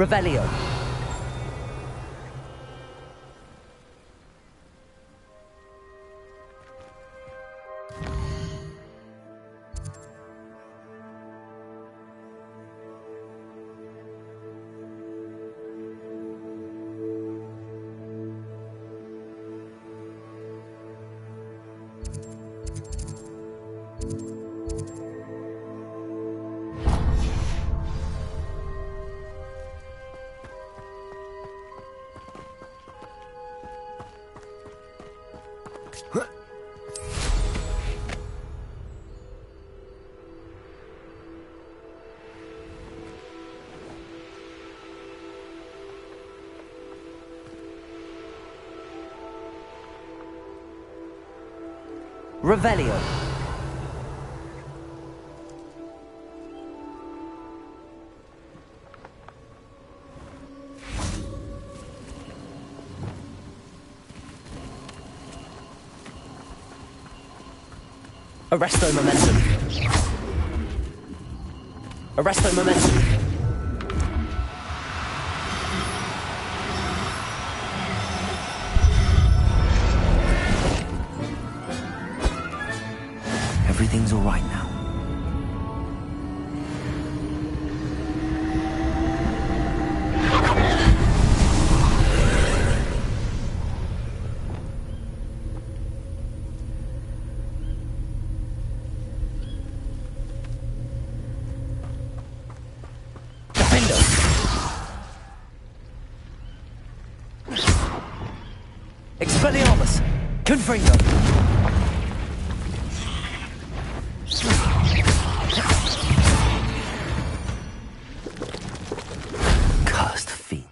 Revelio. Revelio. Arresto momentum. Arresto momentum. Everything's all right now. Defender. Expelliarmus. Confringo. Cursed fiends.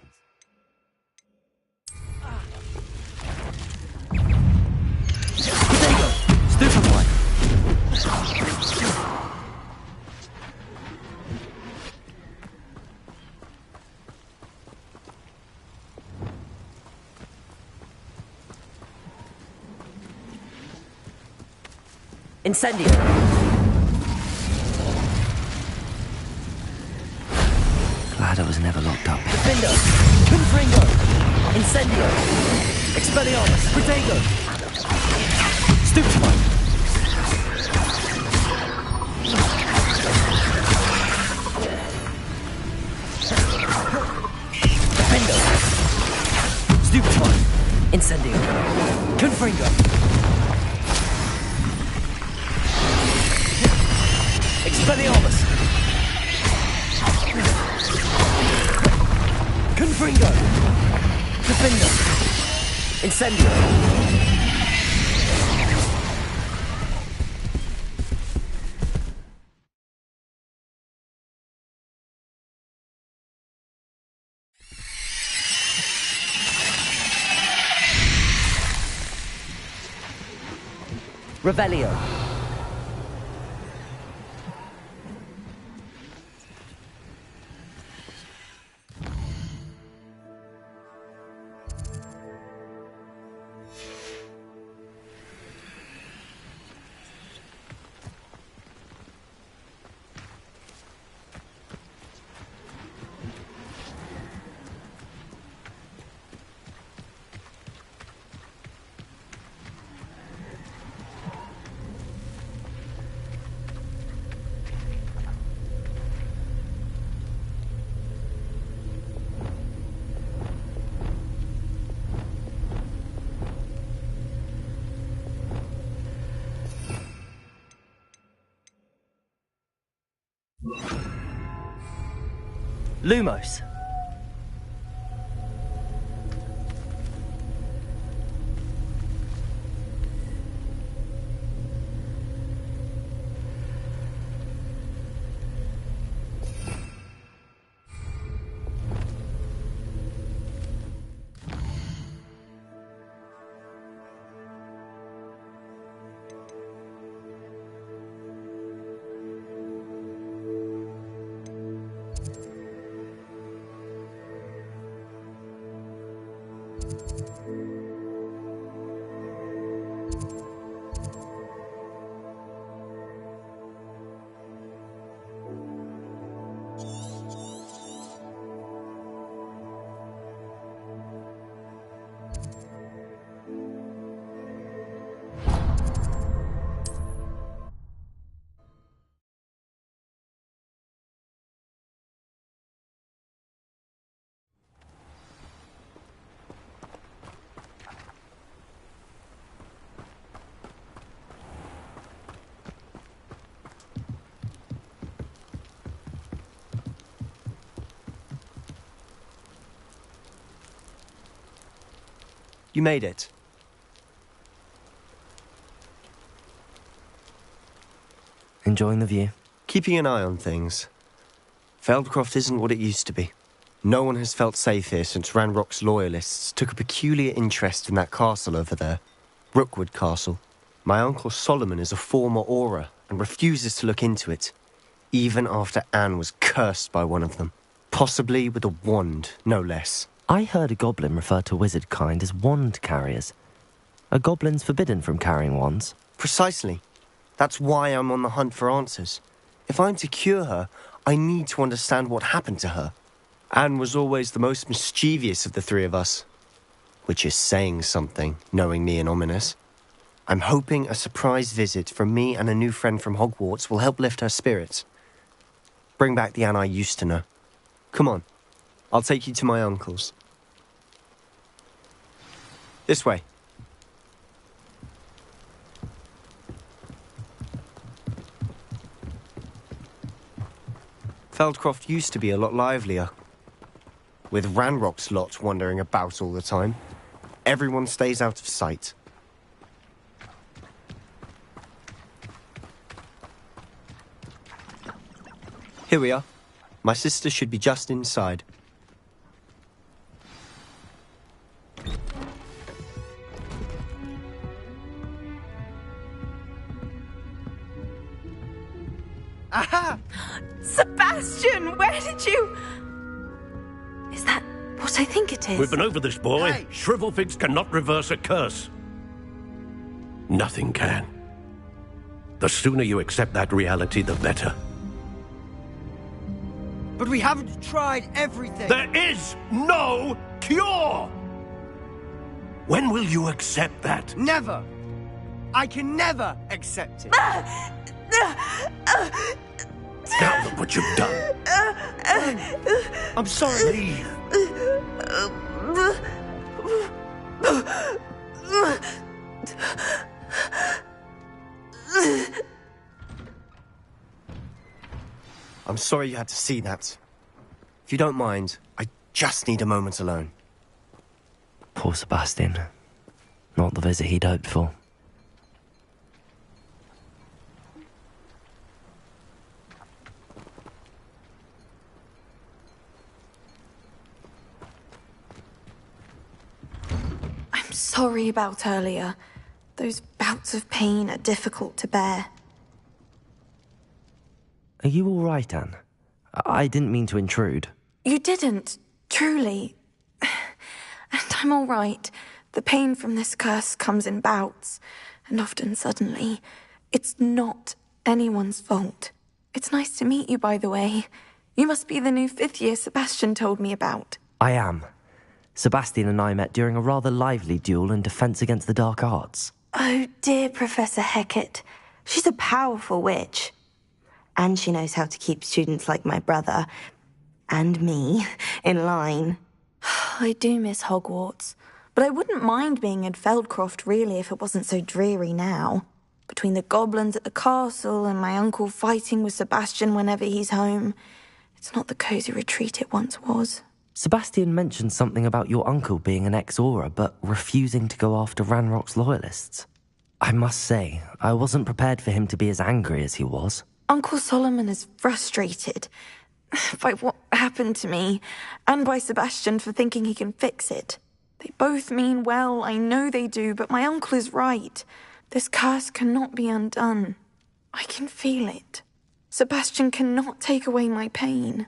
Potato! Stupefy! Incendio! Glad I was never locked up. Defender! Confringo! Incendio! Expelliarmus! Protego! Stupefy! Defender! Stupefy! Incendio! Confringo! Expelliarmus! Confringo! Defender! Incendio! Revelio. Lumos. You made it. Enjoying the view? Keeping an eye on things. Feldcroft isn't what it used to be. No one has felt safe here since Ranrock's loyalists took a peculiar interest in that castle over there. Rookwood Castle. My uncle Solomon is a former Auror and refuses to look into it, even after Anne was cursed by one of them. Possibly with a wand, no less. I heard a goblin refer to wizard kind as wand carriers. Are goblins forbidden from carrying wands? Precisely. That's why I'm on the hunt for answers. If I'm to cure her, I need to understand what happened to her. Anne was always the most mischievous of the three of us. Which is saying something, knowing me and Ominous. I'm hoping a surprise visit from me and a new friend from Hogwarts will help lift her spirits. Bring back the Anne I used to know. Come on, I'll take you to my uncle's. This way. Feldcroft used to be a lot livelier. With Ranrock's lot wandering about all the time, everyone stays out of sight. Here we are. My sister should be just inside. Aha! Sebastian, where did you... Is that what I think it is? We've been over this, boy. Hey. Shrivelfigs cannot reverse a curse. Nothing can. The sooner you accept that reality, the better. But we haven't tried everything. There is no cure! When will you accept that? Never. I can never accept it. Now look what you've done. I'm sorry. Leave. I'm sorry you had to see that. If you don't mind, I just need a moment alone. Poor Sebastian. Not the visit he'd hoped for. I'm sorry about earlier. Those bouts of pain are difficult to bear. Are you all right, Anne? I didn't mean to intrude. You didn't, truly. And I'm all right. The pain from this curse comes in bouts, and often suddenly. It's not anyone's fault. It's nice to meet you, by the way. You must be the new fifth year Sebastian told me about. I am. Sebastian and I met during a rather lively duel in defense against the dark arts. Oh, dear Professor Hecat. She's a powerful witch. And she knows how to keep students like my brother, and me, in line. I do miss Hogwarts, but I wouldn't mind being in Feldcroft, really, if it wasn't so dreary now. Between the goblins at the castle and my uncle fighting with Sebastian whenever he's home, it's not the cosy retreat it once was. Sebastian mentioned something about your uncle being an ex-Auror, but refusing to go after Ranrock's loyalists. I must say, I wasn't prepared for him to be as angry as he was. Uncle Solomon is frustrated by what happened to me, and by Sebastian for thinking he can fix it. They both mean well, I know they do, but my uncle is right. This curse cannot be undone. I can feel it. Sebastian cannot take away my pain.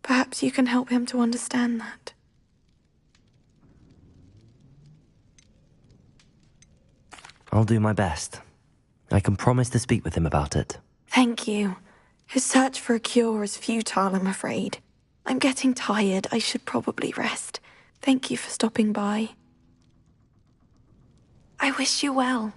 Perhaps you can help him to understand that. I'll do my best. I can promise to speak with him about it. Thank you. His search for a cure is futile, I'm afraid. I'm getting tired. I should probably rest. Thank you for stopping by. I wish you well.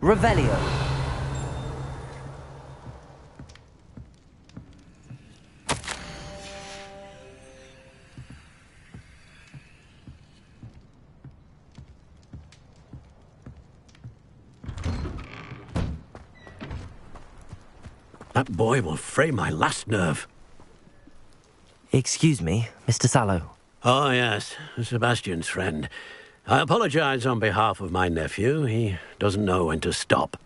Revelio. That boy will fray my last nerve. Excuse me, Mr. Sallow. Oh, yes, Sebastian's friend. I apologize on behalf of my nephew. He doesn't know when to stop.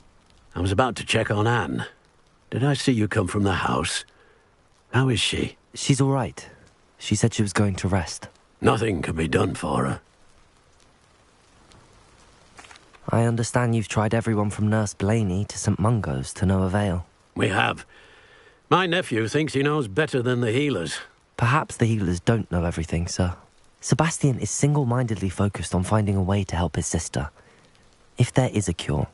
I was about to check on Anne. Did I see you come from the house? How is she? She's all right. She said she was going to rest. Nothing can be done for her. I understand you've tried everyone from Nurse Blaney to St. Mungo's to no avail. We have. My nephew thinks he knows better than the healers. Perhaps the healers don't know everything, sir. Sebastian is single-mindedly focused on finding a way to help his sister. If there is a cure,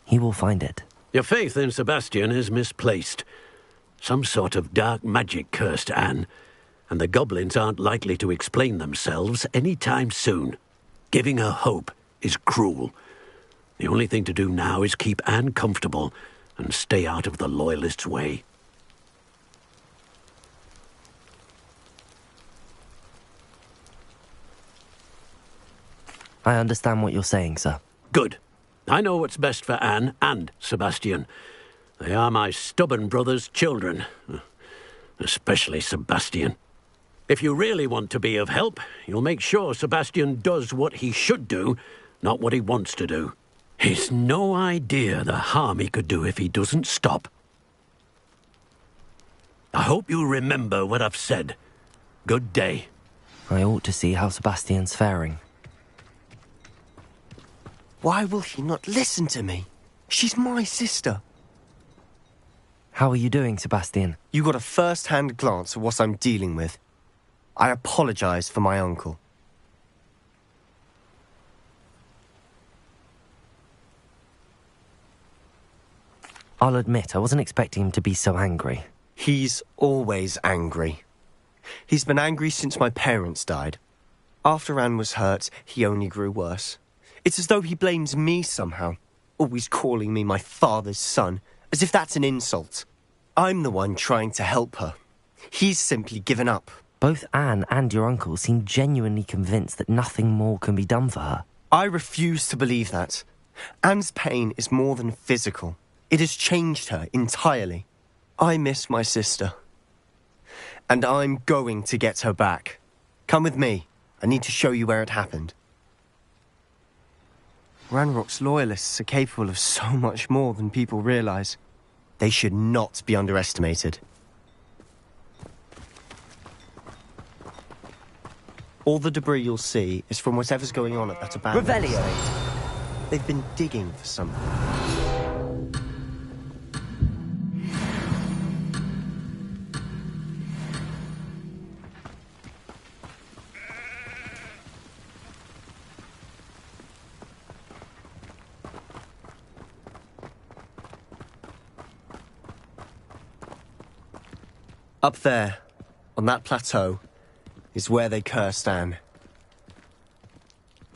he will find it. Your faith in Sebastian is misplaced. Some sort of dark magic cursed Anne, and the goblins aren't likely to explain themselves any time soon. Giving her hope is cruel. The only thing to do now is keep Anne comfortable and stay out of the Loyalists' way. I understand what you're saying, sir. Good. I know what's best for Anne and Sebastian. They are my stubborn brother's children. Especially Sebastian. If you really want to be of help, you'll make sure Sebastian does what he should do, not what he wants to do. He's no idea the harm he could do if he doesn't stop. I hope you remember what I've said. Good day. I ought to see how Sebastian's faring. Why will he not listen to me? She's my sister. How are you doing, Sebastian? You got a first-hand glance at what I'm dealing with. I apologize for my uncle. I'll admit, I wasn't expecting him to be so angry. He's always angry. He's been angry since my parents died. After Anne was hurt, he only grew worse. It's as though he blames me somehow, always calling me my father's son, as if that's an insult. I'm the one trying to help her. He's simply given up. Both Anne and your uncle seem genuinely convinced that nothing more can be done for her. I refuse to believe that. Anne's pain is more than physical. It has changed her entirely. I miss my sister. And I'm going to get her back. Come with me. I need to show you where it happened. Ranrock's loyalists are capable of so much more than people realize. They should not be underestimated. All the debris you'll see is from whatever's going on at that abandoned Revelio. estate. They've been digging for something. Up there, on that plateau, is where they cursed Anne.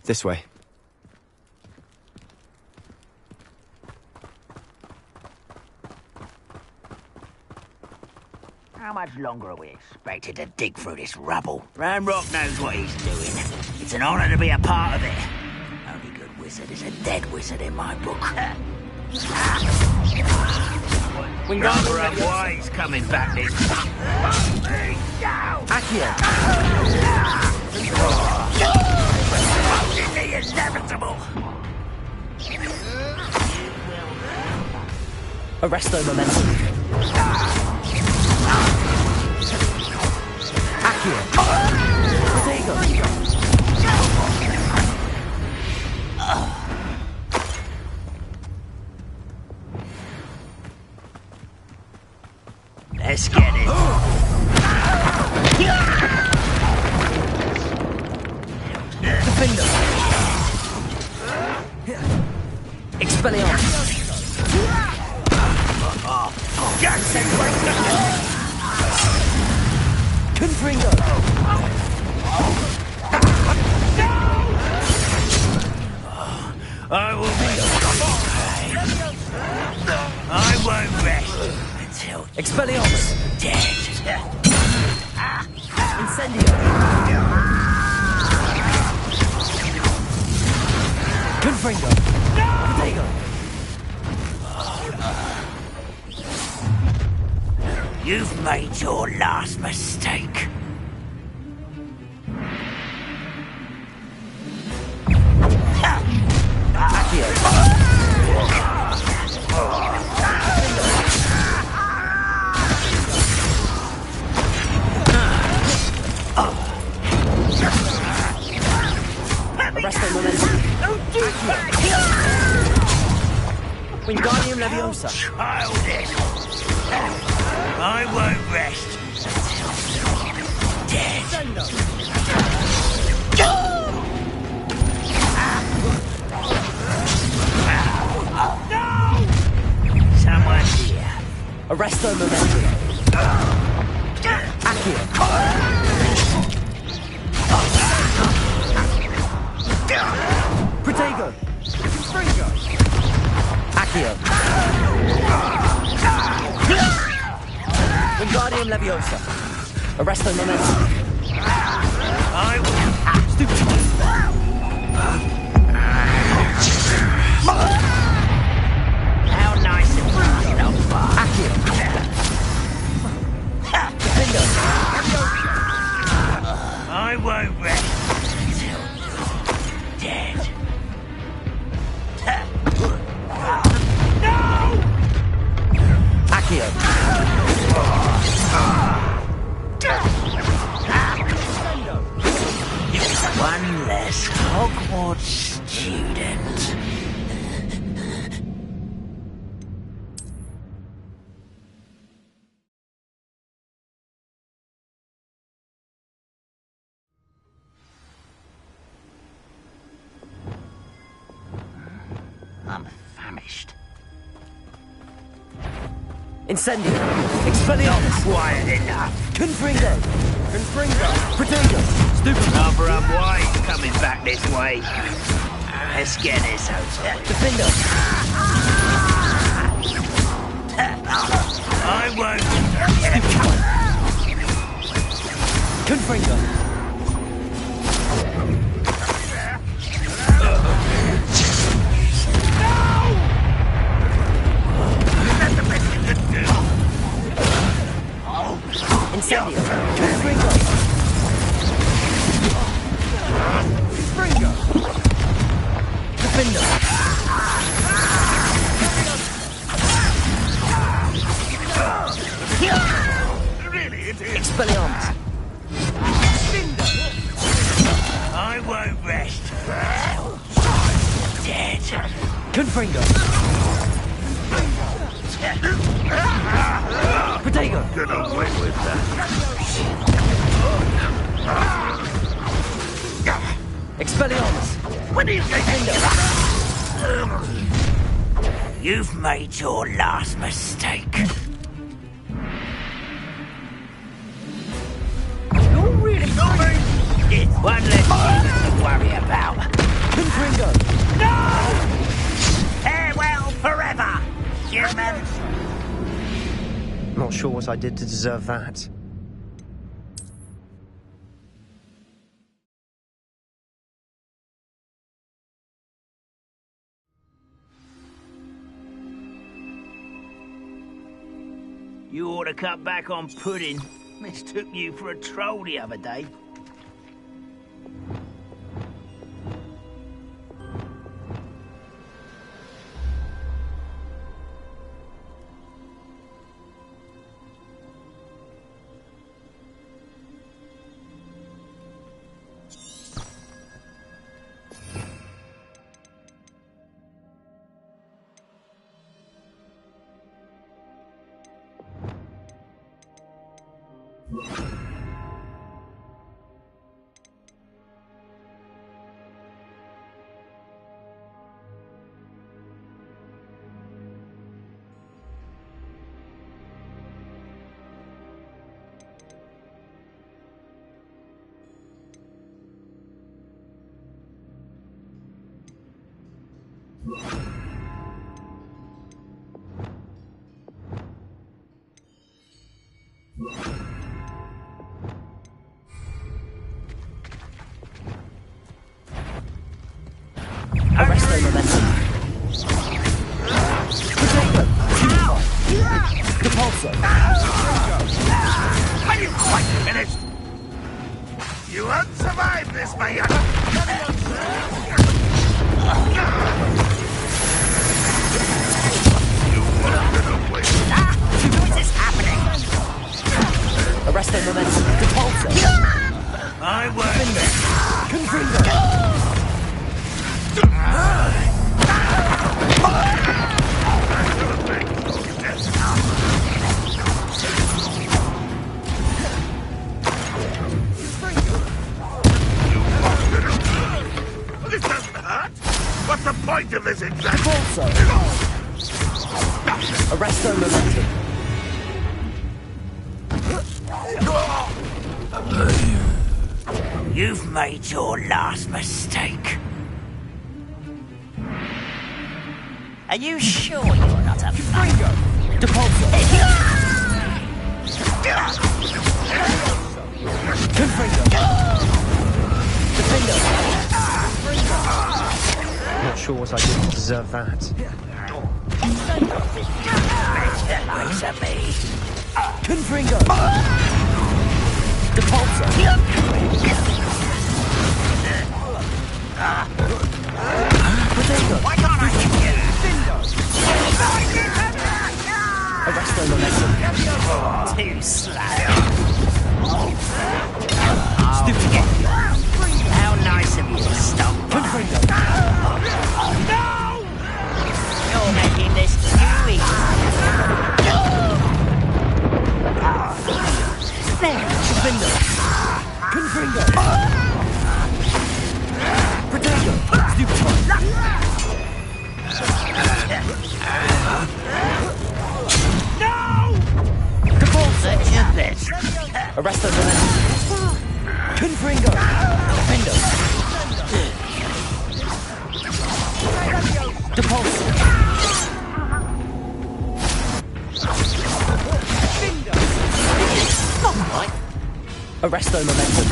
This way. How much longer are we expected to dig through this rubble? Ranrock knows what he's doing. It's an honor to be a part of it. Only good wizard is a dead wizard in my book. Rather a wise coming back this time. Accio! The inevitable. Arresto momentum. Accio! Protego! Let's get it. Defender! Expelliarmus! Confringo! I will be. I won't rest until Expelliarmus! dead. Incendio! Confringo! Protego! You've made your last mistake. Arresto momentum. Don't do that! Wingardium Leviosa. Childish. I won't rest until dead. Someone here. Arresto momentum. Accio. Protego. Springo. Accio. Wingardium Leviosa. Arresto momentum. I will. Stupid. How nice and fast not far. Accio. Defender. I won't rest until you're dead. No! Accio. One less Hogwarts student. I'm famished. Incendio. Expelliarmus. Quiet enough. Confringo. Confringo. Protego. Stupid. Cover up white coming back this way. Let's get this hotel. Defender. I won't. Confringo. Incendio. Confringo. Springo. Defender. Really, it is. Expelliarmus. I won't rest until dead. Confringo. Protego. Get away with that. Expelliarmus. What do you think? You've made your last mistake. You're really sorry. It's one less thing to worry about. Confringo. No! Farewell forever, humans. Not sure what I did to deserve that. You ought to cut back on pudding. Mistook you for a troll the other day. Arresto momentum. Protego. Depulso! Are you quite finished? You won't survive this, my young... How is this happening? Arresto momentum. Depulso! My word. Confringo! This doesn't hurt. What's the point of this exactly? Depulso! Arresto momentum. You've made your last mistake. Are you sure you're not a Confringo! Depulso! Confringo! Defendo! Not sure what I did to deserve that. likes of me? Confringo! Depulso! Why can't I hit you? Arresto momentum. Too slow. Stupid. How nice of you to stop. Confringo! You're making this too easy. There. Defendo! Confringo! Protego! Stupid. Such a bitch. Arresto momentum. Confringo! Defendo! Depulso! Arresto momentum.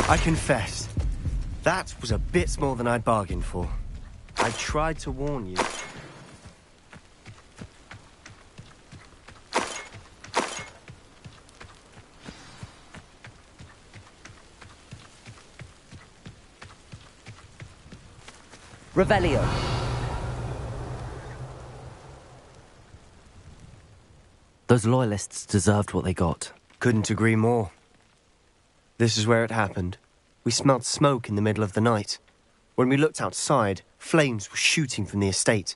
I confess, that was a bit more than I'd bargained for. I tried to warn you. Revelio. Those loyalists deserved what they got. Couldn't agree more. This is where it happened. We smelled smoke in the middle of the night. When we looked outside, flames were shooting from the estate.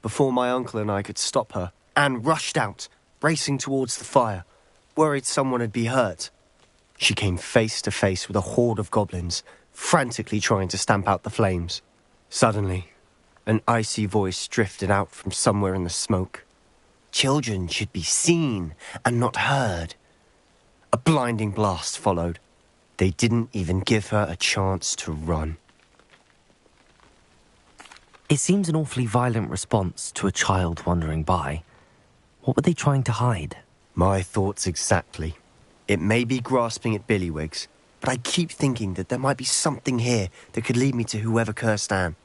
Before my uncle and I could stop her, Anne rushed out, racing towards the fire, worried someone had been hurt. She came face to face with a horde of goblins, frantically trying to stamp out the flames. Suddenly, an icy voice drifted out from somewhere in the smoke. Children should be seen and not heard. A blinding blast followed. They didn't even give her a chance to run. It seems an awfully violent response to a child wandering by. What were they trying to hide? My thoughts exactly. It may be grasping at Billywigs, but I keep thinking that there might be something here that could lead me to whoever cursed Anne.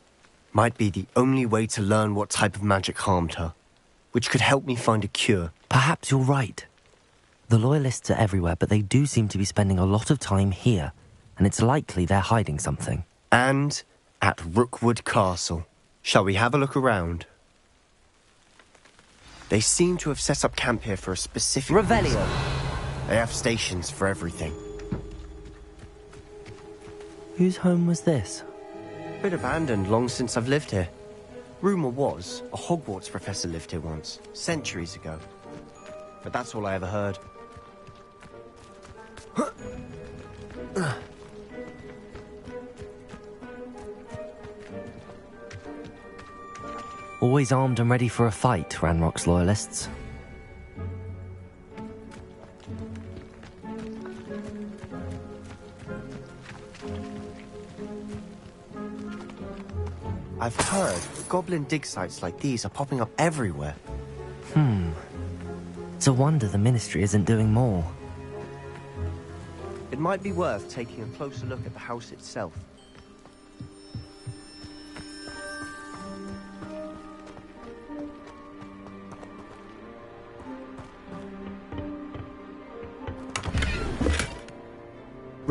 Might be the only way to learn what type of magic harmed her, which could help me find a cure. Perhaps you're right. The loyalists are everywhere, but they do seem to be spending a lot of time here, and it's likely they're hiding something. And at Rookwood Castle. Shall we have a look around? They seem to have set up camp here for a specific Revelio. reason. They have stations for everything. Whose home was this? Bit abandoned long since I've lived here. Rumour was a Hogwarts professor lived here once, centuries ago. But that's all I ever heard. Always armed and ready for a fight, Ranrock's loyalists. I've heard that goblin dig sites like these are popping up everywhere. It's a wonder the Ministry isn't doing more. It might be worth taking a closer look at the house itself.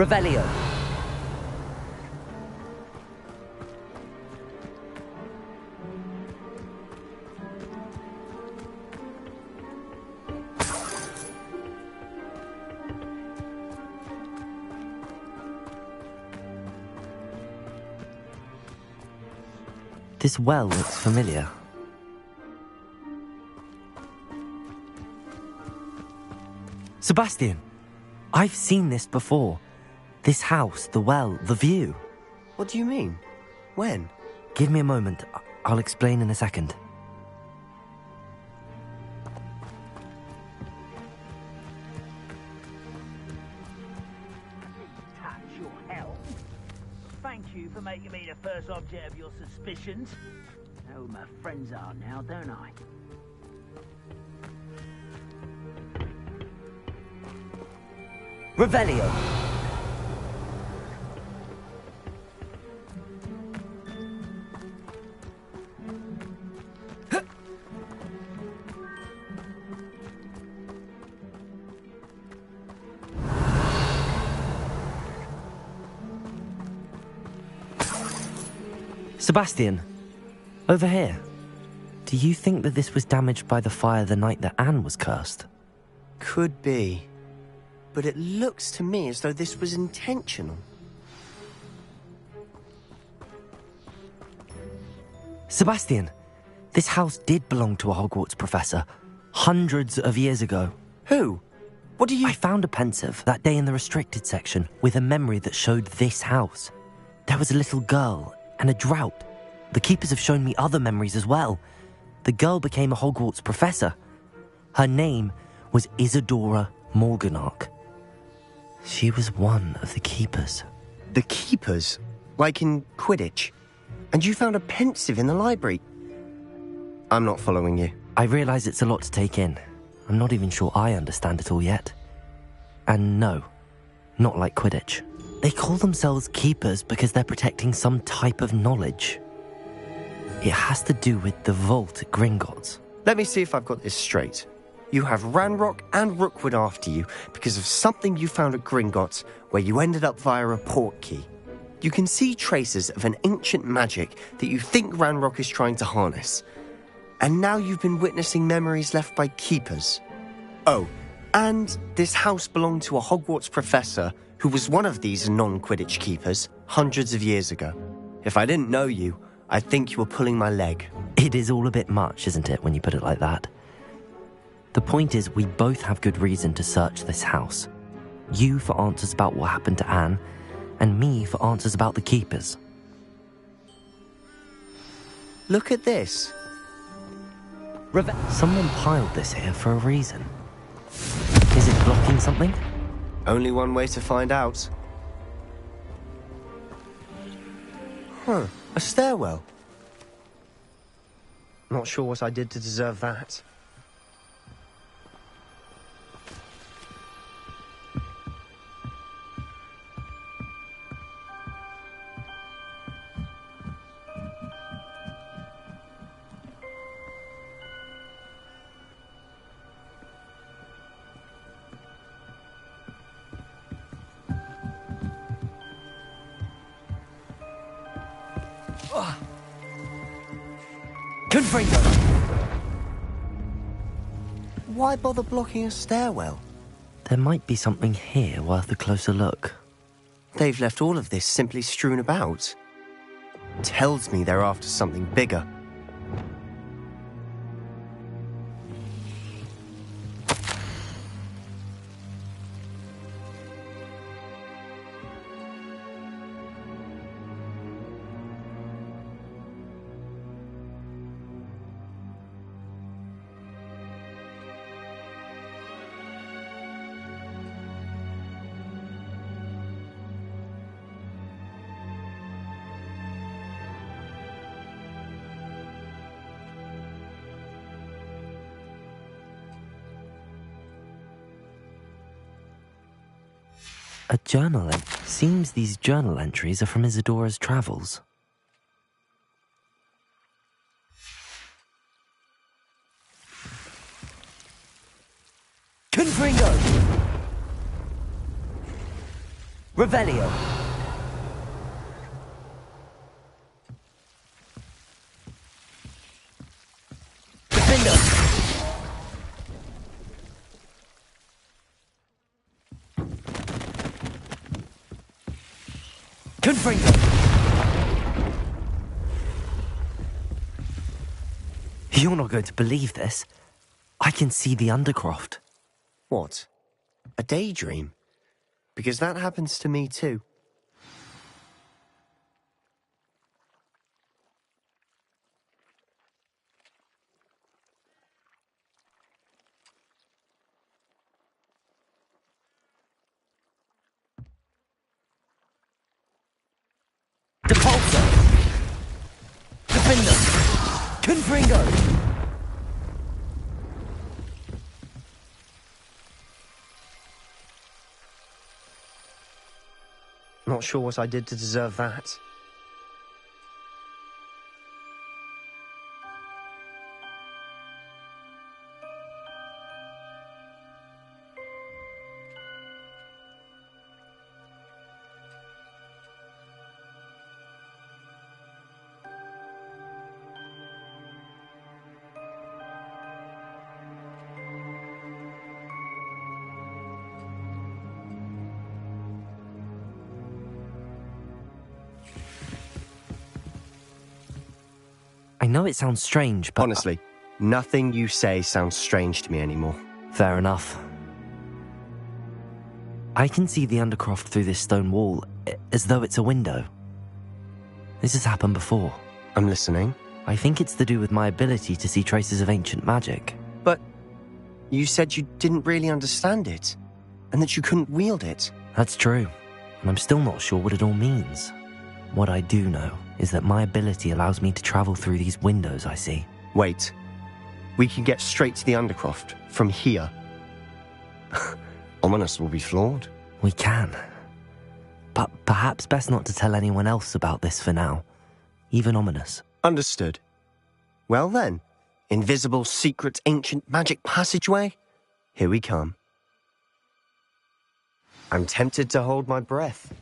Revelio. This well looks familiar. Sebastian, I've seen this before. This house, the well, the view. What do you mean? When? Give me a moment. I'll explain in a second. Touch your hell. Thank you for making me the first object of your suspicions. I know who my friends are now, don't I? Revelio. Sebastian, over here. Do you think that this was damaged by the fire the night that Anne was cursed? Could be. But it looks to me as though this was intentional. Sebastian, this house did belong to a Hogwarts professor, hundreds of years ago. Who? What do you... I found a pensive that day in the restricted section with a memory that showed this house. There was a little girl and a drought. The keepers have shown me other memories as well. The girl became a Hogwarts professor. Her name was Isadora Morganach. She was one of the keepers. The keepers? Like in Quidditch? And you found a pensive in the library? I'm not following you. I realise it's a lot to take in. I'm not even sure I understand it all yet. And no, not like Quidditch. They call themselves keepers because they're protecting some type of knowledge. It has to do with the vault at Gringotts. Let me see if I've got this straight. You have Ranrock and Rookwood after you because of something you found at Gringotts where you ended up via a port key. You can see traces of an ancient magic that you think Ranrock is trying to harness. And now you've been witnessing memories left by keepers. Oh, and this house belonged to a Hogwarts professor who was one of these non-Quidditch keepers hundreds of years ago. If I didn't know you, I'd think you were pulling my leg. It is all a bit much, isn't it, when you put it like that? The point is, we both have good reason to search this house. You for answers about what happened to Anne, and me for answers about the keepers. Look at this. Someone piled this here for a reason. Is it blocking something? Only one way to find out. Huh, a stairwell. Not sure what I did to deserve that. Confringo! Why bother blocking a stairwell? There might be something here worth a closer look. They've left all of this simply strewn about. Tells me they're after something bigger. A journal seems these journal entries are from Isadora's travels. Confringo! Revelio. Defender. Confringo. You're not going to believe this. I can see the Undercroft. What? A daydream? Because that happens to me too. Depulso. Defender. Confringo. Not sure what I did to deserve that. I know it sounds strange, but... Honestly, nothing you say sounds strange to me anymore. Fair enough. I can see the Undercroft through this stone wall, as though it's a window. This has happened before. I'm listening. I think it's to do with my ability to see traces of ancient magic. But you said you didn't really understand it, and that you couldn't wield it. That's true, and I'm still not sure what it all means. What I do know is that my ability allows me to travel through these windows I see. Wait. We can get straight to the Undercroft from here. Ominous will be floored. We can. But perhaps best not to tell anyone else about this for now. Even Ominous. Understood. Well then, invisible, secret, ancient magic passageway? Here we come. I'm tempted to hold my breath.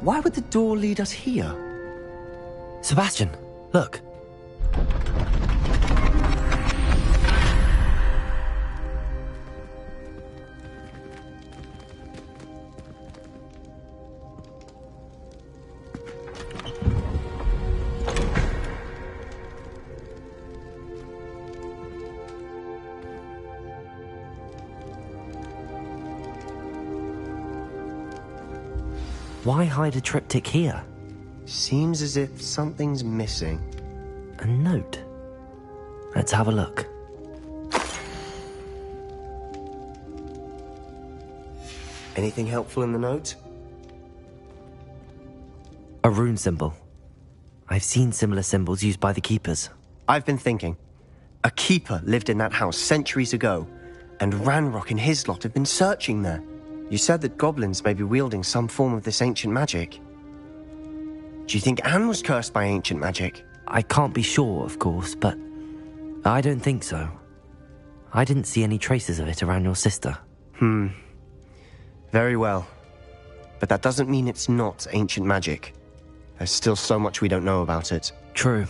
Why would the door lead us here? Sebastian, look. Why hide a triptych here? Seems as if something's missing. A note. Let's have a look. Anything helpful in the note? A rune symbol. I've seen similar symbols used by the keepers. I've been thinking. A keeper lived in that house centuries ago, and Ranrock and his lot have been searching there. You said that goblins may be wielding some form of this ancient magic. Do you think Anne was cursed by ancient magic? I can't be sure, of course, but I don't think so. I didn't see any traces of it around your sister. Very well. But that doesn't mean it's not ancient magic. There's still so much we don't know about it. True.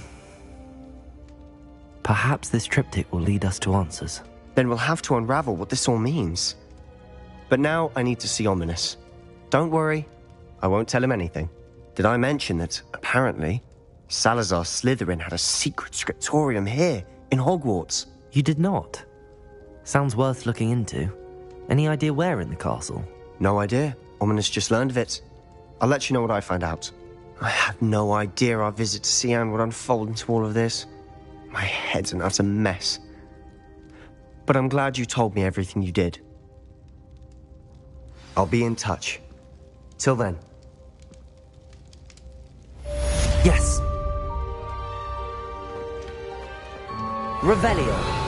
Perhaps this triptych will lead us to answers. Then we'll have to unravel what this all means. But now I need to see Ominous. Don't worry, I won't tell him anything. Did I mention that, apparently, Salazar Slytherin had a secret scriptorium here, in Hogwarts? You did not? Sounds worth looking into. Any idea where in the castle? No idea. Ominous just learned of it. I'll let you know what I find out. I had no idea our visit to Cian would unfold into all of this. My head's an utter mess. But I'm glad you told me everything you did. I'll be in touch. Till then. Yes. Revelio.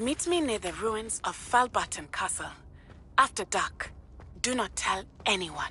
Meet me near the ruins of Falbaton Castle. After dark. Do not tell anyone.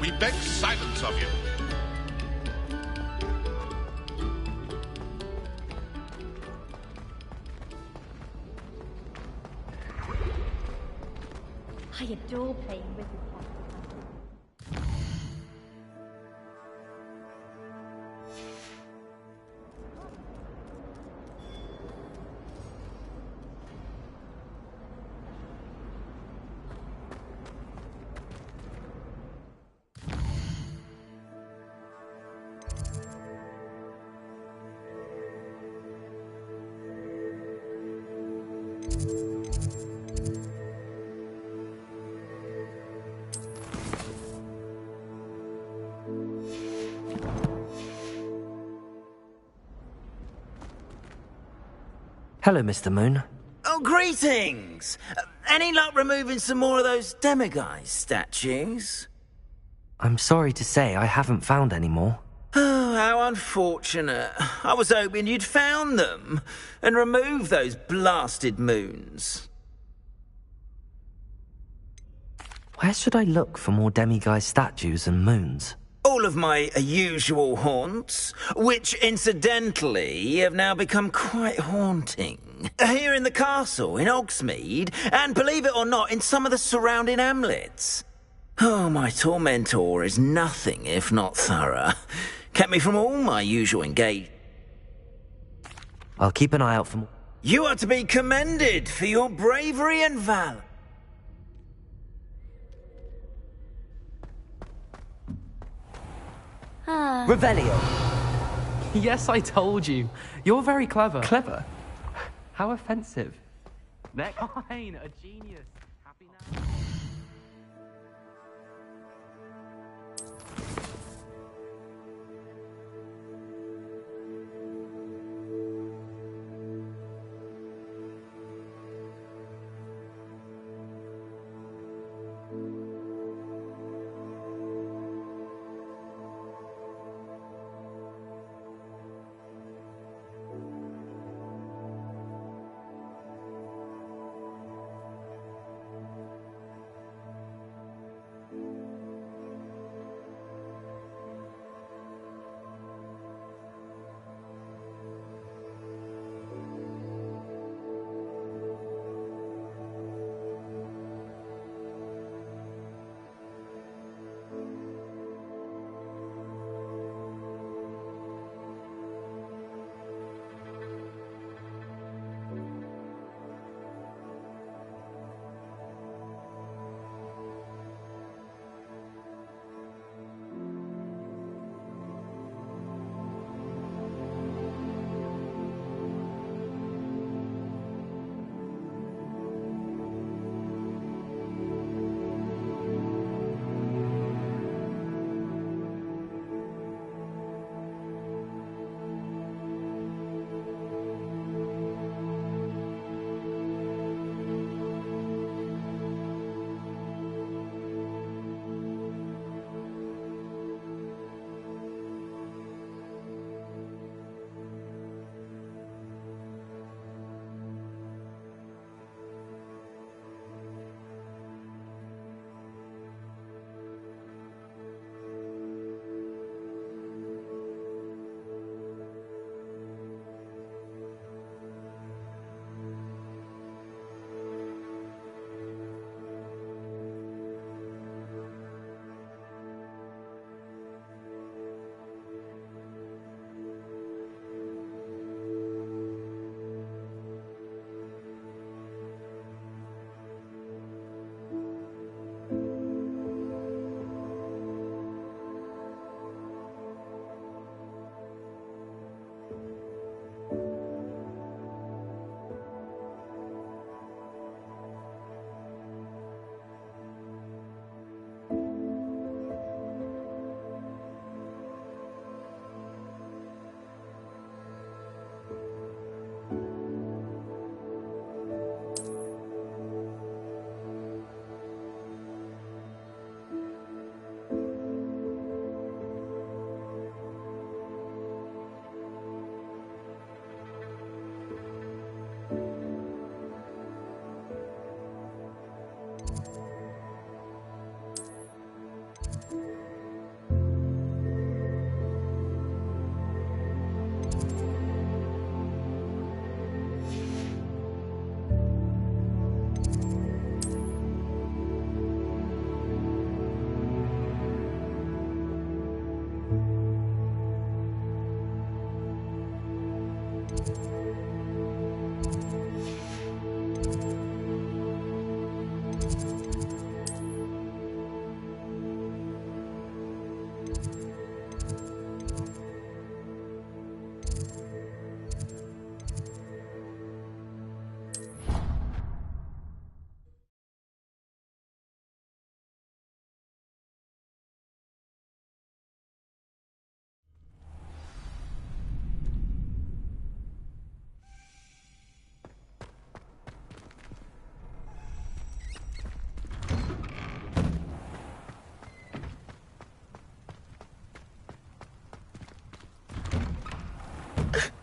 We beg silence of you. I adore playing with you. Hello, Mr. Moon. Oh, greetings! Any luck removing some more of those demiguise statues? I'm sorry to say I haven't found any more. Oh, how unfortunate. I was hoping you'd found them and removed those blasted moons. Where should I look for more demiguise statues and moons? All of my usual haunts, which incidentally have now become quite haunting. Here in the castle, in Hogsmeade, and believe it or not, in some of the surrounding hamlets. Oh, my tormentor is nothing if not thorough. Kept me from all my usual engage. I'll keep an eye out for more. You are to be commended for your bravery and valor. Revelio! Yes, I told you. You're very clever. Clever? How offensive. They're fine, a genius. Happy now?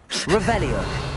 Revelio.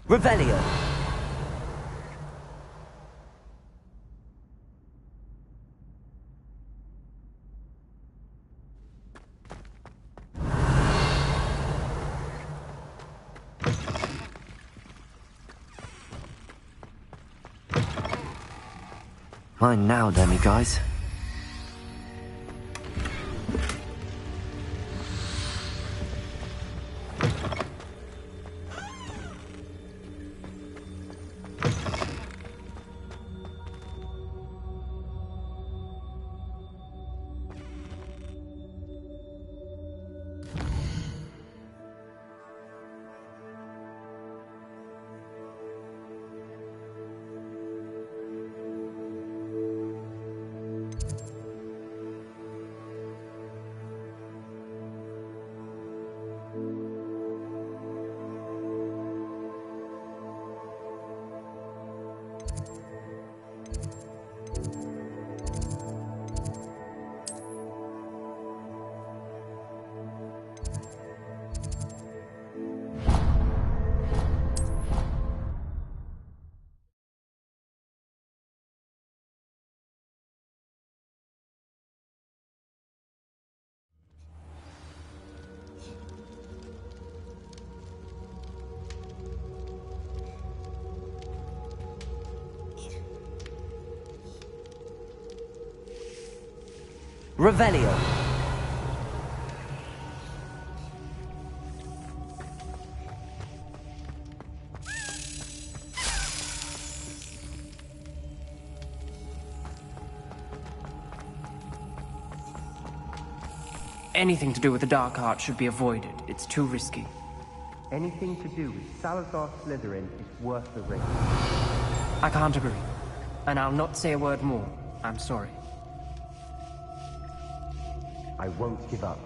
Revelio. Mine now, demiguys. Revelio. Anything to do with the Dark Art should be avoided. It's too risky. Anything to do with Salazar Slytherin is worth the risk. I can't agree. And I'll not say a word more. I'm sorry. I won't give up.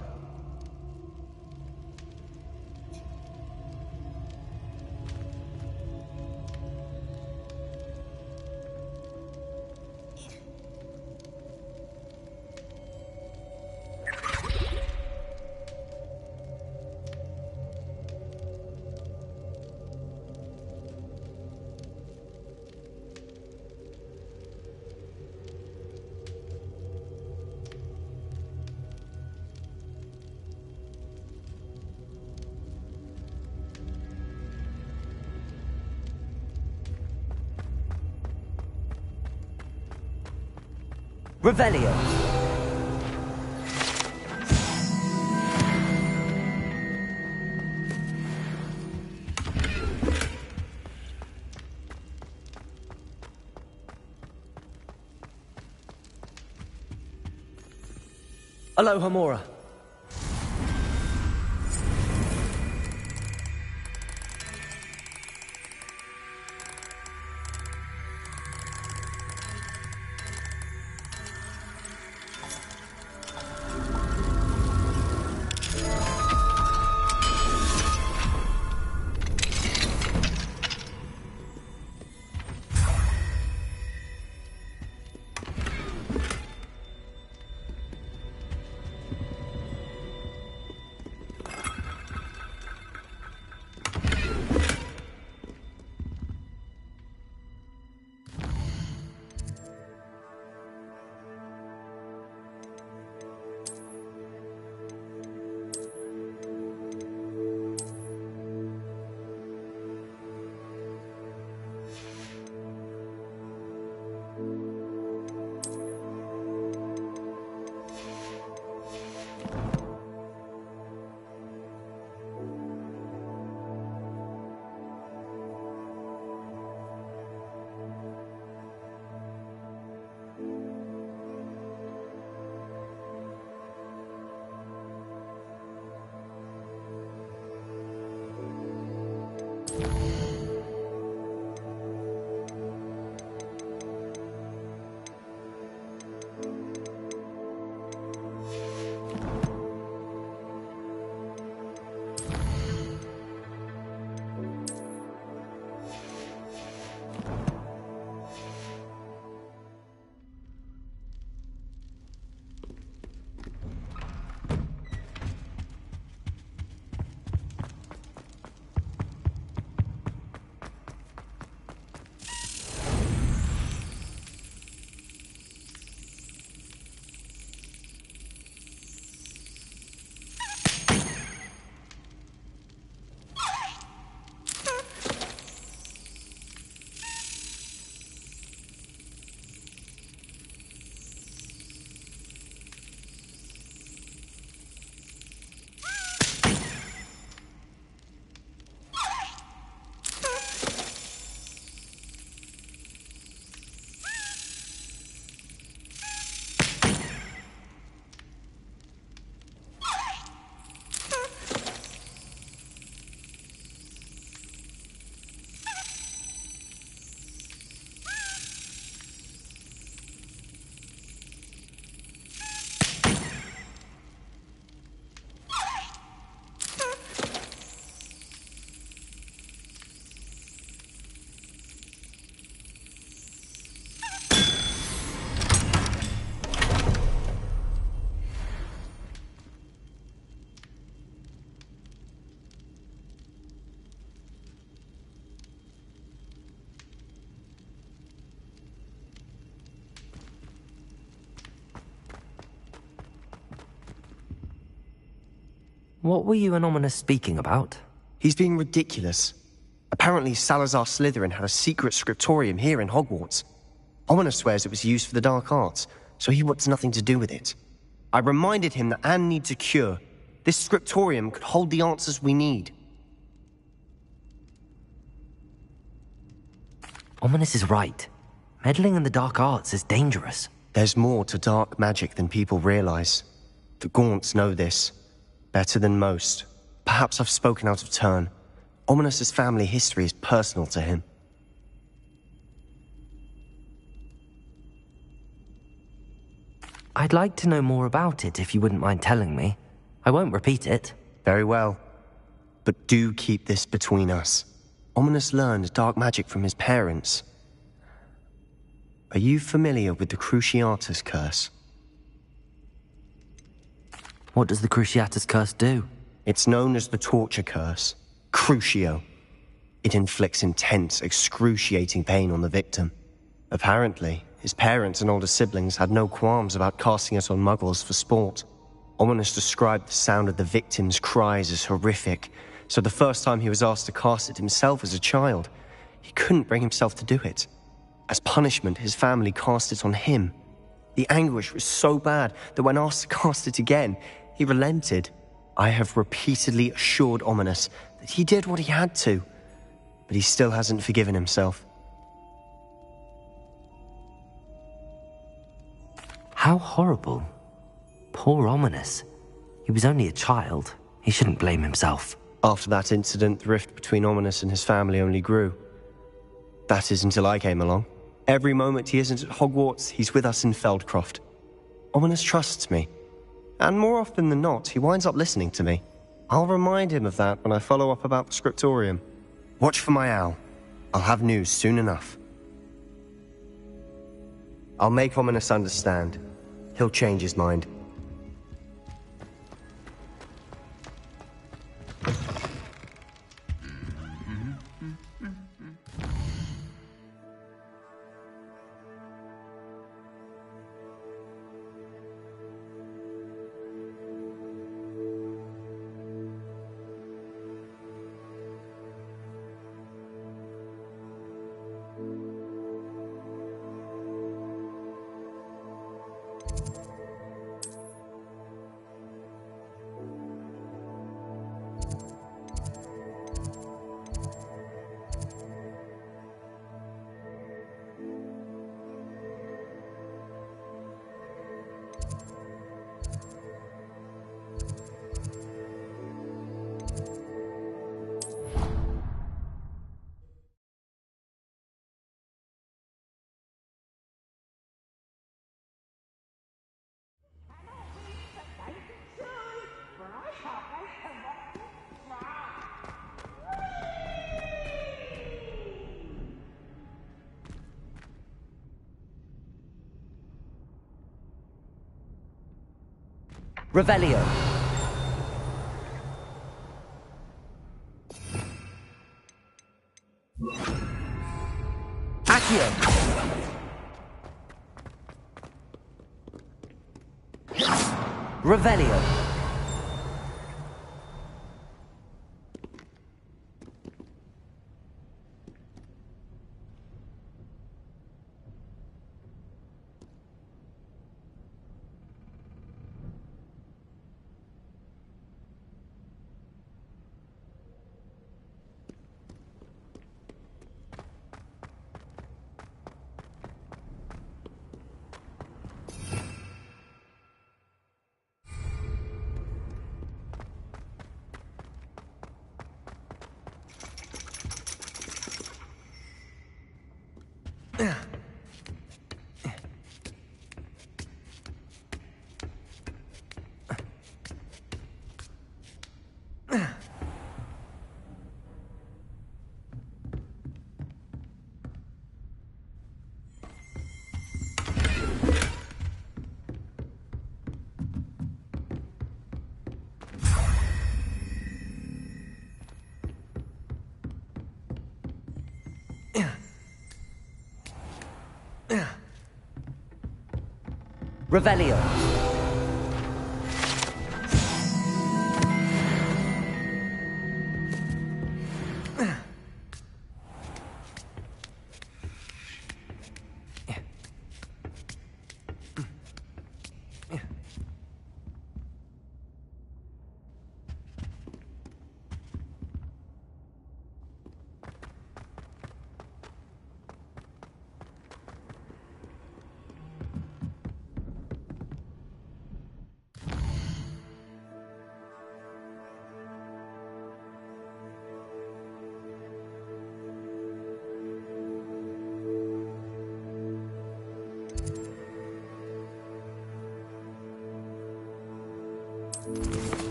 Revelio. Aloha Mora. What were you and Ominous speaking about? He's being ridiculous. Apparently, Salazar Slytherin had a secret scriptorium here in Hogwarts. Ominous swears it was used for the dark arts, so he wants nothing to do with it. I reminded him that Anne needs a cure. This scriptorium could hold the answers we need. Ominous is right. Meddling in the dark arts is dangerous. There's more to dark magic than people realize. The Gaunts know this. Better than most. Perhaps I've spoken out of turn. Ominous's family history is personal to him. I'd like to know more about it if you wouldn't mind telling me. I won't repeat it. Very well. But do keep this between us. Ominous learned dark magic from his parents. Are you familiar with the Cruciatus Curse? What does the Cruciatus Curse do? It's known as the Torture Curse. Crucio. It inflicts intense, excruciating pain on the victim. Apparently, his parents and older siblings had no qualms about casting it on muggles for sport. Ominous described the sound of the victim's cries as horrific, so the first time he was asked to cast it himself as a child, he couldn't bring himself to do it. As punishment, his family cast it on him. The anguish was so bad that when asked to cast it again, he relented. I have repeatedly assured Ominous that he did what he had to, but he still hasn't forgiven himself. How horrible. Poor Ominous. He was only a child. He shouldn't blame himself. After that incident, the rift between Ominous and his family only grew. That is until I came along. Every moment he isn't at Hogwarts, he's with us in Feldcroft. Ominous trusts me. And more often than not, he winds up listening to me. I'll remind him of that when I follow up about the scriptorium. Watch for my owl. I'll have news soon enough. I'll make Ominous understand. He'll change his mind. Revelio. Accio. Revelio. Revelio.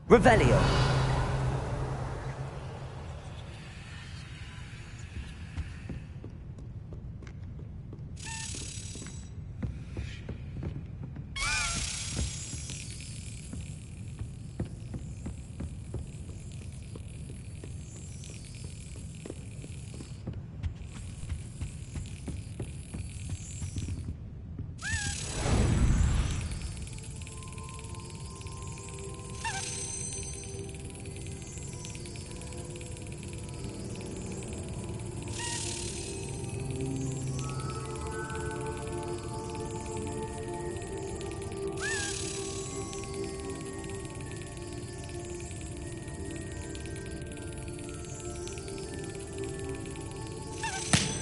Revelio.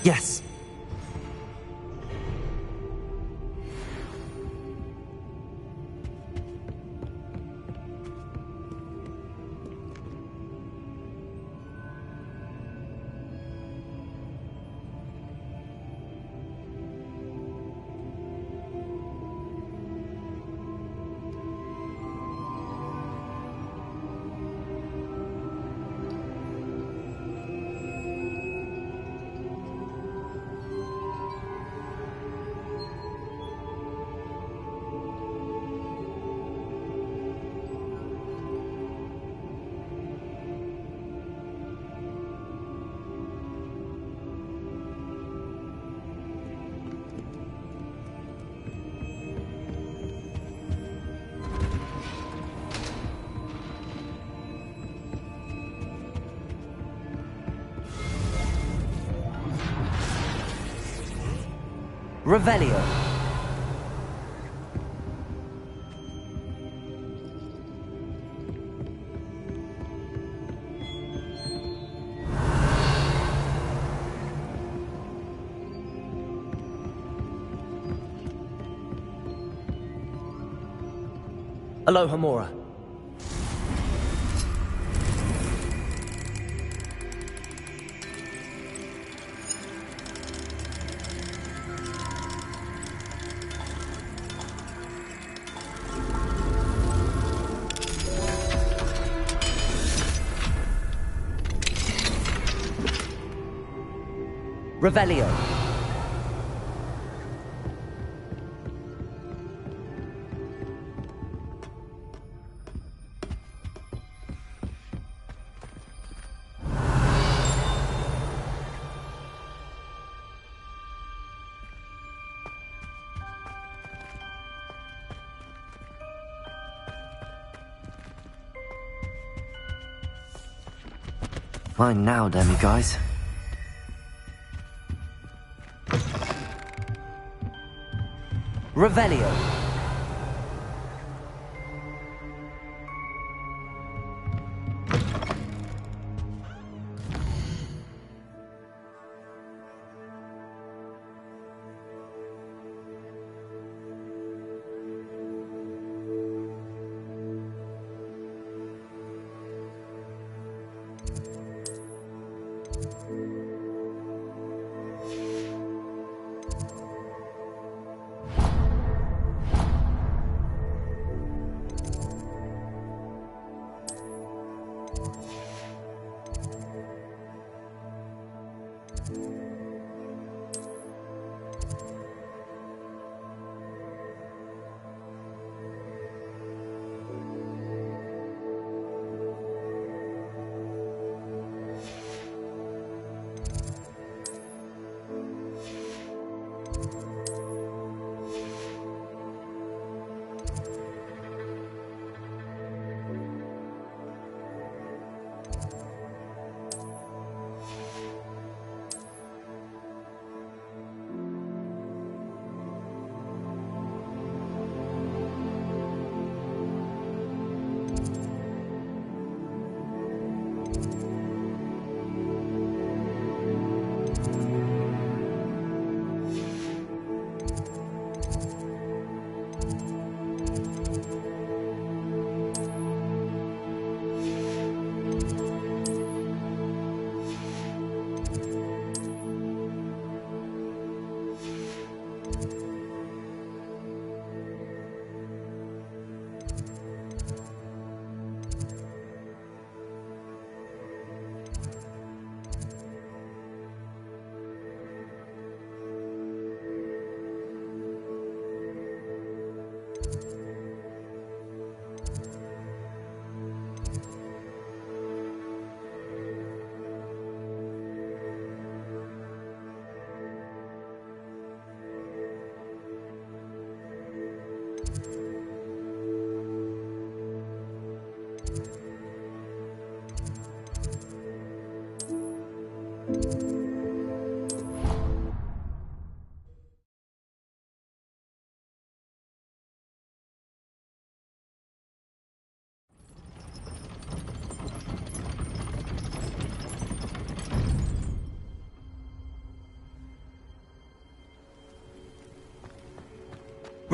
Yes. Revelio. Aloha Mora. Revelio. Mine now, Demi guys. Revelio.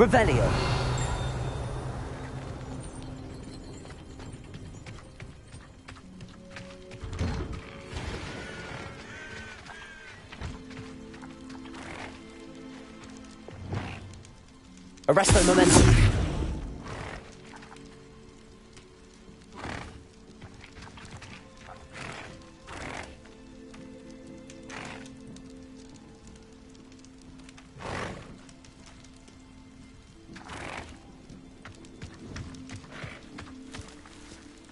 Revelio. Arresto momentum.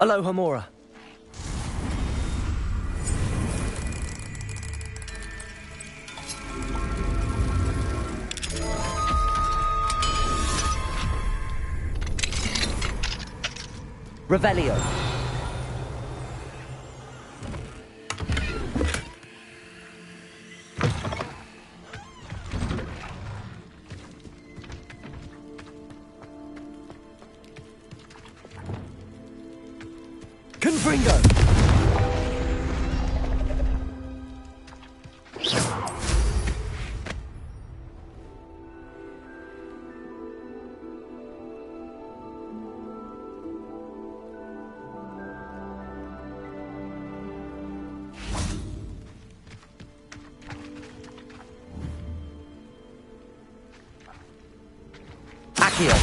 Aloha Mora. Revelio. Confringo. Accio.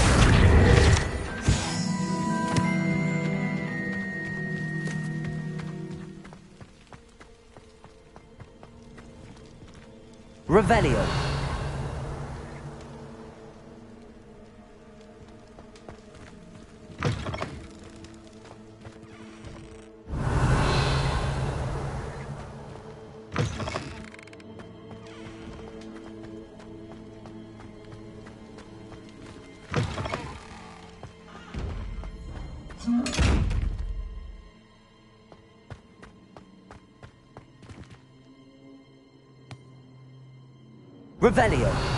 Revelio. Revelio.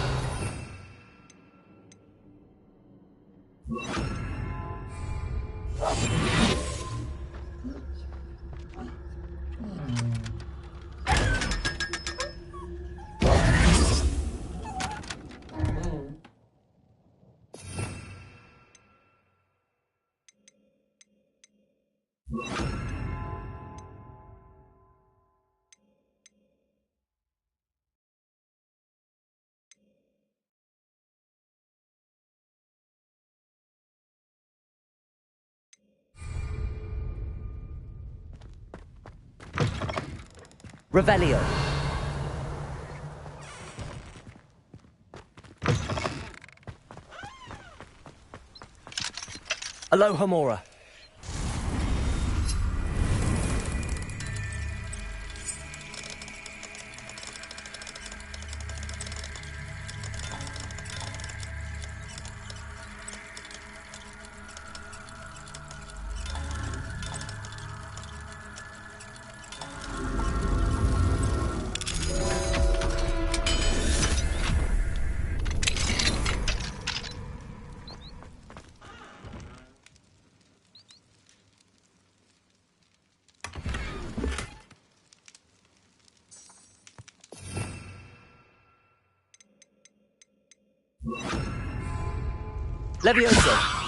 Revelio. Alohomora. Levioso.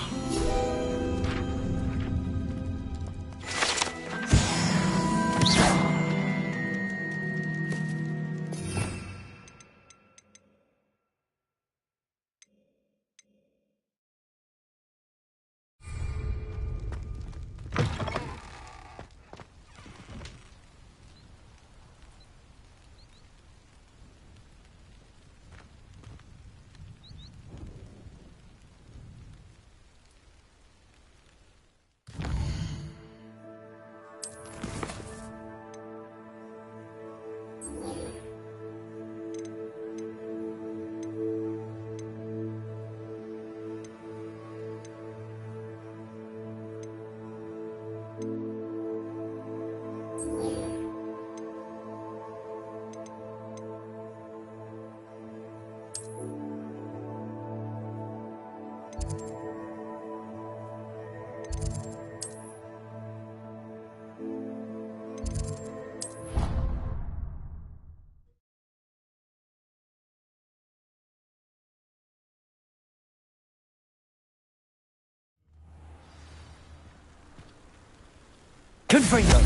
Confringo.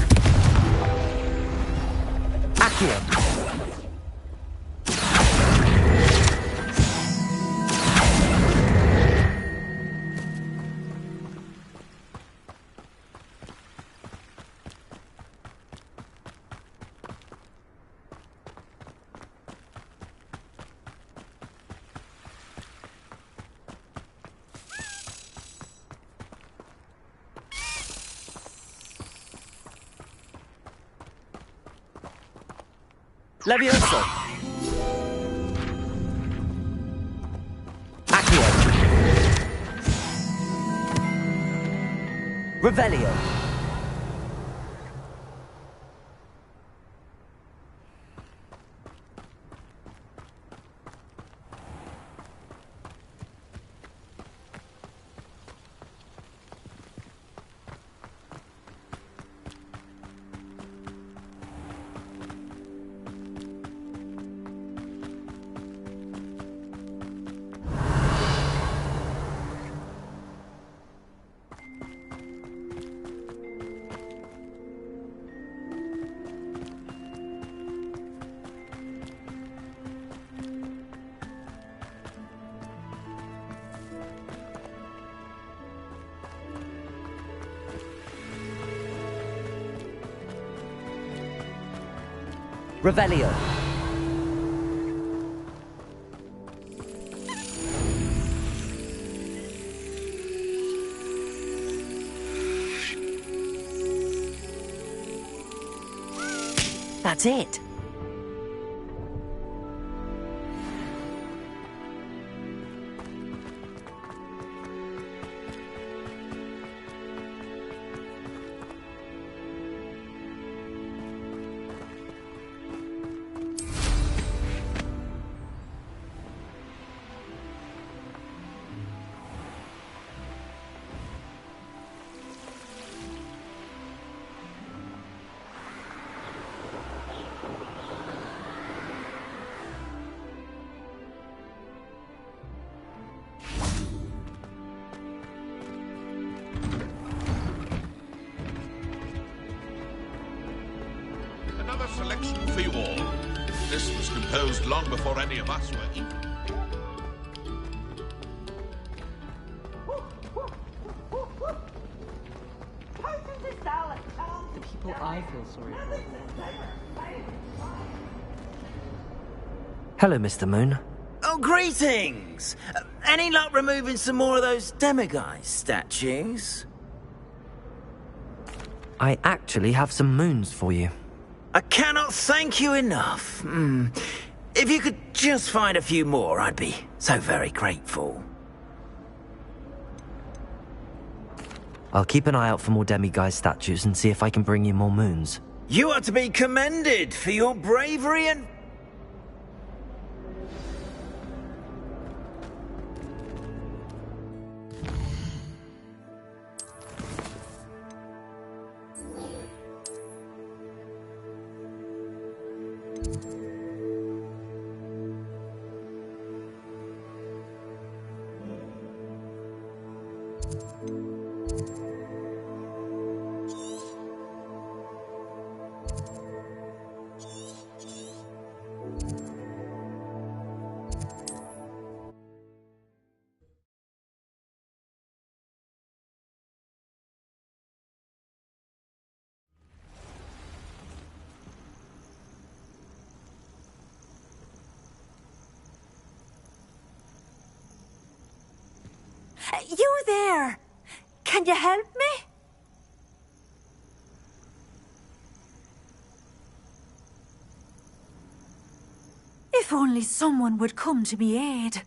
Accio. Levioso. Accio. Revelio. Revelio. That's it. another selection for you all. This was composed long before any of us were even. The people I feel sorry for. Hello, Mr. Moon. Oh, greetings! Any luck removing some more of those demiguise statues? I actually have some moons for you. I cannot thank you enough. If you could just find a few more, I'd be so very grateful. I'll keep an eye out for more demiguise statues and see if I can bring you more moons. You are to be commended for your bravery and... You there! Can you help me? If only someone would come to me aid.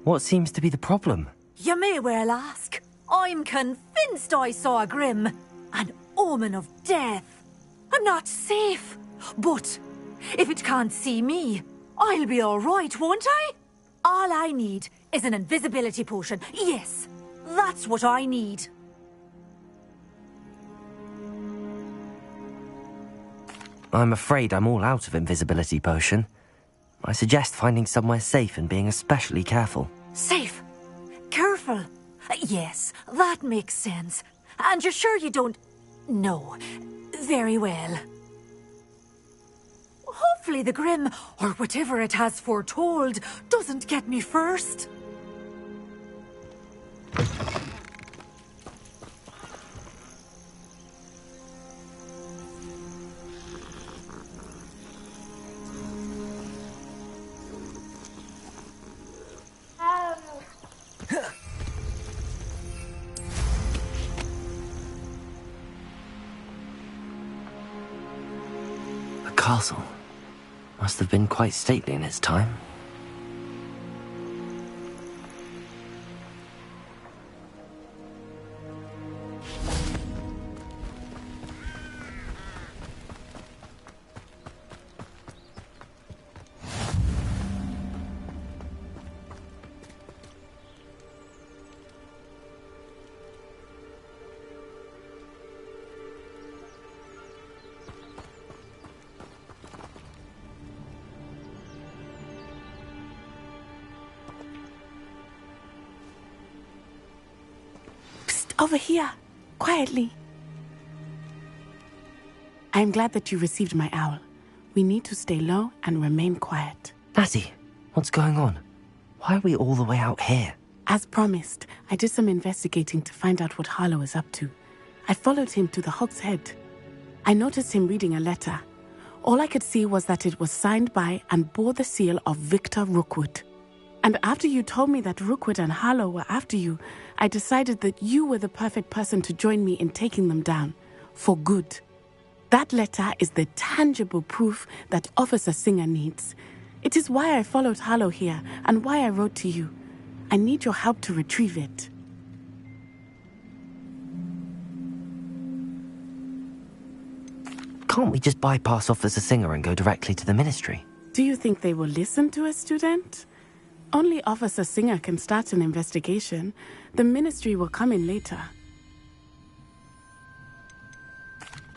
What seems to be the problem? You may well ask. I'm convinced I saw a Grim, an omen of death. I'm not safe, but if it can't see me, I'll be all right, won't I? All I need is an invisibility potion. Yes, that's what I need. I'm afraid I'm all out of invisibility potion. I suggest finding somewhere safe and being especially careful. Safe? Careful? Yes, that makes sense. And you're sure you don't... No. Very well. Hopefully the Grim, or whatever it has foretold, doesn't get me first. The castle must have been quite stately in its time. Over here, quietly. I'm glad that you received my owl. We need to stay low and remain quiet. Natty, what's going on? Why are we all the way out here? As promised, I did some investigating to find out what Harlow is up to. I followed him to the Hog's Head. I noticed him reading a letter. All I could see was that it was signed by and bore the seal of Victor Rookwood. And after you told me that Rookwood and Harlow were after you, I decided that you were the perfect person to join me in taking them down. For good. That letter is the tangible proof that Officer Singer needs. It is why I followed Harlow here and why I wrote to you. I need your help to retrieve it. Can't we just bypass Officer Singer and go directly to the Ministry? Do you think they will listen to a student? Only Officer Singer can start an investigation. The Ministry will come in later.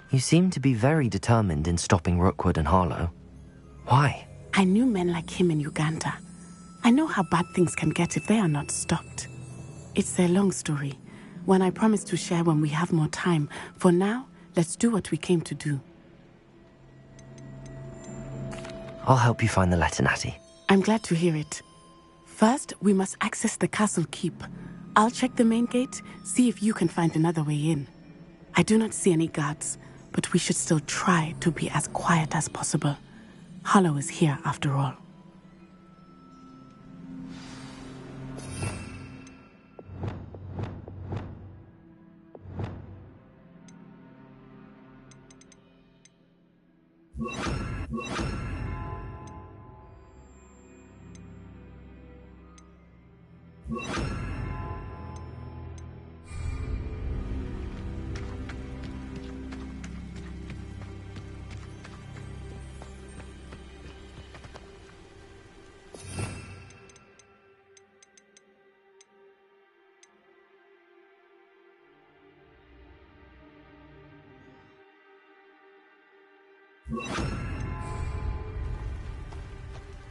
You seem to be very determined in stopping Rookwood and Harlow. Why? I knew men like him in Uganda. I know how bad things can get if they are not stopped. It's a long story. When I promise to share when we have more time. For now, let's do what we came to do. I'll help you find the letter, Natty. I'm glad to hear it. First, we must access the castle keep. I'll check the main gate, see if you can find another way in. I do not see any guards, but we should still try to be as quiet as possible. Harlow is here after all.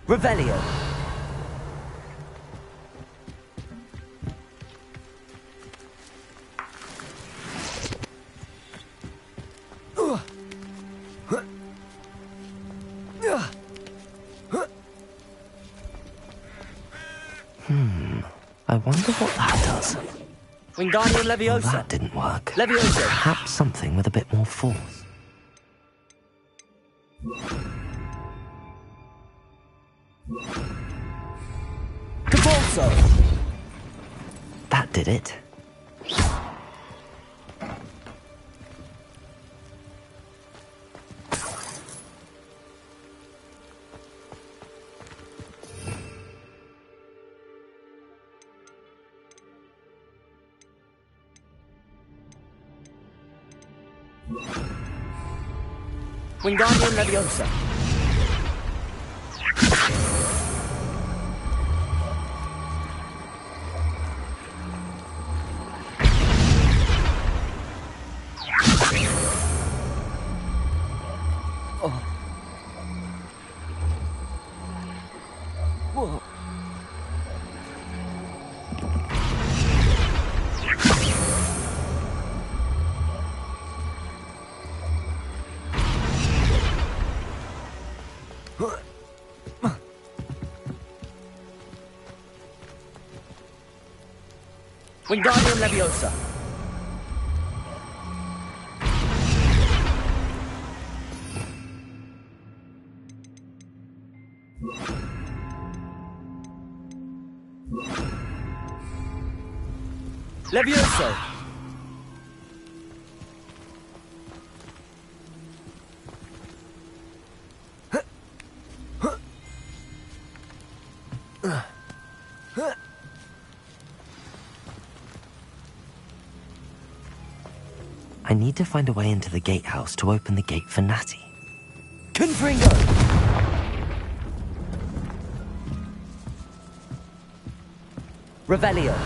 Revelio. I wonder what that does. Wingardium Leviosa. Well, that didn't work. Leviosa. Perhaps something with a bit more force. Capulso. That did it. Wingardium Leviosa. Oh. Whoa. Wingardium Leviosa. Levioso. I need to find a way into the gatehouse to open the gate for Natty. Confringo. Revelio.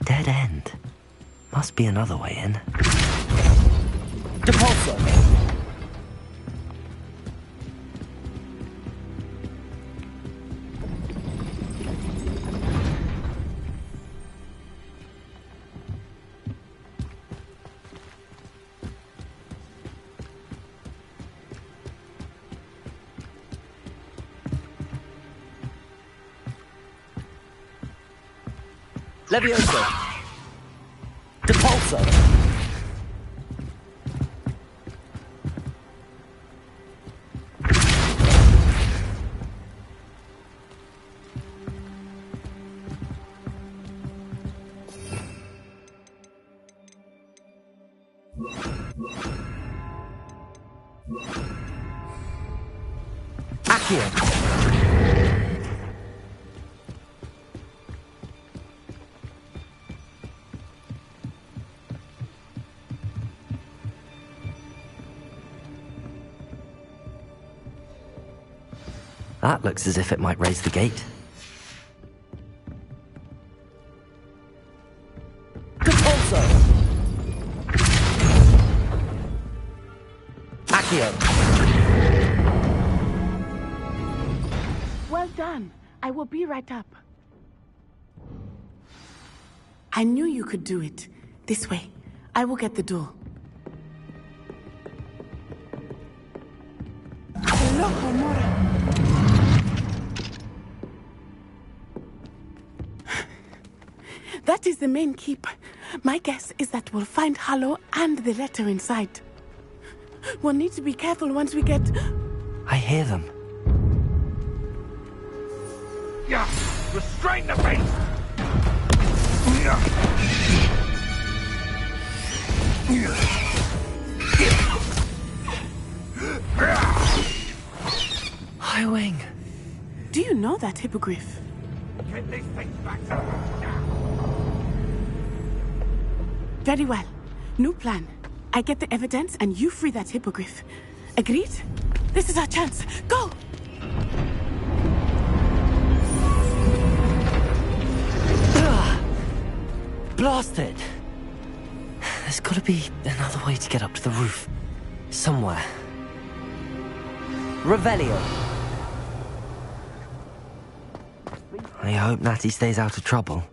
Dead end. Must be another way in. Depulso. Levioso. Depulso. Accio. That looks as if it might raise the gate. Repulso! Accio! Well done. I will be right up. I knew you could do it. This way. I will get the door. Loco, Mora. That is the main keep. My guess is that we'll find Harlow and the letter inside. We'll need to be careful once we get... I hear them. Yeah! Restrain the beast! Highwing. Do you know that hippogriff? Get these things back. Very well. New plan. I get the evidence and you free that hippogriff. Agreed? This is our chance. Go! Blasted! There's gotta be another way to get up to the roof. Somewhere. Revelio! I hope Natty stays out of trouble.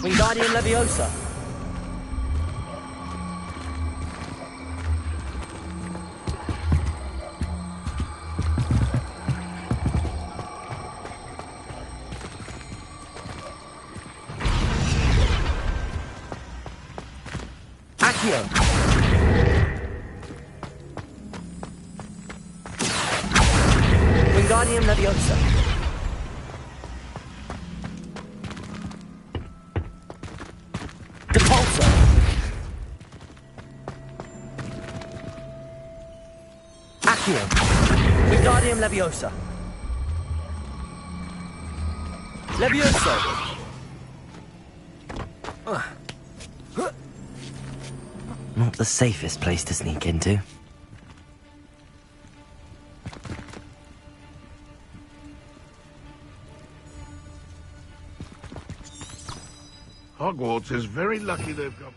Wingardium Leviosa! Accio! Wingardium Leviosa! Wingardium Leviosa. Levioso. Not the safest place to sneak into. Hogwarts is very lucky they've got...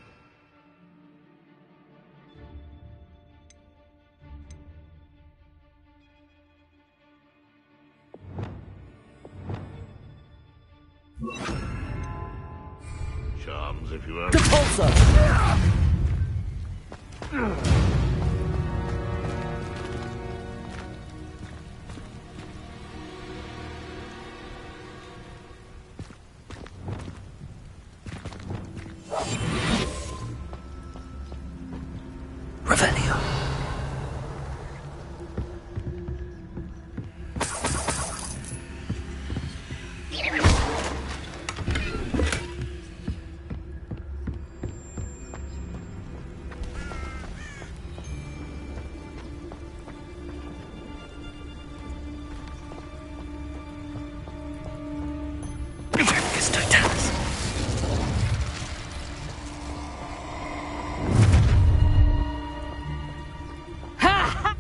charms, if you will. Repulso! Revelio.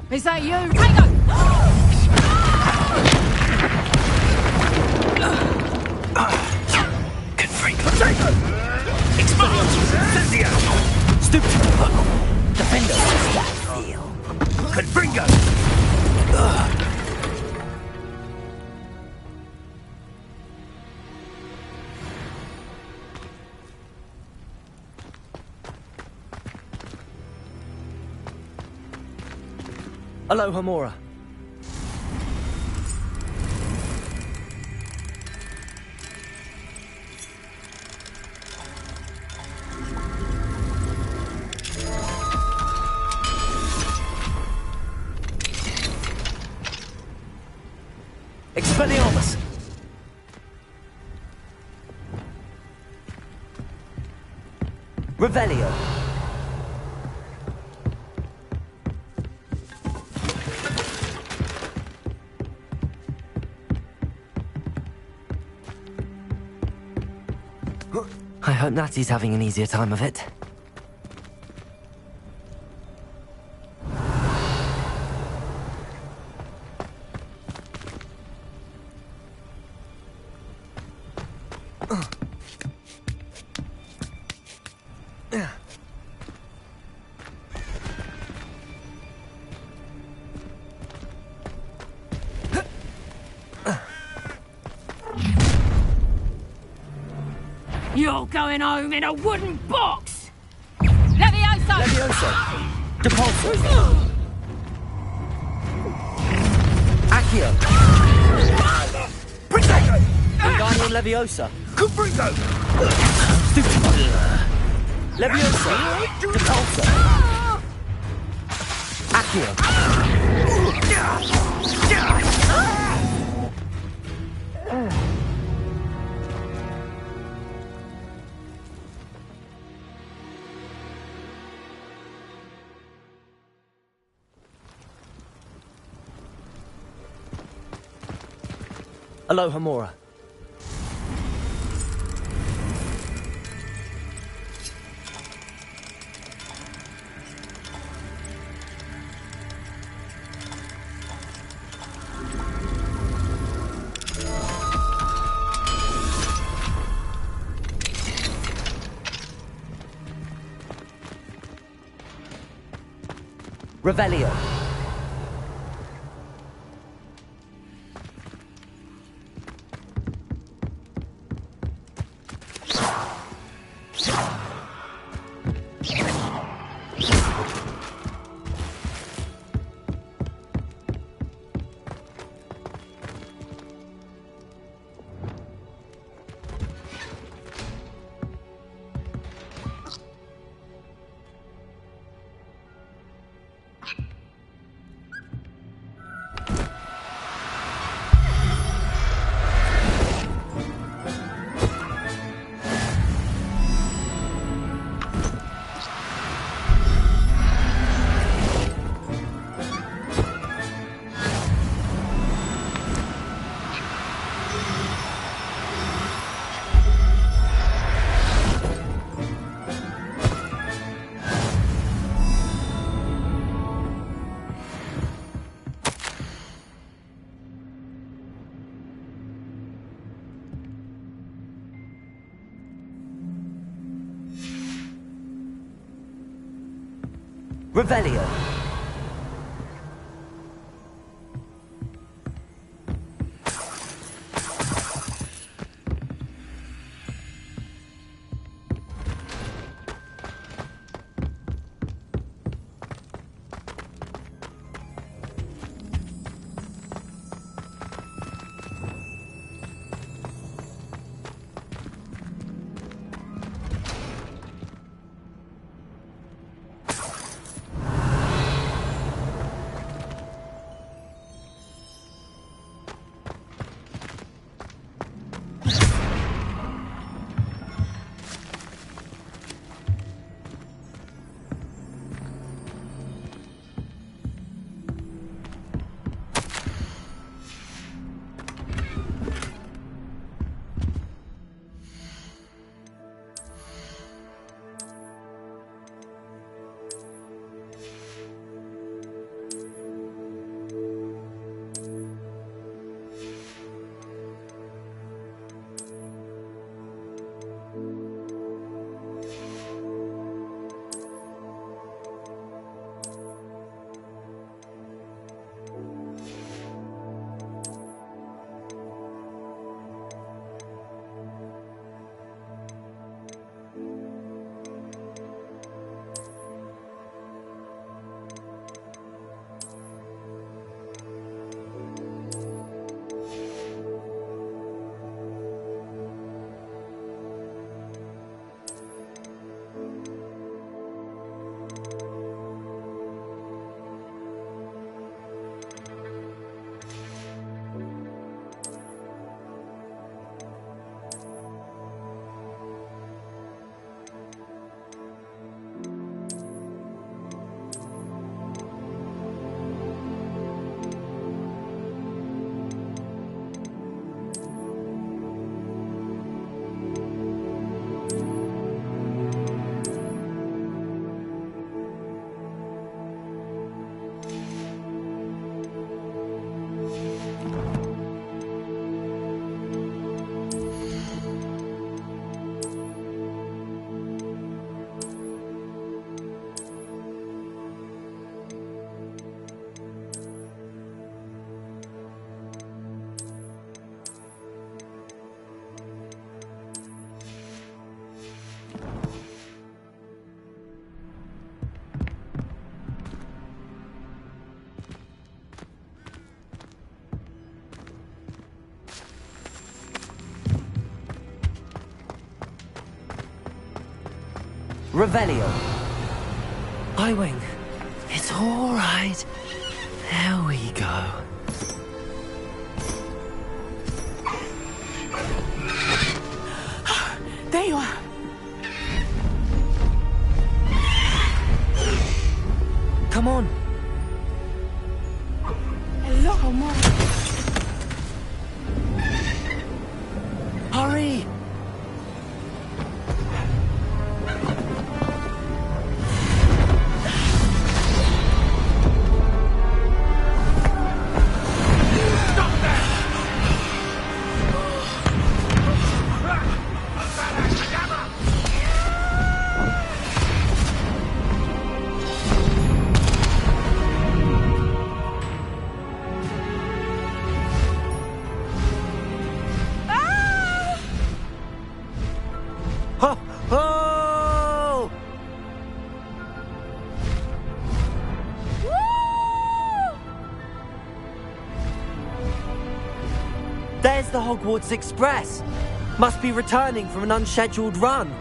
Is that you? Take it! Confringo. Expelliarmus. Incendio. Stupid. Defendo. Feel. Aloha Mora. Expelliarmus! Revelio! I hope Natty's having an easier time of it. You're going home in a wooden box! Levioso! Levioso! Depulso! Accio! Prosecco! Wingardium Leviosa! Cubrigo! Leviosa! Depulso! Accio! Aloha Mora. Revelio. Revelio. Revelio. Highwing, it's all right. There we go. There you are. Come on. Hello, Homura. Hurry! Oh! There's the Hogwarts Express. Must be returning from an unscheduled run.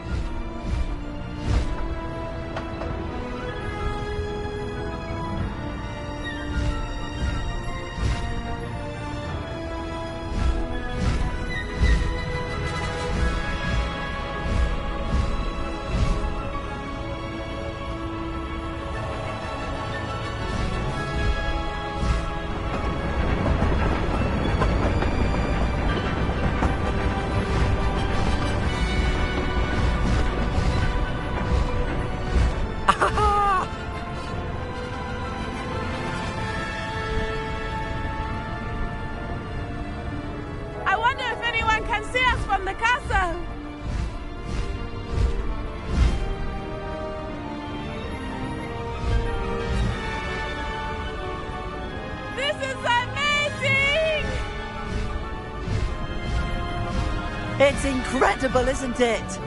I wonder if anyone can see us from the castle. This is amazing! It's incredible, isn't it?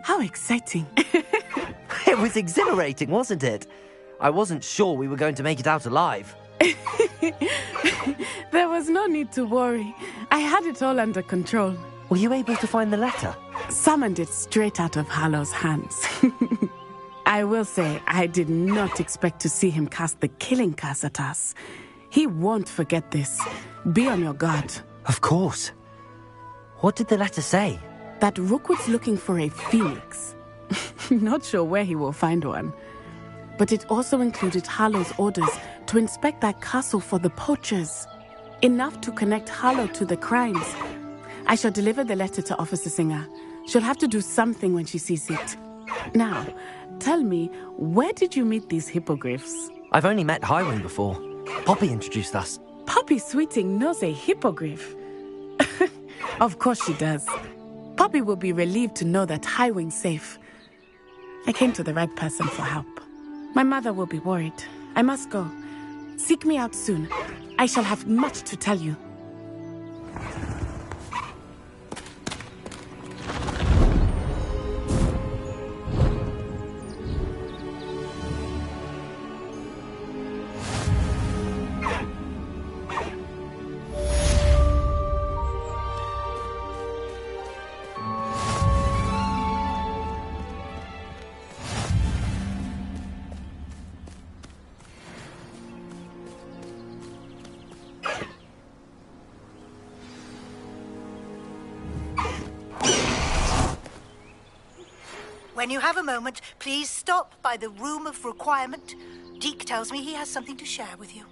How exciting. It was exhilarating, wasn't it? I wasn't sure we were going to make it out alive. There was no need to worry. I had it all under control. Were you able to find the letter? Summoned it straight out of Harlow's hands. I will say, I did not expect to see him cast the killing curse at us. He won't forget this. Be on your guard. Of course. What did the letter say? That Rookwood's looking for a phoenix. Not sure where he will find one. But it also included Harlow's orders to inspect that castle for the poachers. Enough to connect Harlow to the crimes. I shall deliver the letter to Officer Singer. She'll have to do something when she sees it. Now, tell me, where did you meet these hippogriffs? I've only met Highwing before. Poppy introduced us. Poppy Sweeting knows a hippogriff. Of course she does. Poppy will be relieved to know that Highwing's safe. I came to the right person for help. My mother will be worried. I must go. Seek me out soon. I shall have much to tell you. When you have a moment, please stop by the Room of Requirement. Deke tells me he has something to share with you.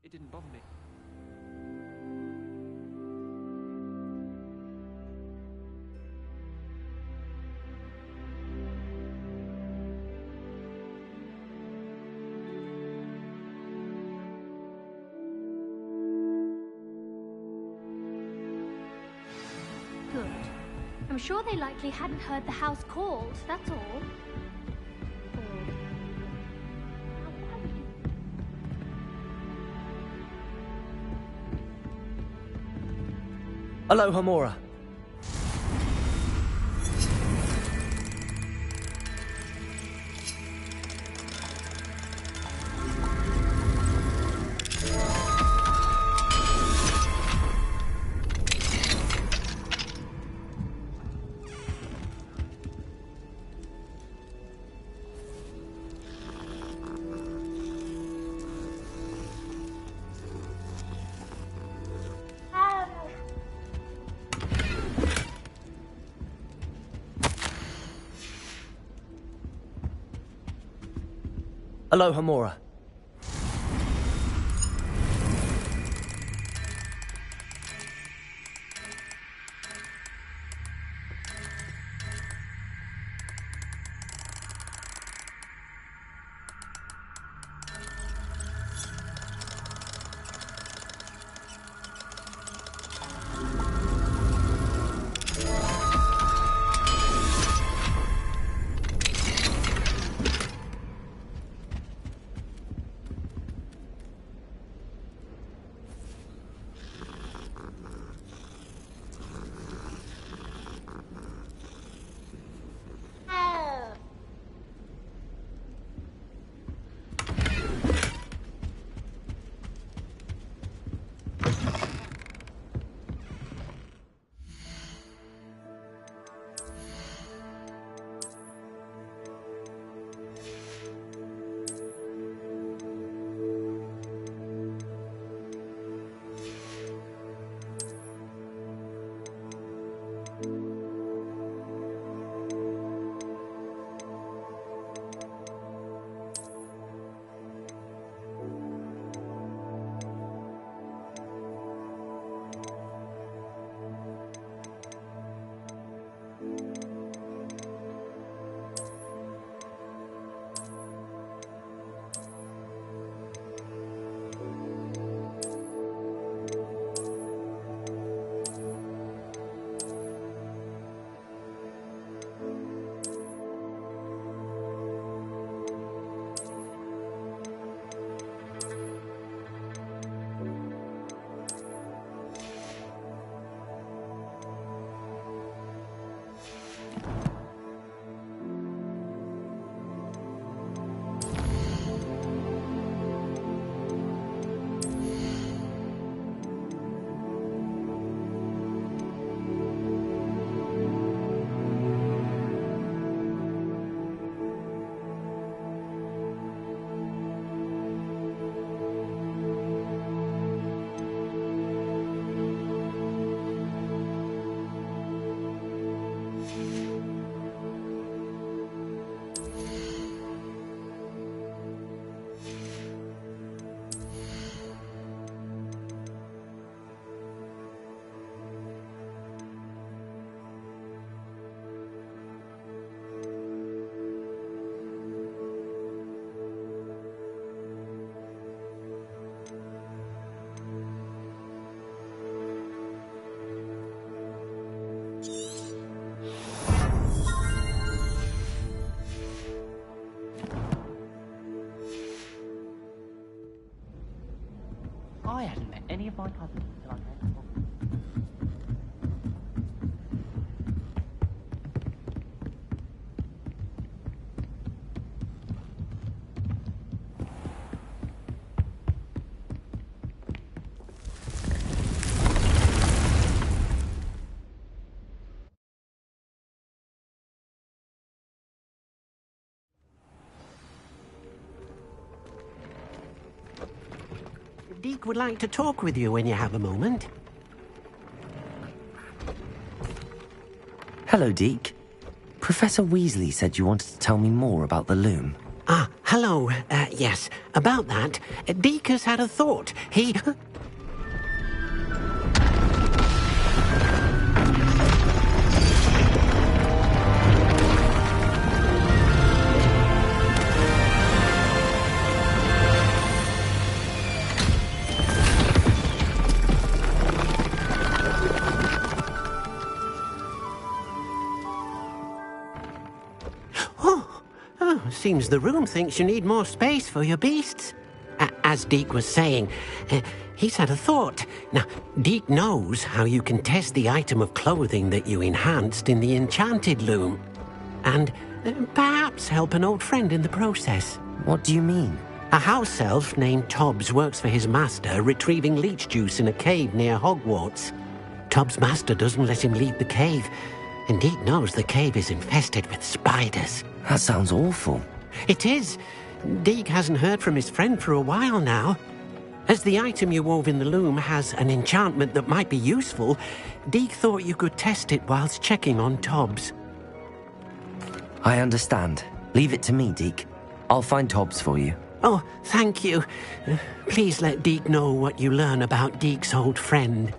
It didn't bother me. Good. I'm sure they likely hadn't heard the house called, that's all. Aloha Mora. Aloha Mora. I hadn't met any of my cousins until I came to Hogwarts. Deke would like to talk with you when you have a moment. Hello, Deke. Professor Weasley said you wanted to tell me more about the loom. Ah, Hello. Yes, about that, Deke has had a thought. He... Seems the room thinks you need more space for your beasts. As Deke was saying, he's had a thought. Now, Deke knows how you can test the item of clothing that you enhanced in the enchanted loom. And perhaps help an old friend in the process. What do you mean? A house elf named Tobbs works for his master, retrieving leech juice in a cave near Hogwarts. Tobbs' master doesn't let him leave the cave, and Deke knows the cave is infested with spiders. That sounds awful. It is. Deke hasn't heard from his friend for a while now. As the item you wove in the loom has an enchantment that might be useful, Deke thought you could test it whilst checking on Tobbs. I understand. Leave it to me, Deke. I'll find Tobbs for you. Oh, thank you. Please let Deke know what you learn about Deke's old friend.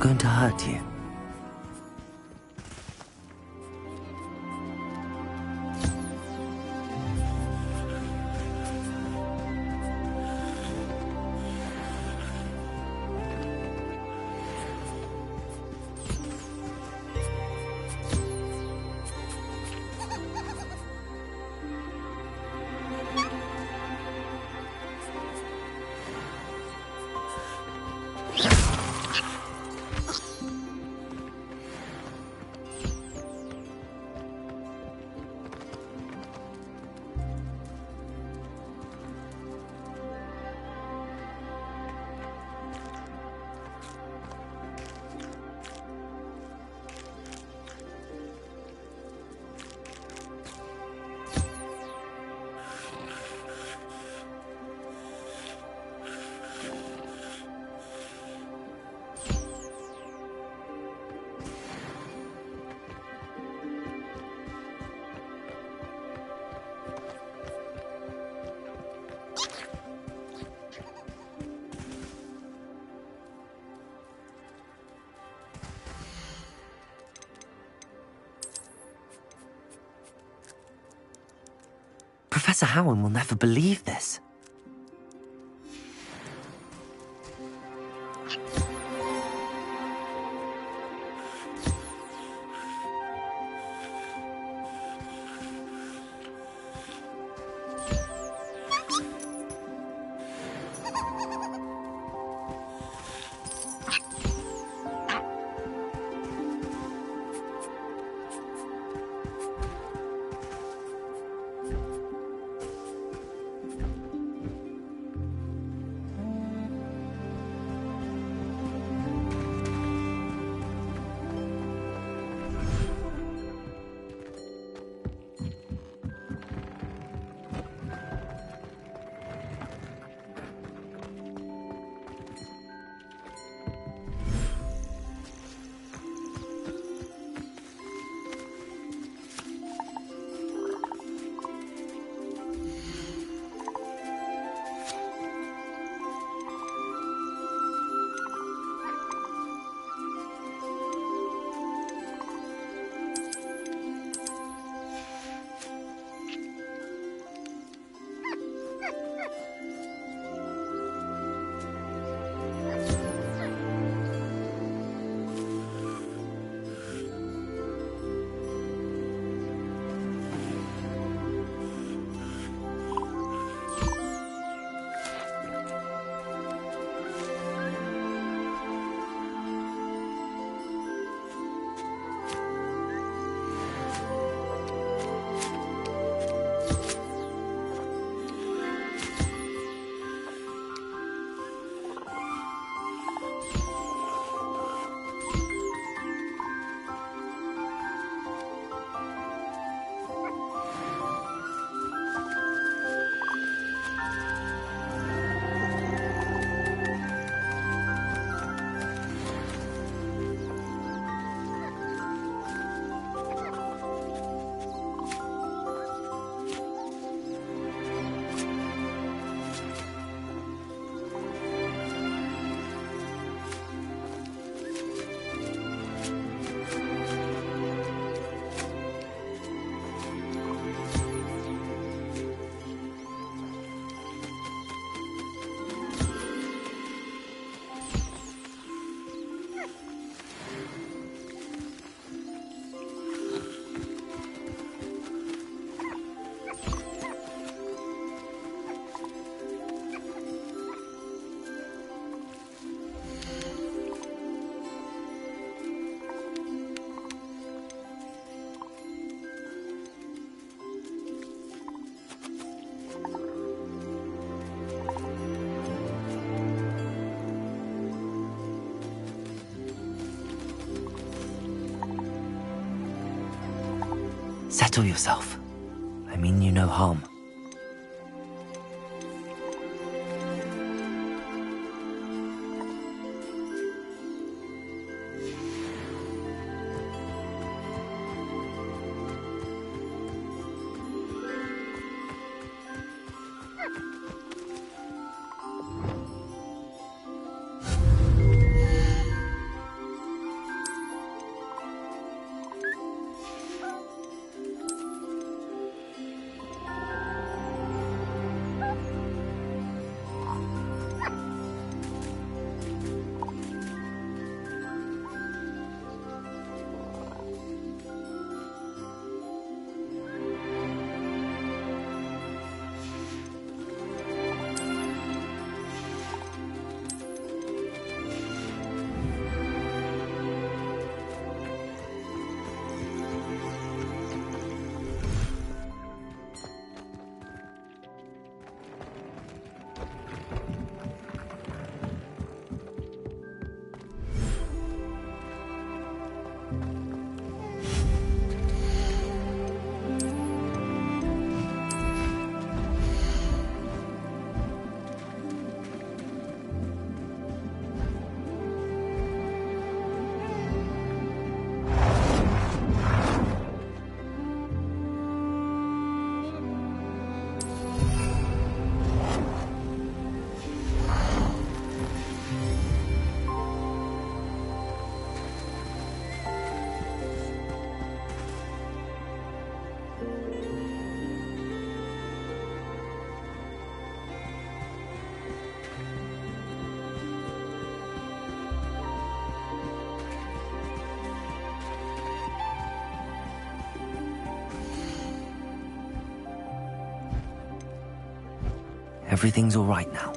going to hurt you. Professor Howard will never believe this. Settle yourself. I mean you no harm. Everything's all right now.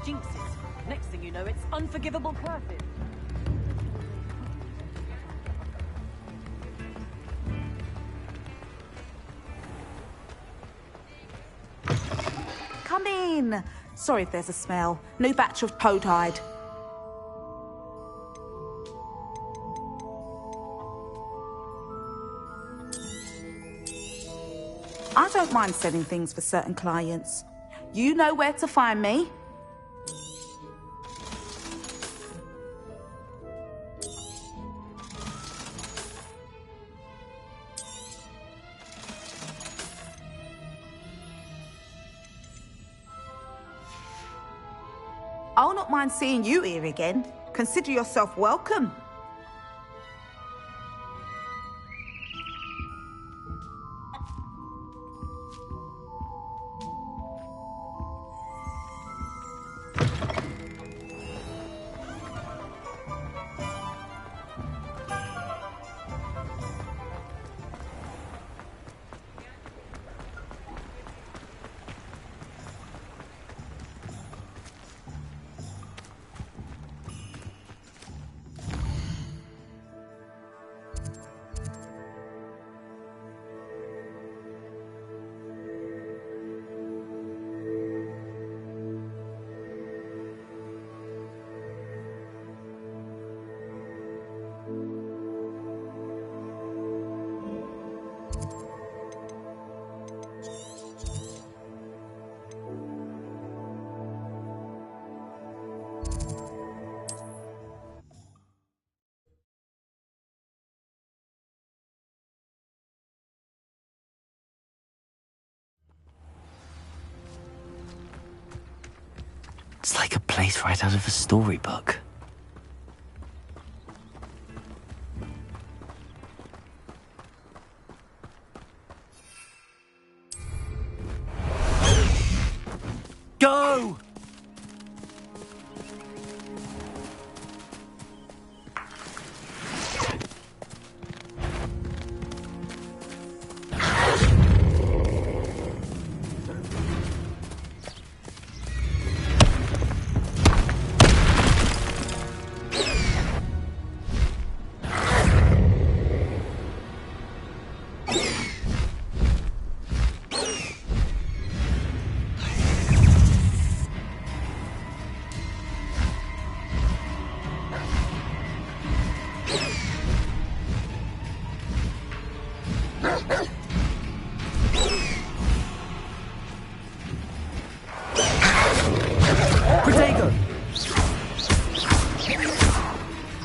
Jinxes. Next thing you know, it's unforgivable curses. Come in. Sorry if there's a smell. New batch of toad hide. I don't mind selling things for certain clients. You know where to find me. I'll not mind seeing you here again. Consider yourself welcome. It's like a place right out of a storybook. Go!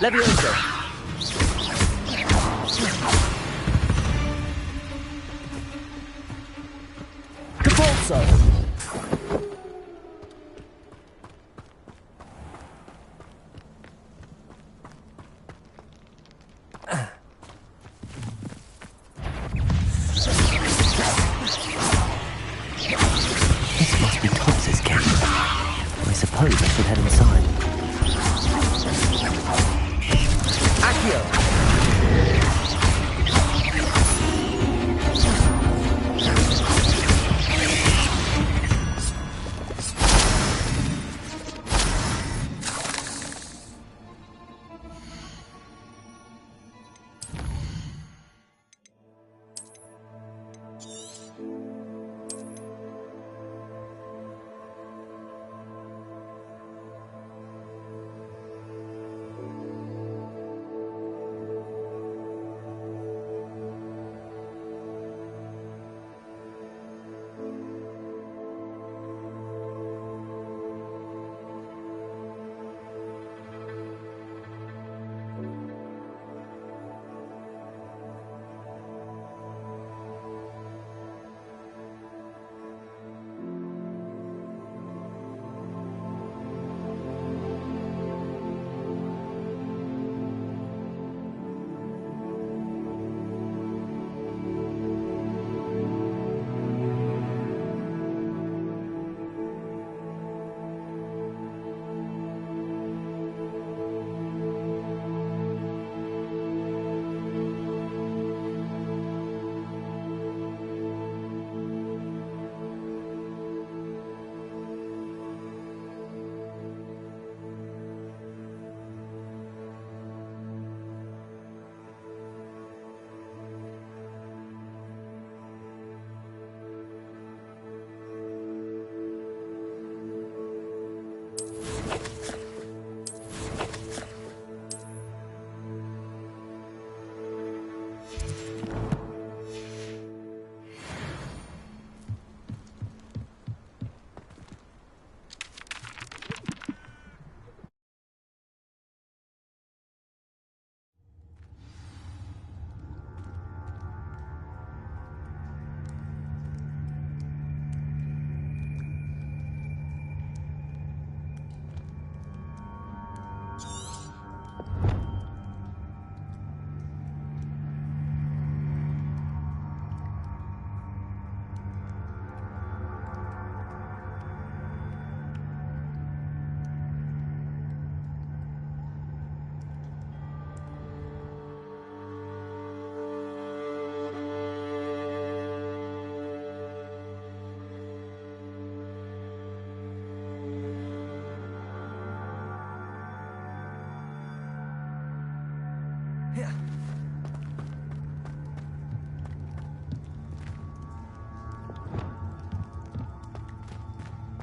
Levioso. Capolso. This must be Tops's camp. I suppose I should head inside. Accio!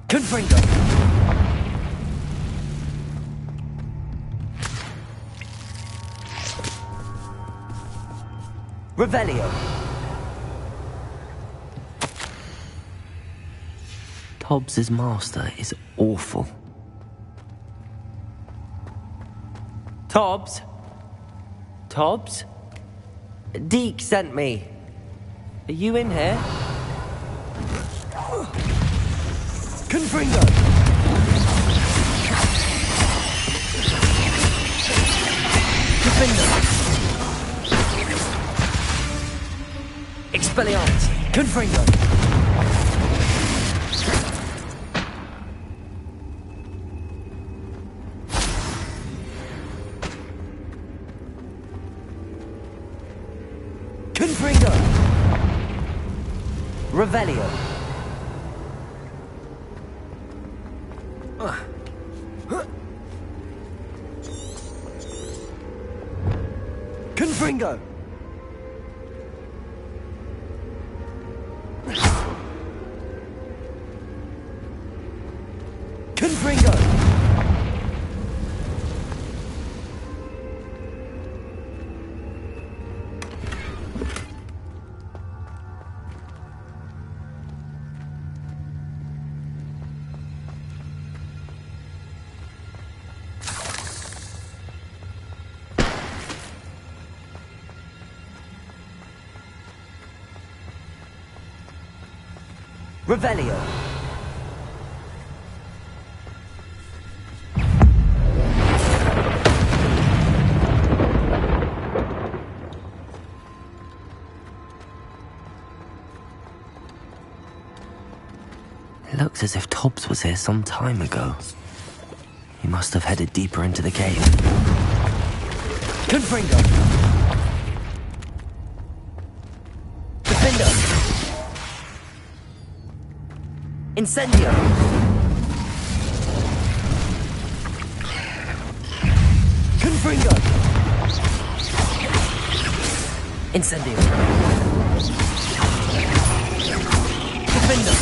Confringo! Revelio! Tobbs's master is awful. Tobbs? Tobbs? Deke sent me. Are you in here? Confringo! Confringo! Expelliarmus! Confringo! Confringo! Revelio! Confringo! Confringo! Revelio. It looks as if Tobbs was here some time ago. He must have headed deeper into the cave. Confringo! Defender! Incendio! Confringo! Incendio! Defender!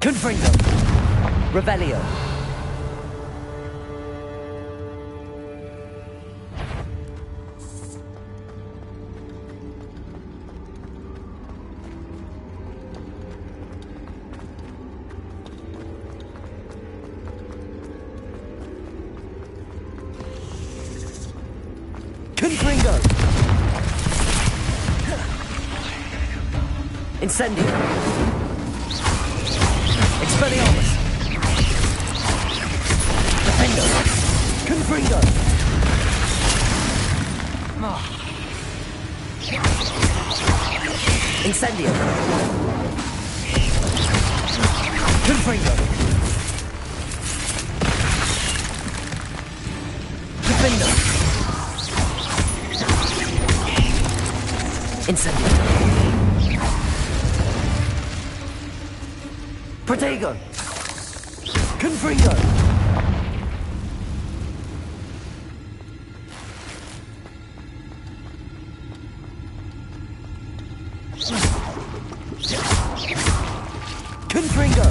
Confringo! Revelio! Confringo! Incendio! Expelliarmus! Defendo! Confringo! Incendio! Confringo! Defendo! Incendio! Protego! Confringo! Confringo!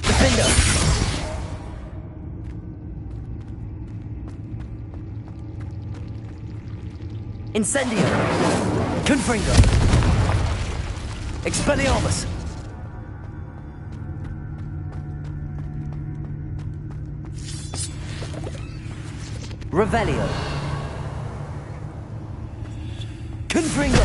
Defendo! Incendio! Confringo! Expelliarmus! Revelio! Confringo!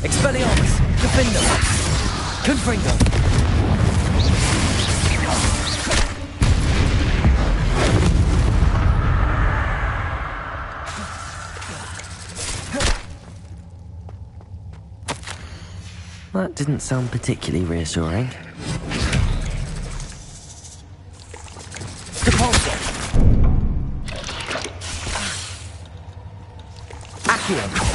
Expelliarmus! Defendo! Confringo! That didn't sound particularly reassuring. Depulso! Accio!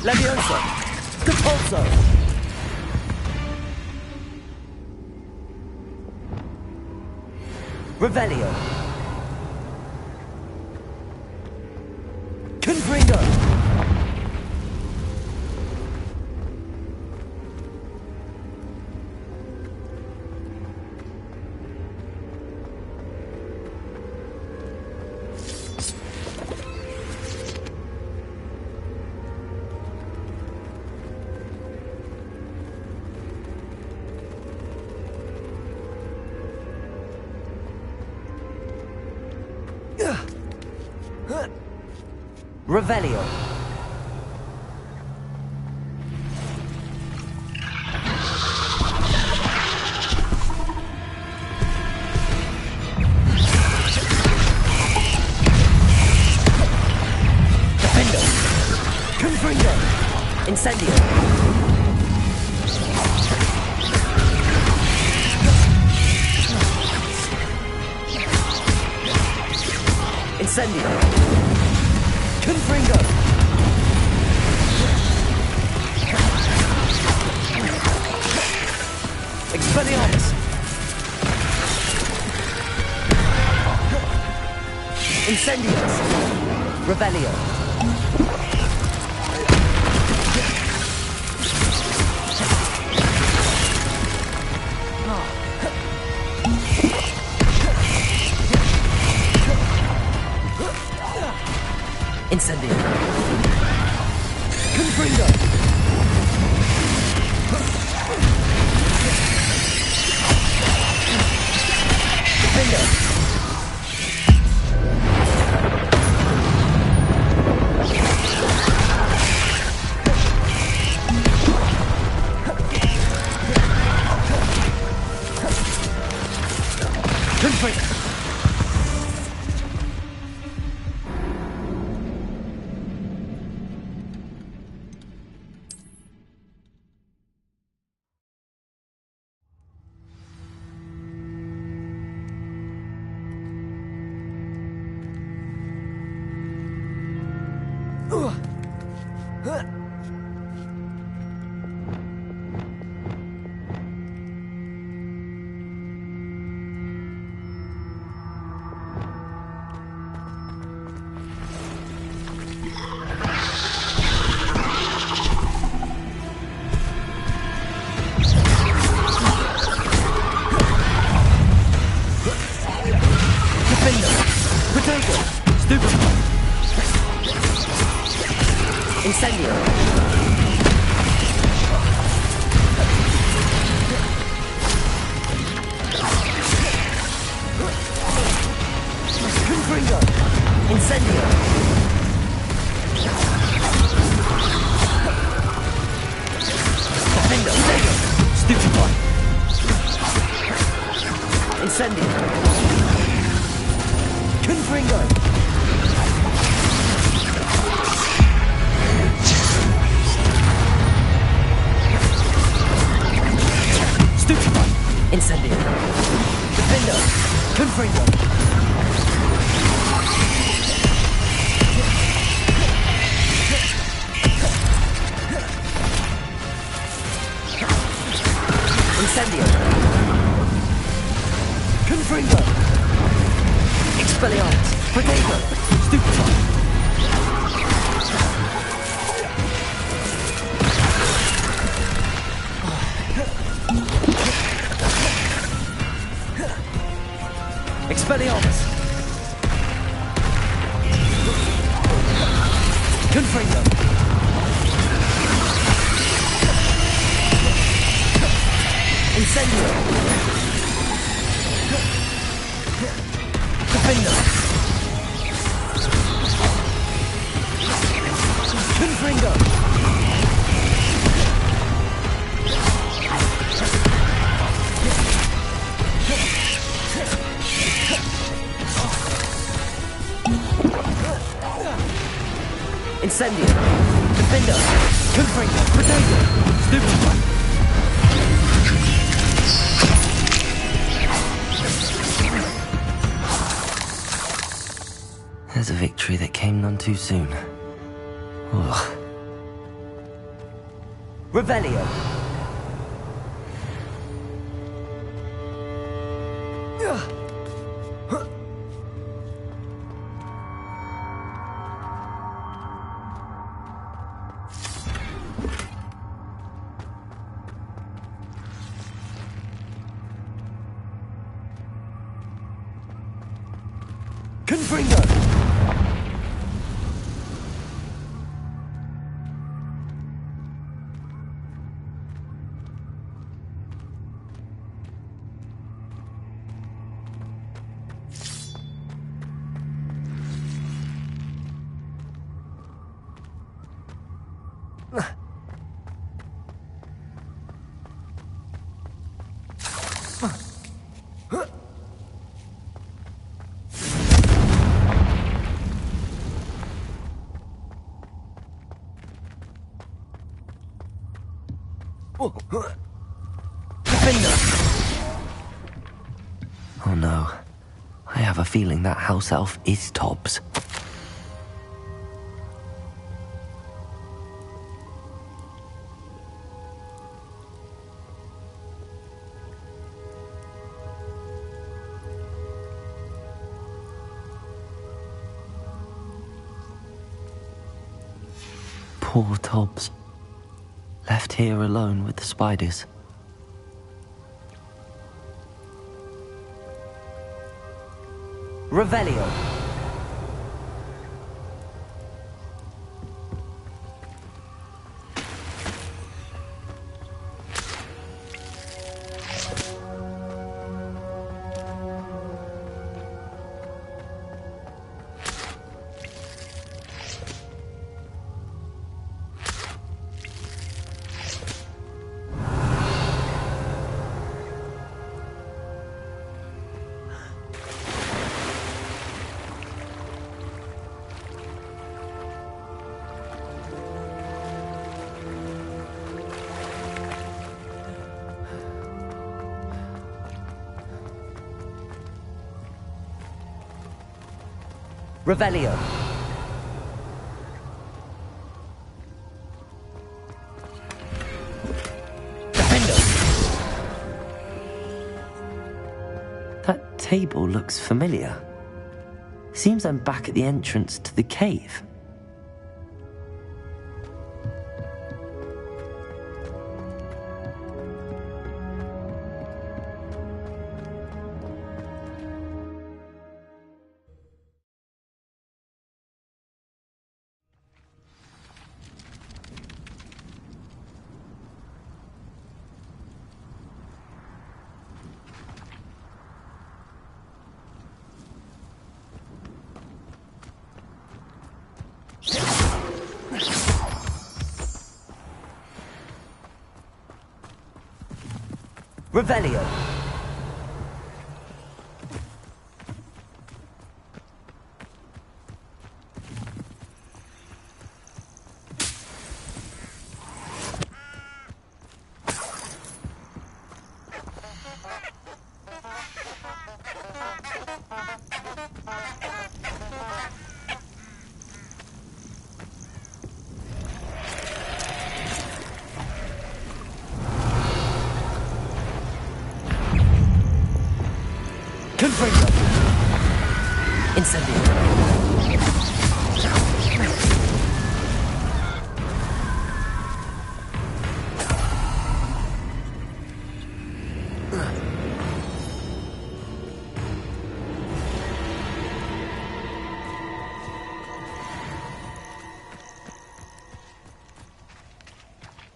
Levioso! Depulso! Revelio! Confringo! Revelio! Defendo! Confringo! Incendio! Incendio! Confringo! Expelliarmus! Incendios! Revelio! Incendio! Confringo! Defendo! Confringo! Stupefy! Incendio! Confringo! Incendio! Defendo! Stupefy! Incendio! Confringo! Stupefy! Incendio! Defendo! Confringo! Incendio! Confringo! Expelliarmus! Protego! Stupefy! Expelliarmus! Confringo! Incendio! Defender! Confringo! Incendio! Defender! Confringo! Protego! Stupefy! There's a victory that came none too soon. Ugh. Revelio! Confringo! Defender! Oh no. I have a feeling that house elf is Tobbs. Poor Tobbs. Left here alone with the spiders. Revelio. Revelio. Defendo. That table looks familiar. Seems I'm back at the entrance to the cave. Revelio. Confringo. Incendio.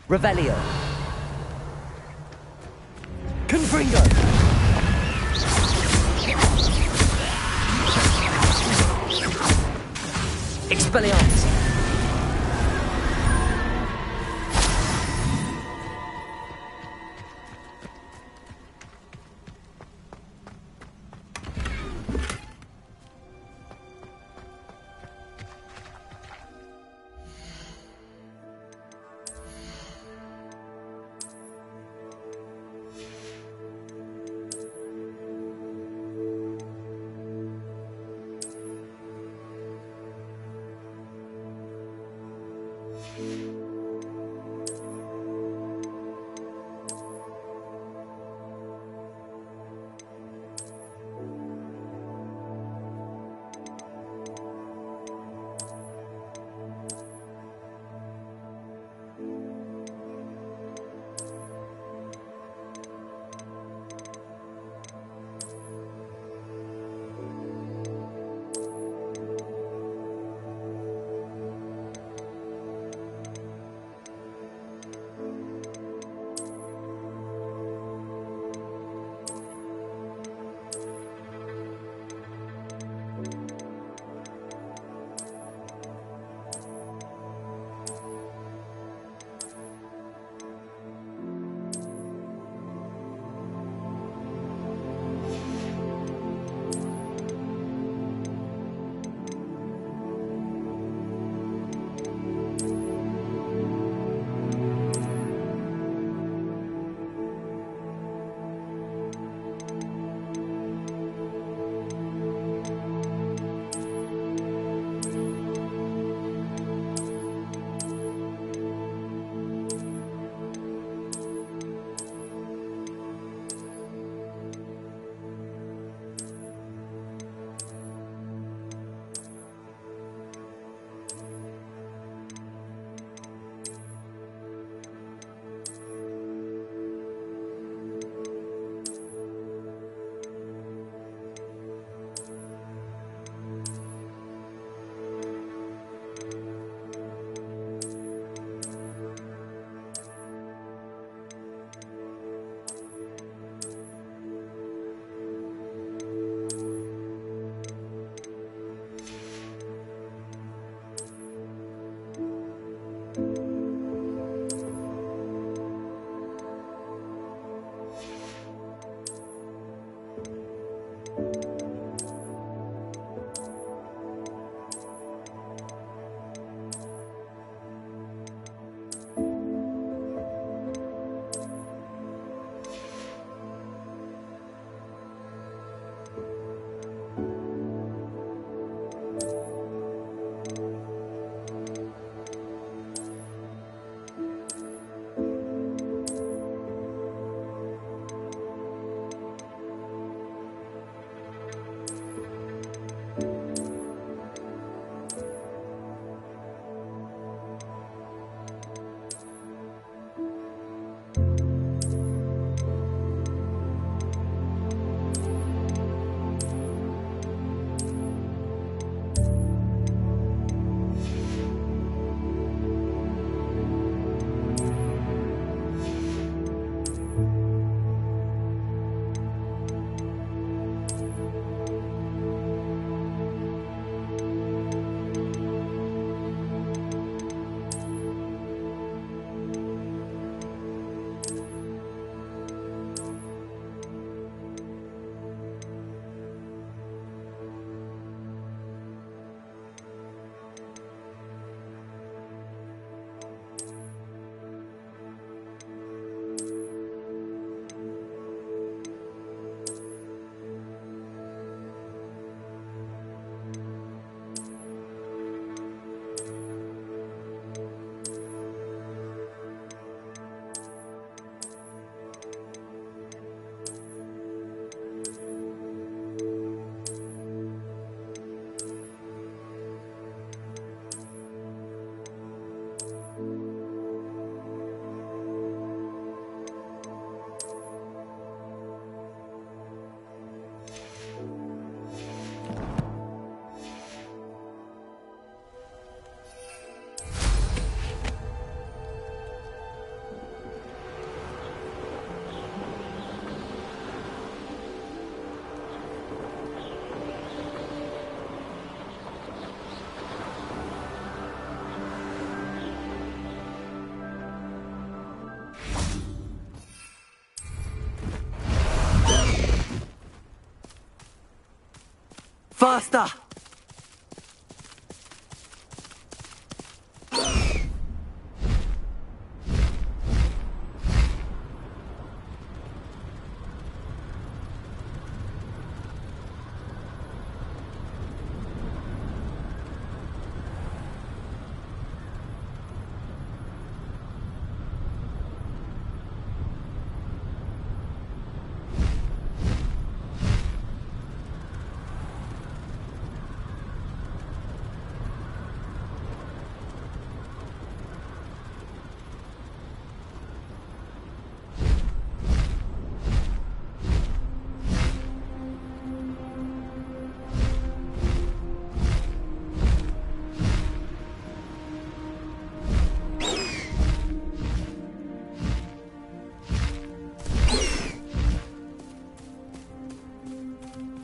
Revelio. Confringo. Expelliarmus. Faster!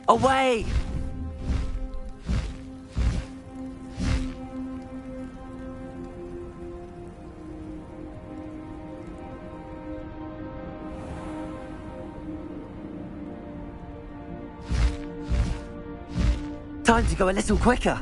Away! Time to go a little quicker.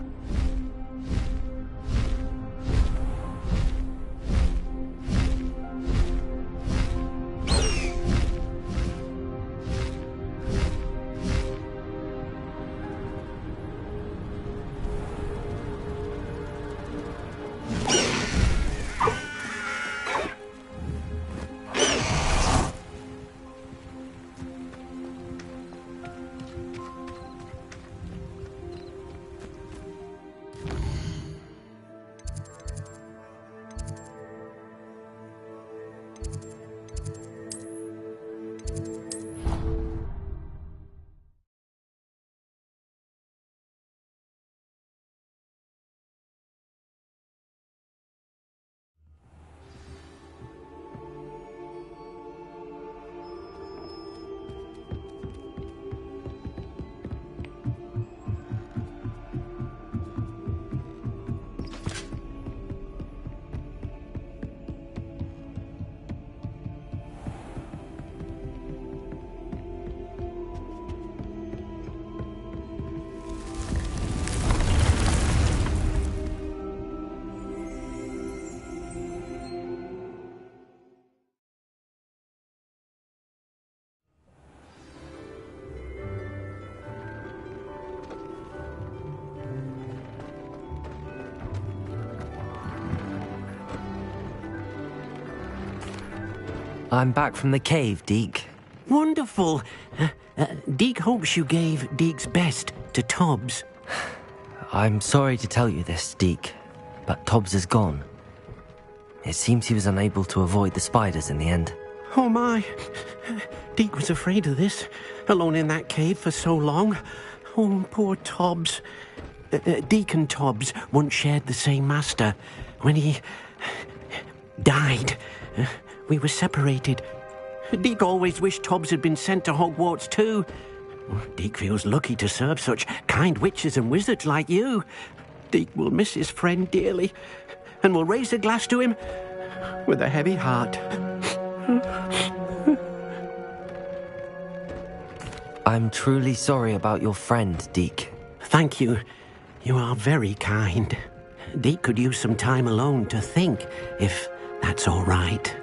I'm back from the cave, Deke. Wonderful. Deke hopes you gave Deke's best to Tobbs. I'm sorry to tell you this, Deke, but Tobbs is gone. It seems he was unable to avoid the spiders in the end. Oh my. Deke was afraid of this, alone in that cave for so long. Oh, poor Tobbs. Deke and Tobbs once shared the same master. When he died, we were separated. Deke always wished Tobbs had been sent to Hogwarts too. Deke feels lucky to serve such kind witches and wizards like you. Deke will miss his friend dearly, and will raise a glass to him with a heavy heart. I'm truly sorry about your friend, Deke. Thank you. You are very kind. Deke could use some time alone to think, if that's all right.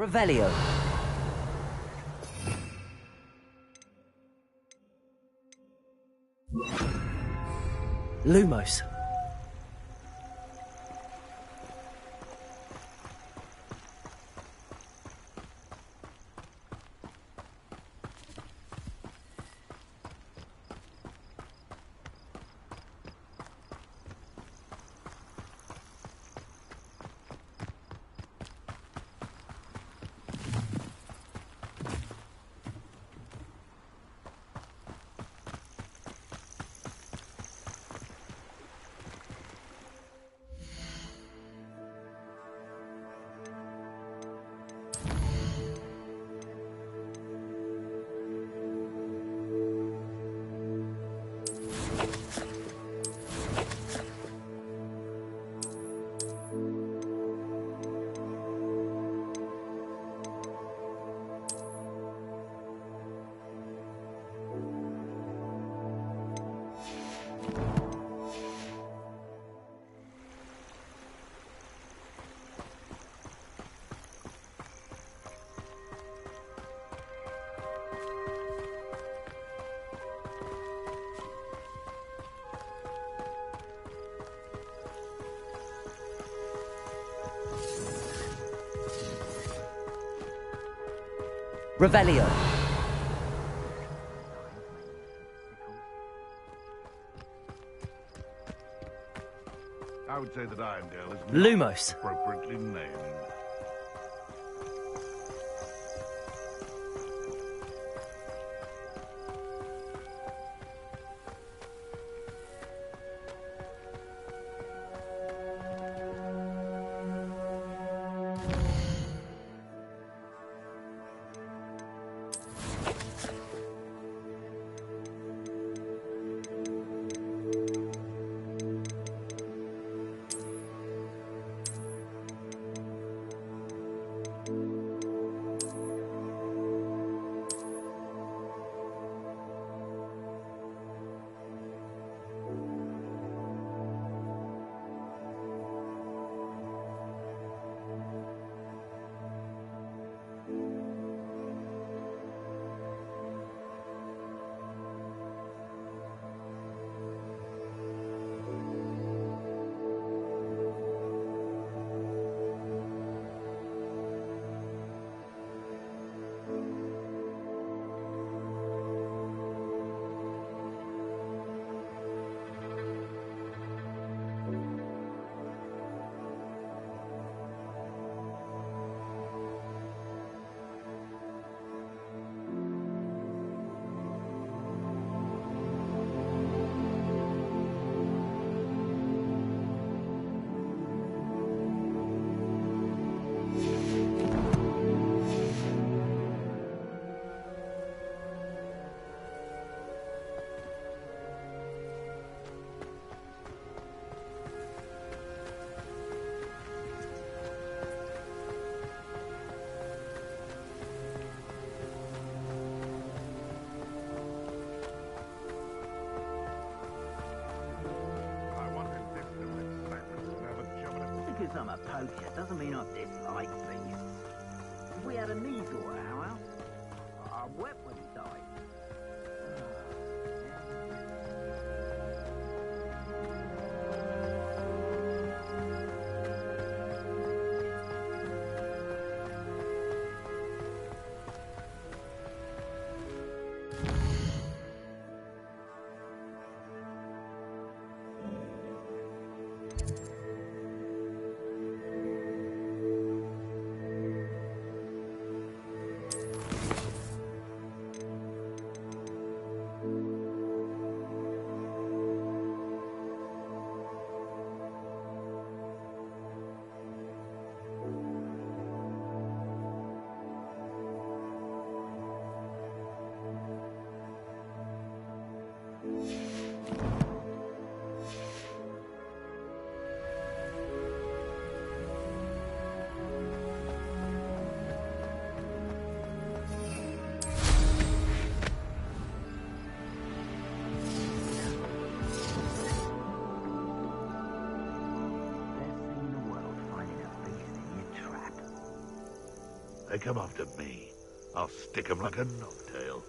Revelio. Lumos. Revelio. I would say that Irondale is Lumos. appropriately named. Because I'm a poacher doesn't mean I dislike things. If we had a Negro at our house, I wept when he died. They come after me. I'll stick 'em like a knocktail.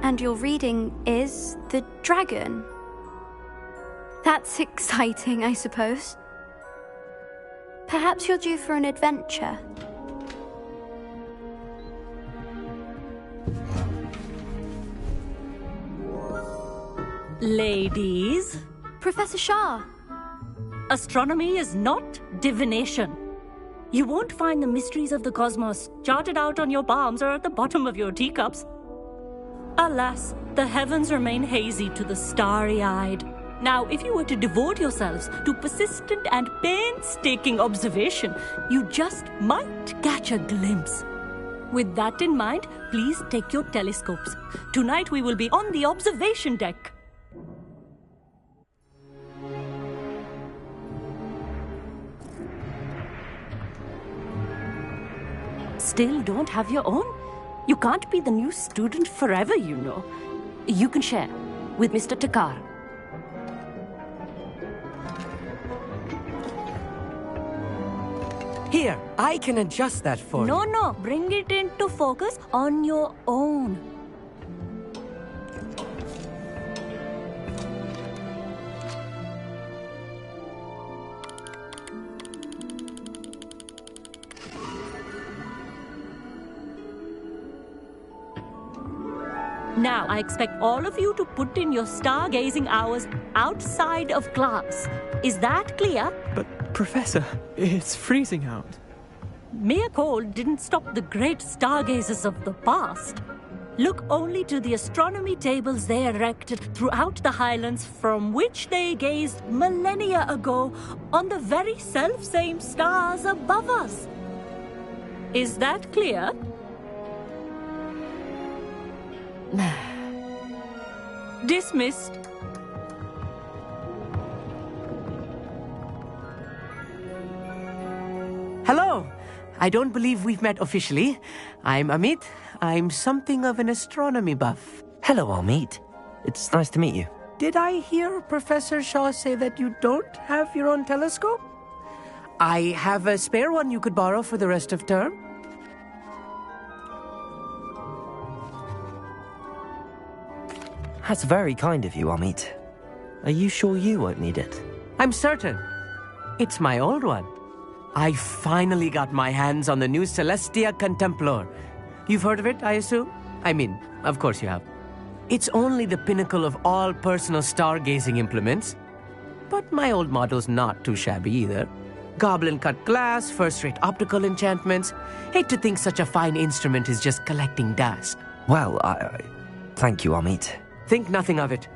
And your reading is the dragon. That's exciting, I suppose. Perhaps you're due for an adventure. Ladies. Professor Shah. Astronomy is not divination. You won't find the mysteries of the cosmos charted out on your palms or at the bottom of your teacups. Alas, the heavens remain hazy to the starry-eyed. Now, if you were to devote yourselves to persistent and painstaking observation, you just might catch a glimpse. With that in mind, please take your telescopes. Tonight we will be on the observation deck. Still don't have your own? You can't be the new student forever, you know. You can share with Mr. Takar. Here, I can adjust that for you. No, bring it into focus on your own. Now, I expect all of you to put in your stargazing hours outside of class. Is that clear? But, Professor, it's freezing out. Mere cold didn't stop the great stargazers of the past. Look only to the astronomy tables they erected throughout the Highlands, from which they gazed millennia ago on the very self-same stars above us. Is that clear? Dismissed. Hello. I don't believe we've met officially. I'm Amit. I'm something of an astronomy buff. Hello, Amit. It's nice to meet you. Did I hear Professor Shaw say that you don't have your own telescope? I have a spare one you could borrow for the rest of term. That's very kind of you, Amit. Are you sure you won't need it? I'm certain. It's my old one. I finally got my hands on the new Celestia Contemplar. You've heard of it, I assume? I mean, of course you have. It's only the pinnacle of all personal stargazing implements. But my old model's not too shabby either. Goblin-cut glass, first-rate optical enchantments. Hate to think such a fine instrument is just collecting dust. Well, thank you, Amit. Think nothing of it.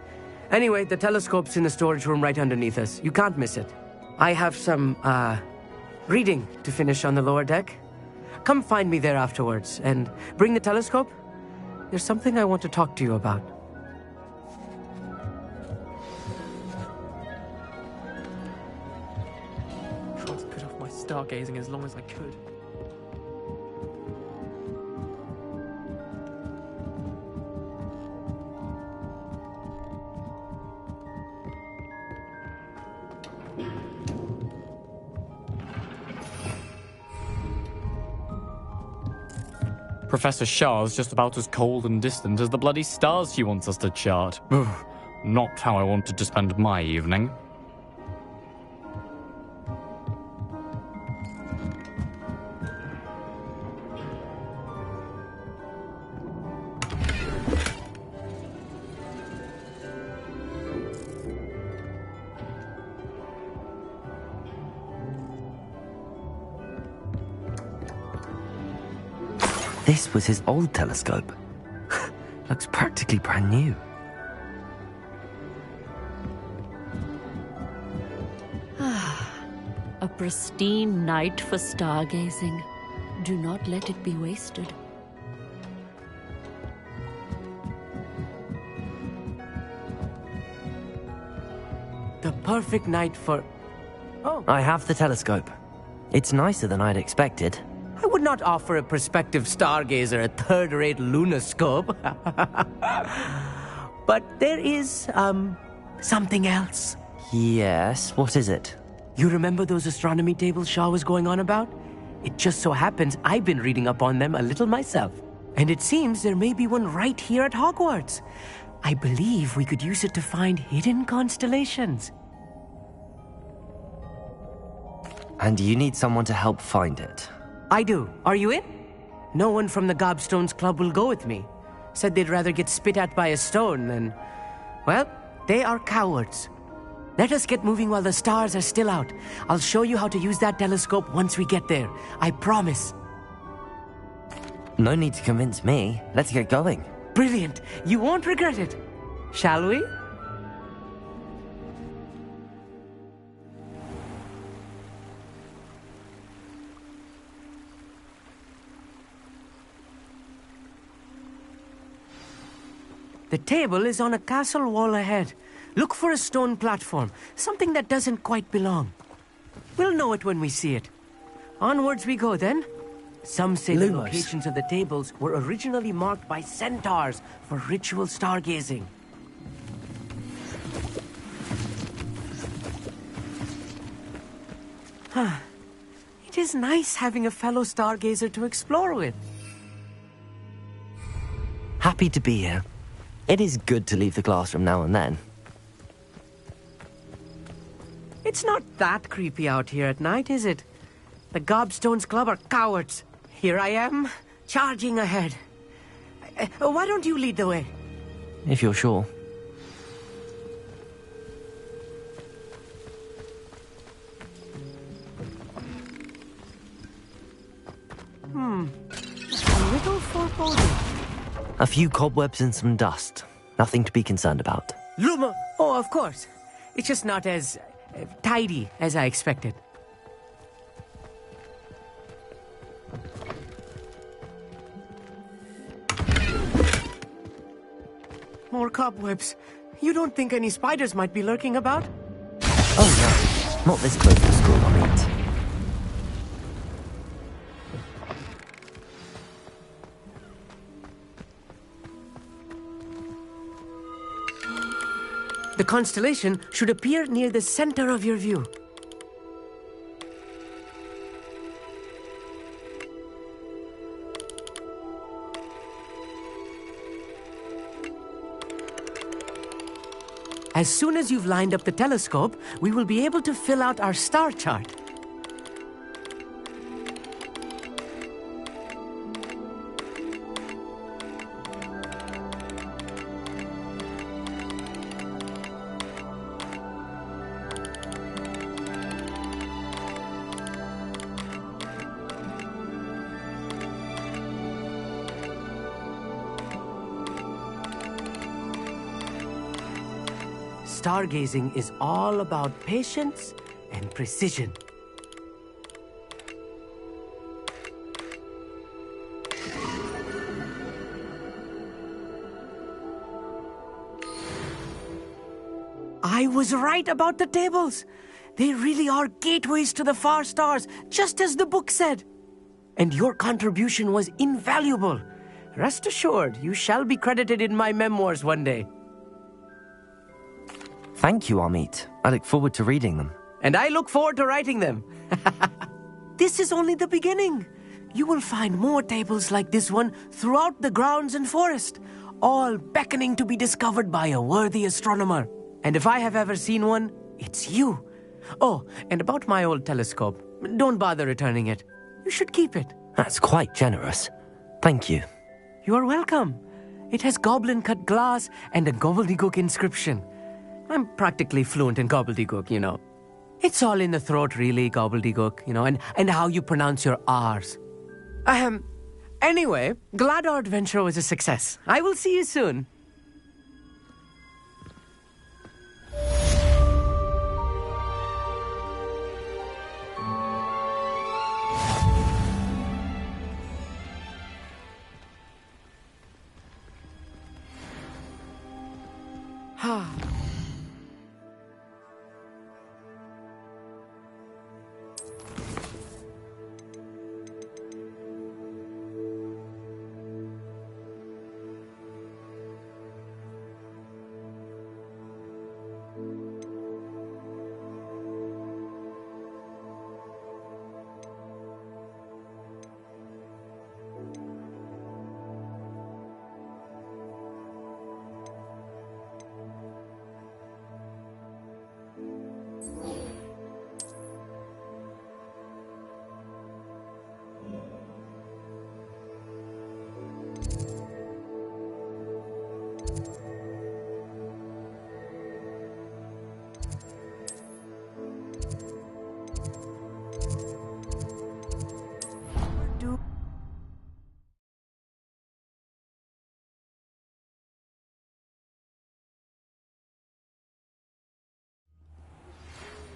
Anyway, the telescope's in the storage room right underneath us. You can't miss it. I have some, reading to finish on the lower deck. Come find me there afterwards, and bring the telescope. There's something I want to talk to you about. Tried to put off my stargazing as long as I could. Professor Shah's just about as cold and distant as the bloody stars she wants us to chart. Not how I wanted to spend my evening. This was his old telescope. Looks practically brand new. A pristine night for stargazing. Do not let it be wasted. The perfect night for... Oh. I have the telescope. It's nicer than I'd expected. I would not offer a prospective stargazer a third-rate lunoscope. But there is, something else. Yes, what is it? You remember those astronomy tables Shaw was going on about? It just so happens I've been reading up on them a little myself. And it seems there may be one right here at Hogwarts. I believe we could use it to find hidden constellations. And you need someone to help find it? I do. Are you in? No one from the Gobstones Club will go with me. Said they'd rather get spit at by a stone than... Well, they are cowards. Let us get moving while the stars are still out. I'll show you how to use that telescope once we get there. I promise. No need to convince me. Let's get going. Brilliant. You won't regret it. Shall we? The table is on a castle wall ahead. Look for a stone platform, something that doesn't quite belong. We'll know it when we see it. Onwards we go then. Some say the locations of the tables were originally marked by centaurs for ritual stargazing. It is nice having a fellow stargazer to explore with. Happy to be here. It is good to leave the classroom now and then. It's not that creepy out here at night, is it? The Gobstones Club are cowards. Here I am, charging ahead. Why don't you lead the way? if you're sure. A little foreboding. A few cobwebs and some dust. Nothing to be concerned about. Luma! Oh, of course. It's just not as tidy as I expected. More cobwebs. You don't think any spiders might be lurking about? Oh no, not this close to school, I mean. The constellation should appear near the center of your view. As soon as you've lined up the telescope, we will be able to fill out our star chart. Stargazing is all about patience and precision. I was right about the tables. They really are gateways to the far stars, just as the book said. And your contribution was invaluable. Rest assured, you shall be credited in my memoirs one day. Thank you, Amit. I look forward to reading them. And I look forward to writing them. This is only the beginning. You will find more tables like this one throughout the grounds and forest, all beckoning to be discovered by a worthy astronomer. And if I have ever seen one, it's you. Oh, and about my old telescope, don't bother returning it. You should keep it. That's quite generous. Thank you. You're welcome. It has goblin-cut glass and a gobbledygook inscription. I'm practically fluent in gobbledygook, you know. It's all in the throat, really, gobbledygook, you know, and how you pronounce your R's. Anyway, glad our adventure was a success. I will see you soon.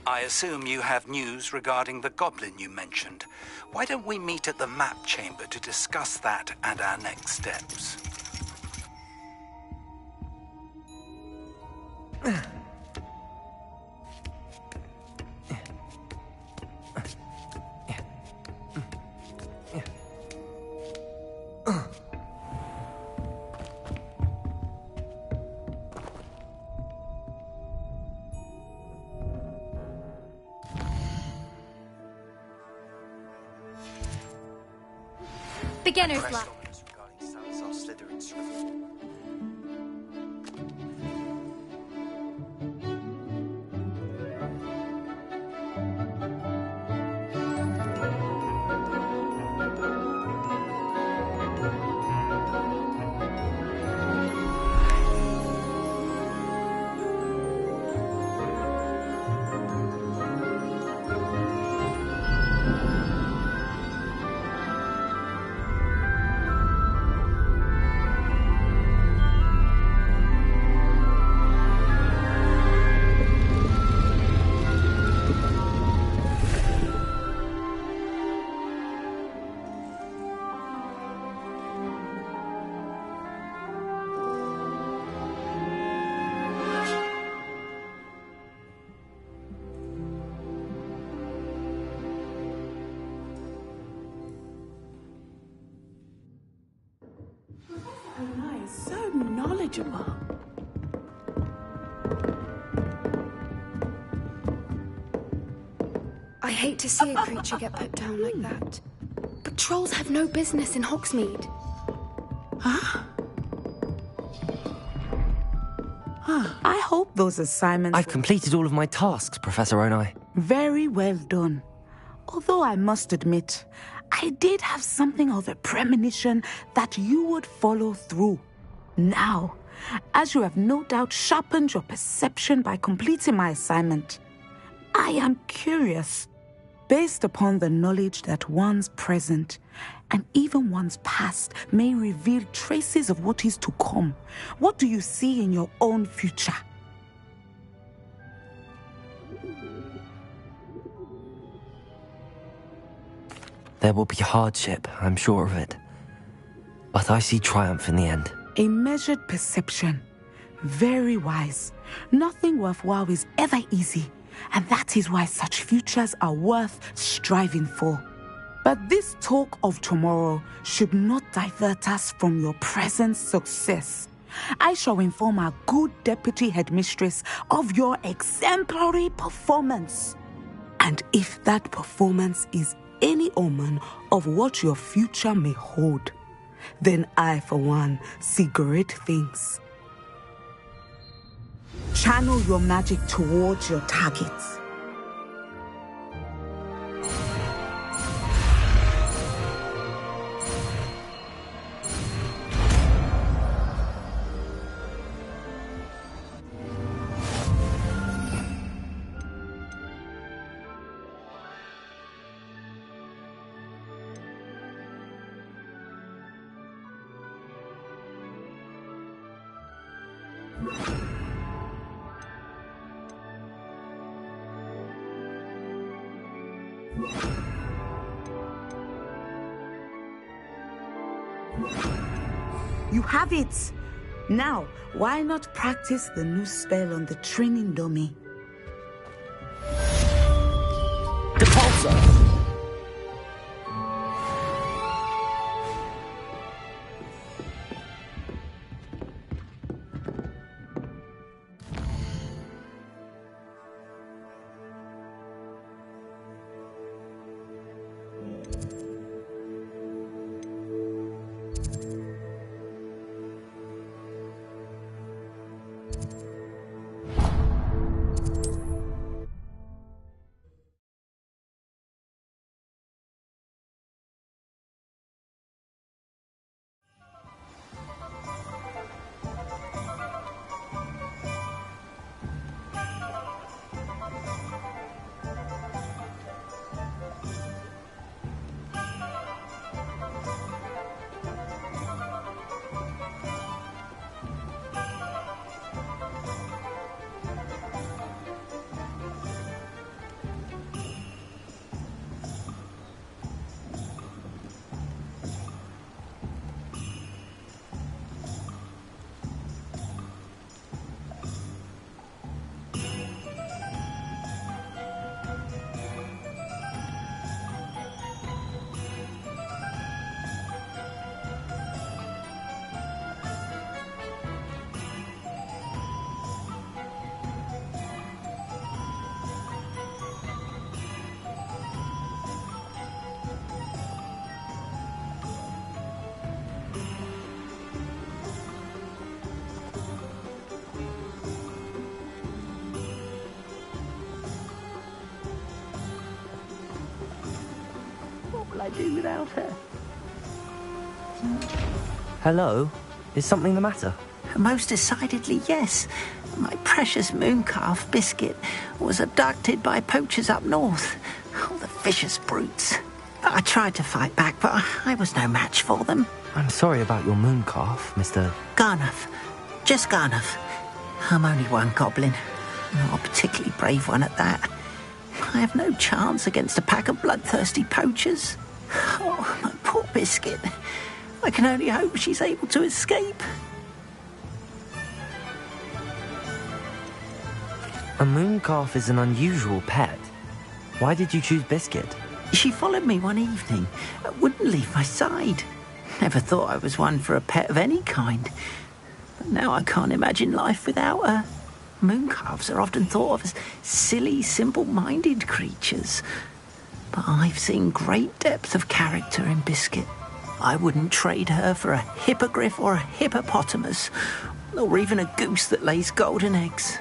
I assume you have news regarding the goblin you mentioned. Why don't we meet at the map chamber to discuss that and our next steps? Beginner's luck. manageable. I hate to see a creature get put down like that. But trolls have no business in Hogsmeade. Huh? I hope those assignments... I've completed all of my tasks, Professor Onai. Very well done. Although I must admit, I did have something of a premonition that you would follow through. Now, as you have no doubt sharpened your perception by completing my assignment, I am curious, based upon the knowledge that one's present and even one's past may reveal traces of what is to come. What do you see in your own future? There will be hardship, I'm sure of it. But I see triumph in the end. A measured perception. Very wise. Nothing worthwhile is ever easy, and that is why such futures are worth striving for. But this talk of tomorrow should not divert us from your present success. I shall inform our good deputy headmistress of your exemplary performance. And if that performance is any omen of what your future may hold, then I, for one, see great things. Channel your magic towards your targets. You have it! Now, why not practice the new spell on the training dummy? Depulsor! I do without her? Hello? Is something the matter? Most decidedly, yes. My precious mooncalf, Biscuit, was abducted by poachers up north. Oh, the vicious brutes. I tried to fight back, but I was no match for them. I'm sorry about your mooncalf, Mr... Garnuff. Just Garnuff. I'm only one goblin. Not a particularly brave one at that. I have no chance against a pack of bloodthirsty poachers. Oh, my poor Biscuit. I can only hope she's able to escape. A mooncalf is an unusual pet. Why did you choose Biscuit? She followed me one evening, wouldn't leave my side. Never thought I was one for a pet of any kind. Now I can't imagine life without her. Mooncalves are often thought of as silly, simple-minded creatures. But I've seen great depth of character in Biscuit. I wouldn't trade her for a hippogriff or a hippopotamus, or even a goose that lays golden eggs.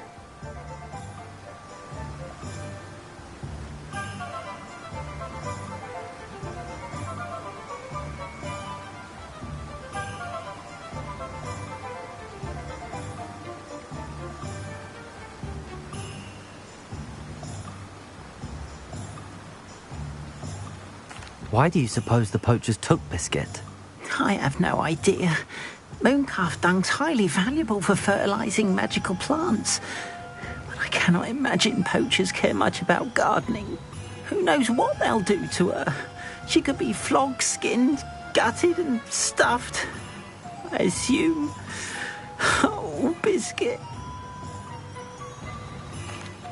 Why do you suppose the poachers took Biscuit? I have no idea. Mooncalf dung's highly valuable for fertilising magical plants. But I cannot imagine poachers care much about gardening. Who knows what they'll do to her? She could be flogged, skinned, gutted and stuffed. I assume. Oh, Biscuit.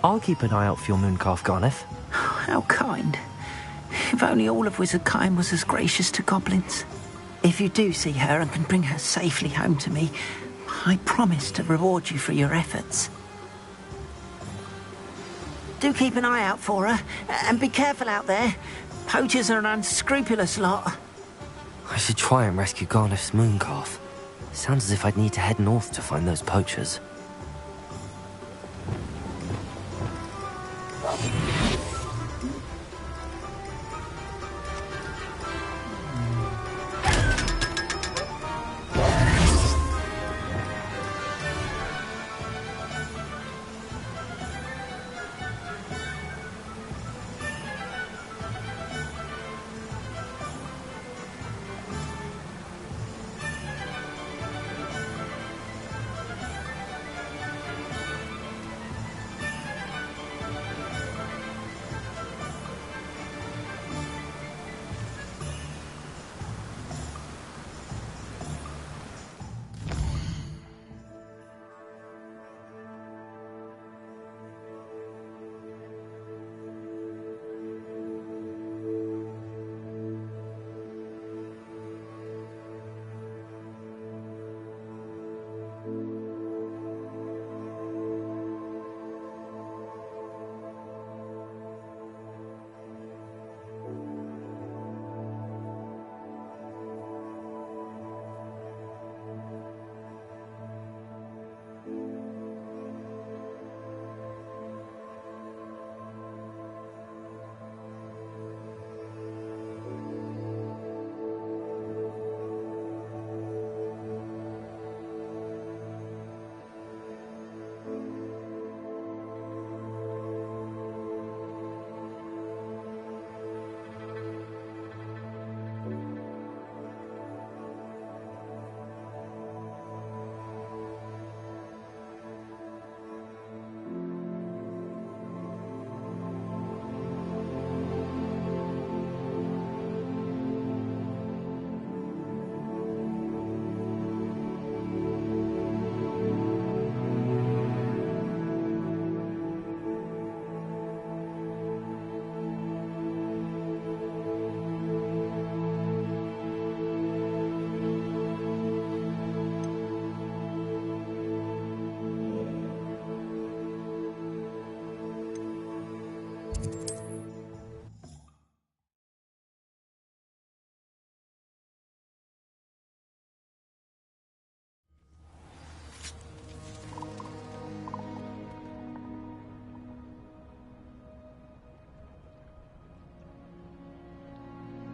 I'll keep an eye out for your mooncalf, Garneth. How kind. If only all of Wizardkind was as gracious to goblins. If you do see her and can bring her safely home to me, I promise to reward you for your efforts. Do keep an eye out for her, and be careful out there. Poachers are an unscrupulous lot. I should try and rescue Garneth's mooncalf. Sounds as if I'd need to head north to find those poachers.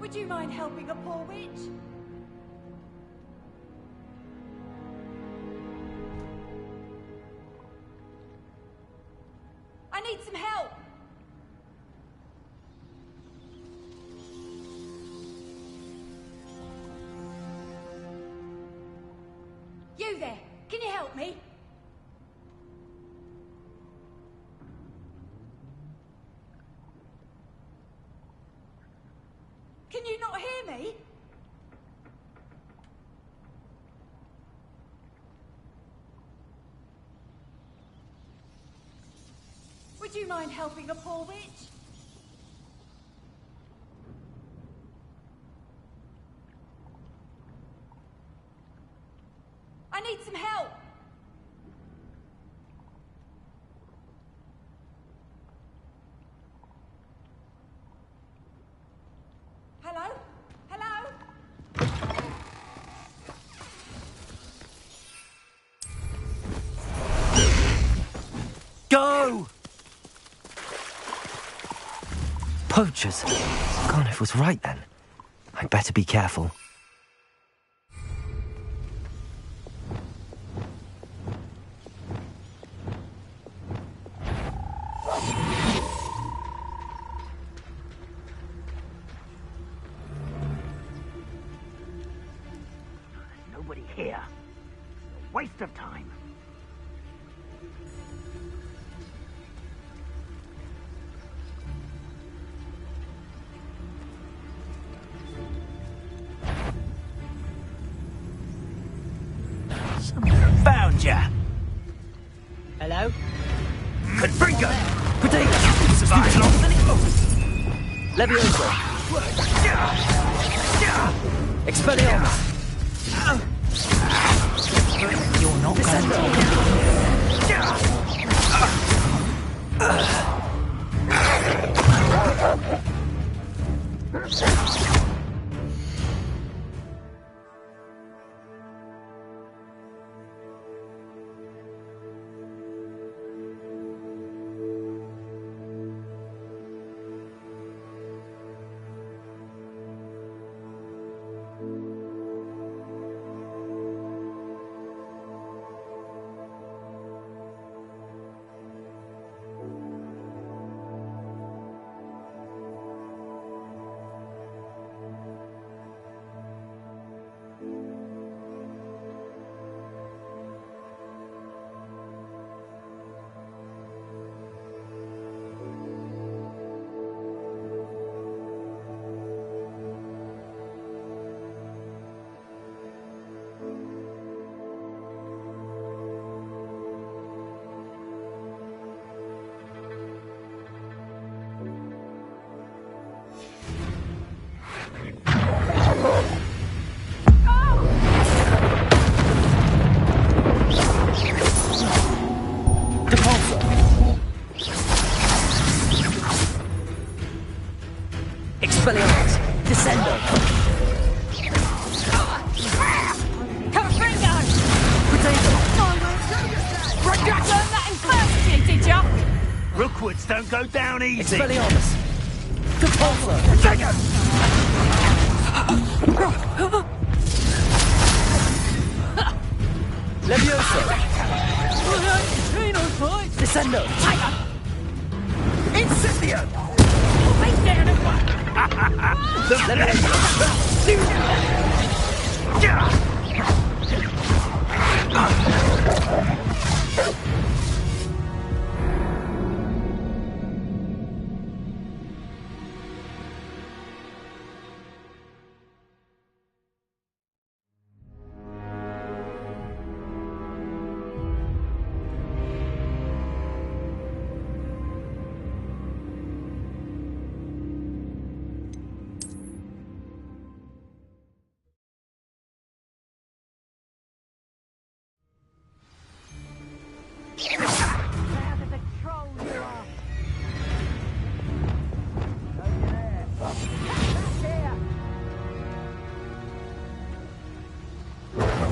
Would you mind helping a poor witch? I need some help! You there, can you help me? Can you not hear me? Would you mind helping a poor witch? I need some help! Go! Poachers. Garniff was right then. I'd better be careful. Nobody here. A waste of time. Found ya! Hello? Confringo! Potato! Survive longer than it moves! Levioso! Expelliarmus! You're not going to... Expelliarmus! Descendo! Confringo! Potato! You learned that in first year, did ya? Rookwoods don't go down easy! Expelliarmus! Repulsor! Levioso! Descendo! Incendio!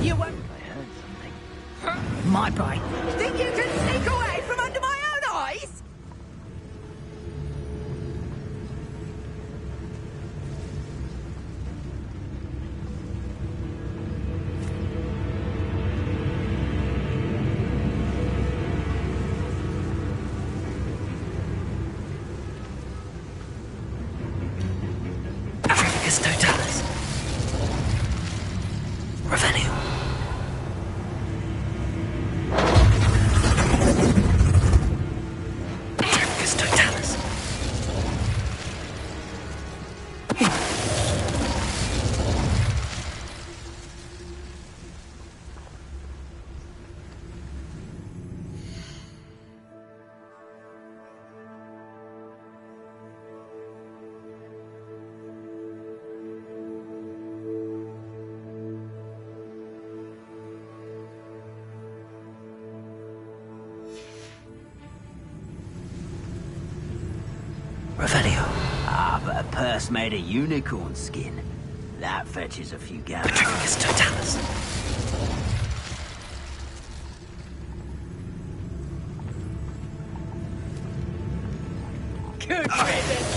You won't... I heard something. My boy. Think you can sneak away from under my own eyes? Africus totalis. Revenue. Africus totalis. Revenue. Ah, but a purse made of unicorn skin. That fetches a few gallons. Africus totalis. Good riddance.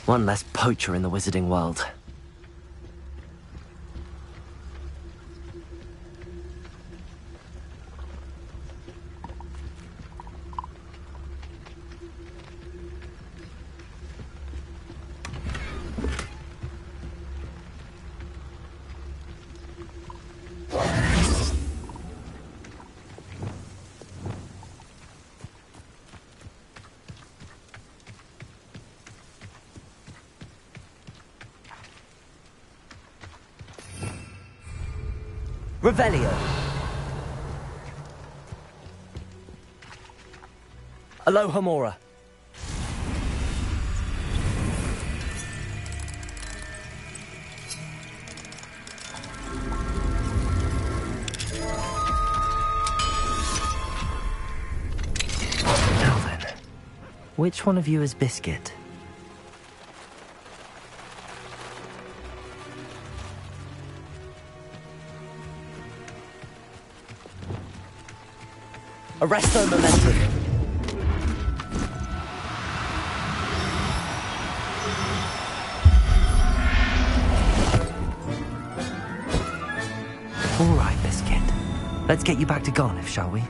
One less poacher in the wizarding world. Revelio. Aloha Mora. Now then, which one of you is Biscuit? Arresto momentum. All right, Biscuit. Let's get you back to Garniff, shall we?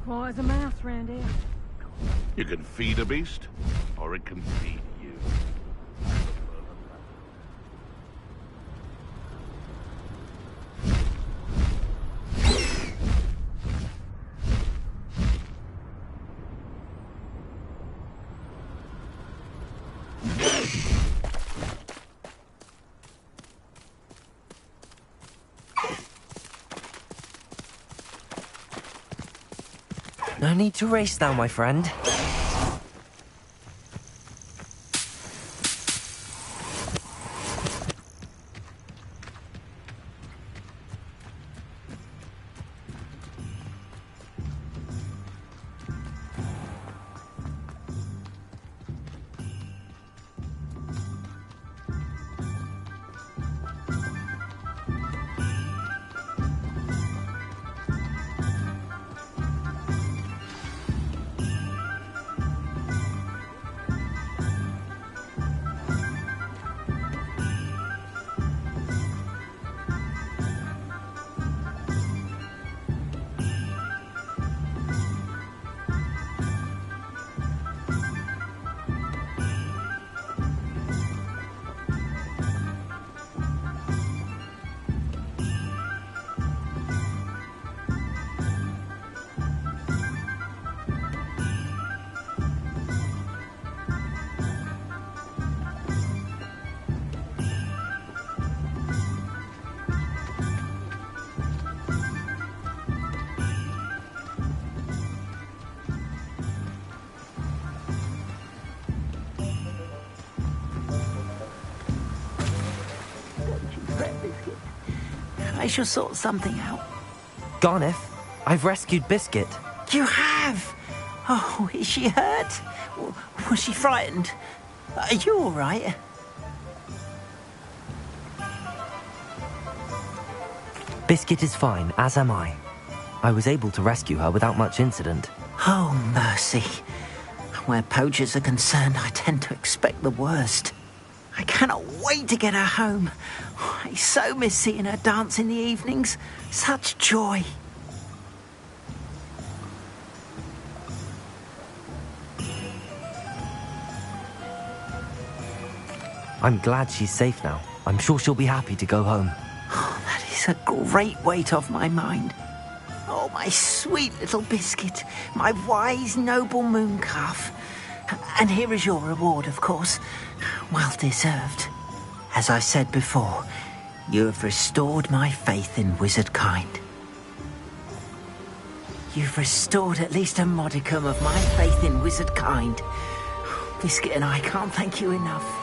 Why is a mouse round here? You can feed a beast, or it can feed you. No need to race now, my friend. I shall sort something out. Garneth, I've rescued Biscuit. You have? Oh, is she hurt? Was she frightened? Are you all right? Biscuit is fine, as am I. I was able to rescue her without much incident. Oh, mercy. Where poachers are concerned, I tend to expect the worst. I cannot wait to get her home. I so miss seeing her dance in the evenings. Such joy. I'm glad she's safe now. I'm sure she'll be happy to go home. Oh, that is a great weight off my mind. Oh, my sweet little Biscuit, my wise, noble moon calf. And here is your reward, of course. Well deserved. As I said before, you have restored my faith in wizard kind. You've restored at least a modicum of my faith in wizard kind. Biscuit and I can't thank you enough.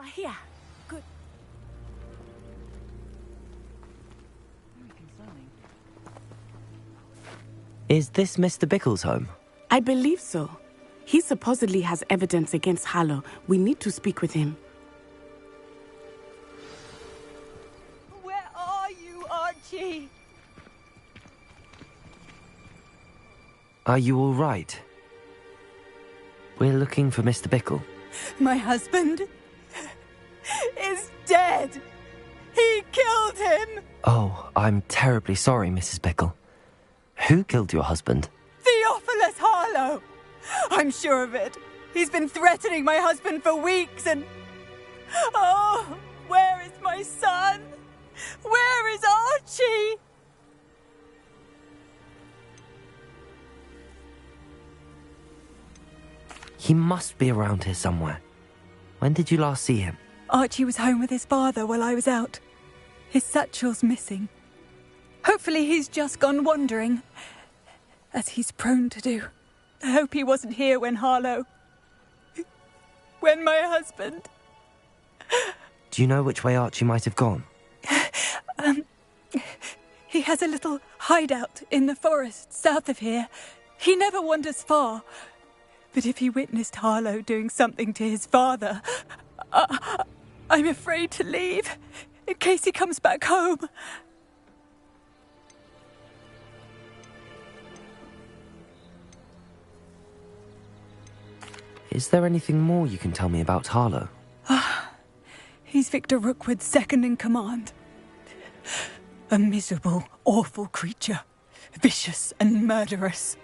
are here. Good. Is this Mr. Bickle's home? I believe so. He supposedly has evidence against Harlow. We need to speak with him. Where are you, Archie? Are you all right? We're looking for Mr. Bickle. My husband is dead. He killed him. Oh, I'm terribly sorry, Mrs. Bickle. Who killed your husband? Theophilus Harlow. I'm sure of it. He's been threatening my husband for weeks and... Oh, where is my son? Where is Archie? He must be around here somewhere. When did you last see him? Archie was home with his father while I was out. His satchel's missing. Hopefully he's just gone wandering, as he's prone to do. I hope he wasn't here when my husband... Do you know which way Archie might have gone? He has a little hideout in the forest south of here. He never wanders far. But if he witnessed Harlow doing something to his father, I'm afraid to leave, in case he comes back home. Is there anything more you can tell me about Harlow? He's Victor Rookwood's second in command. A miserable, awful creature. Vicious and murderous.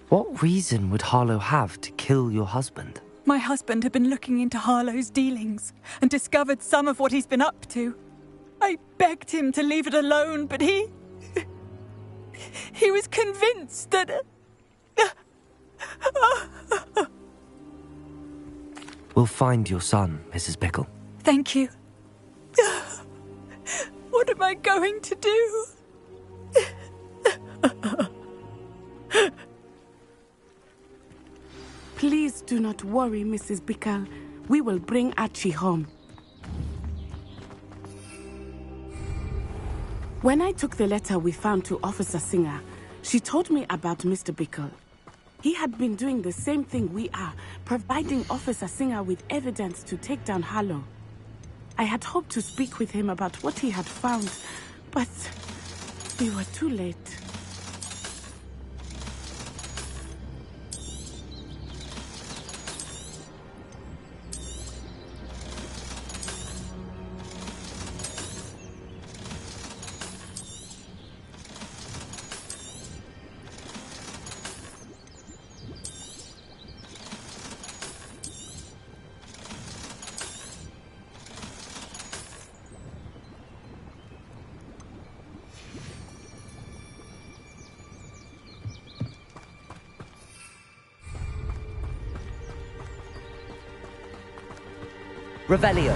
What reason would Harlow have to kill your husband? My husband had been looking into Harlow's dealings and discovered some of what he's been up to. I begged him to leave it alone, but he was convinced that... We'll find your son, Mrs. Bickle. Thank you. What am I going to do? Please do not worry, Mrs. Bickle. We will bring Archie home. When I took the letter we found to Officer Singer, she told me about Mr. Bickle. He had been doing the same thing we are, providing Officer Singer with evidence to take down Harlow. I had hoped to speak with him about what he had found, but we were too late. Revelio.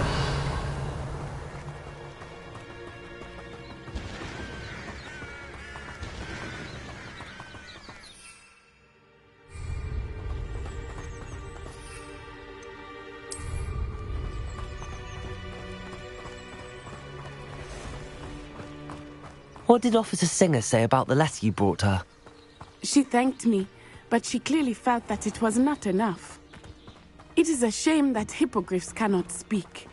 What did Officer Singer say about the letter you brought her? She thanked me, but she clearly felt that it was not enough. It is a shame that hippogriffs cannot speak.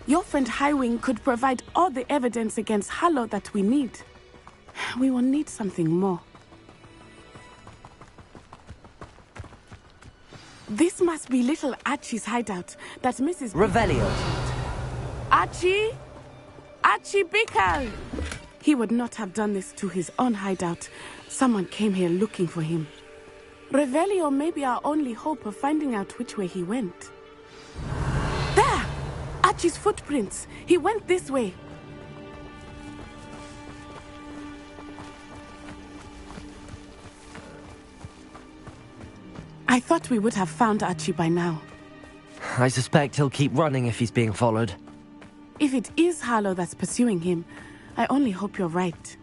Your friend Highwing could provide all the evidence against Harlow that we need. We will need something more. This must be little Archie's hideout that Mrs. Revelio. Archie? Archie Bickle! He would not have done this to his own hideout. Someone came here looking for him. Revelio may be our only hope of finding out which way he went. There! Archie's footprints. He went this way. I thought we would have found Archie by now. I suspect he'll keep running if he's being followed. If it is Harlow that's pursuing him, I only hope you're right.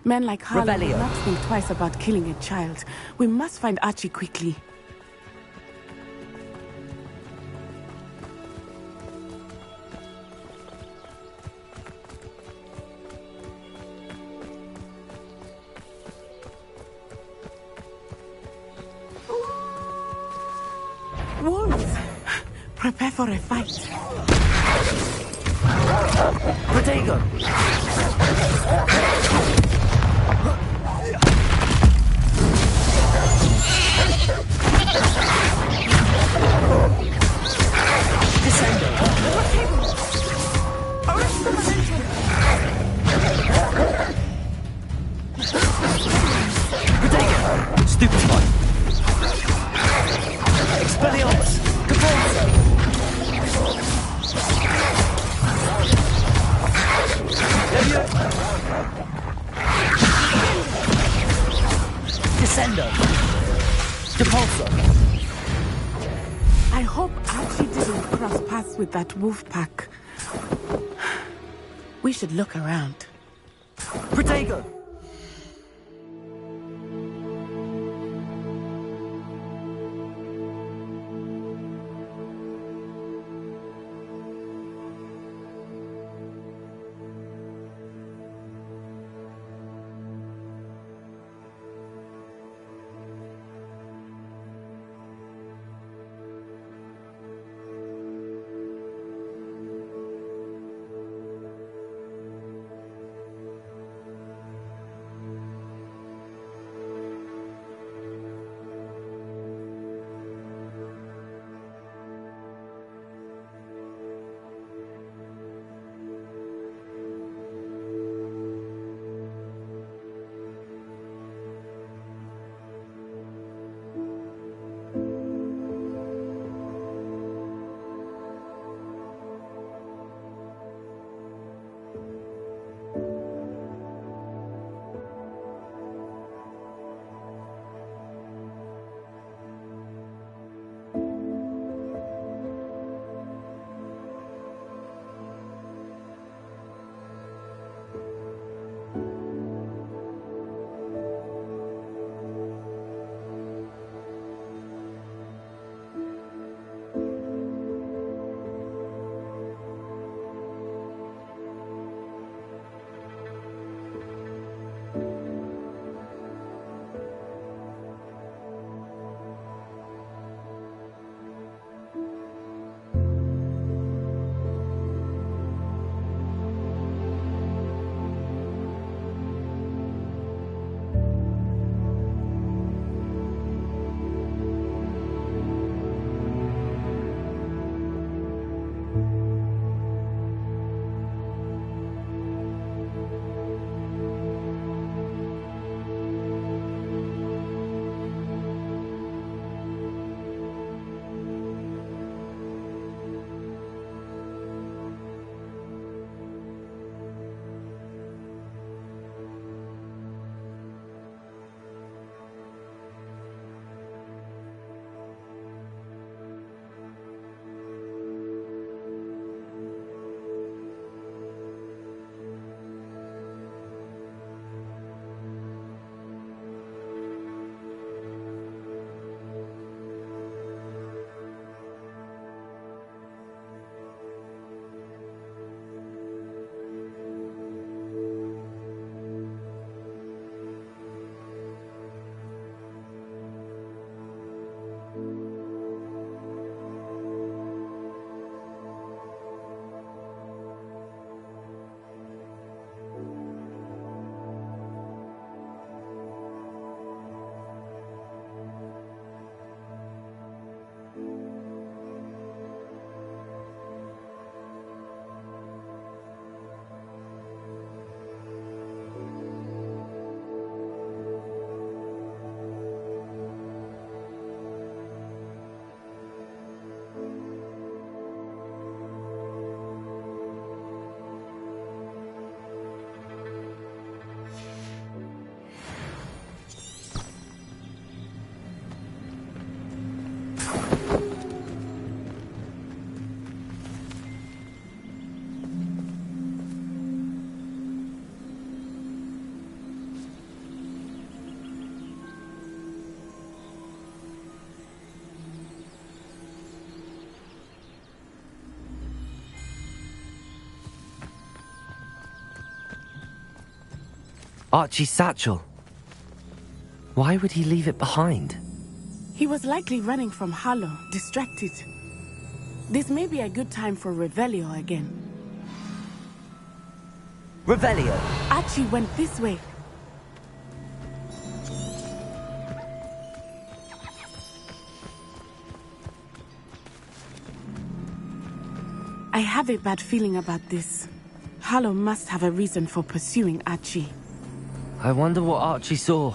Men like Harlow will Revelio. not think twice about killing a child. We must find Archie quickly. Wolves! Prepare for a fight. Protego! Protego! Stupefy! Expelliarmus! Capulso! Descendo! Depulso! I hope Archie didn't cross paths with that wolf pack. We should look around. Protego! Archie's satchel. Why would he leave it behind? He was likely running from Harlow, distracted. This may be a good time for Revelio again. Revelio! Archie went this way. I have a bad feeling about this. Harlow must have a reason for pursuing Archie. I wonder what Archie saw.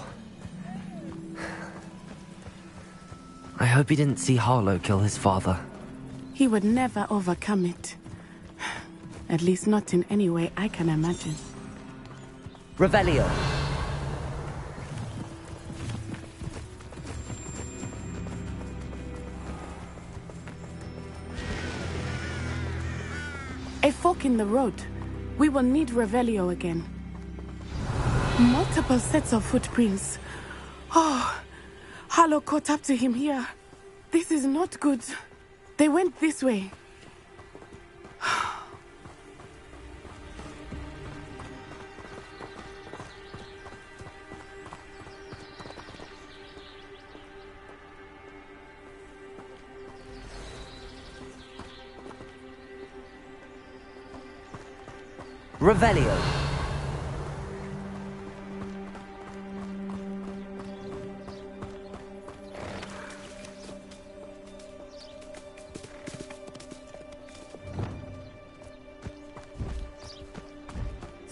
I hope he didn't see Harlow kill his father. He would never overcome it. At least not in any way I can imagine. Revelio! A fork in the road. We will need Revelio again. Multiple sets of footprints. Oh, Harlow caught up to him here. This is not good. They went this way. Revelio!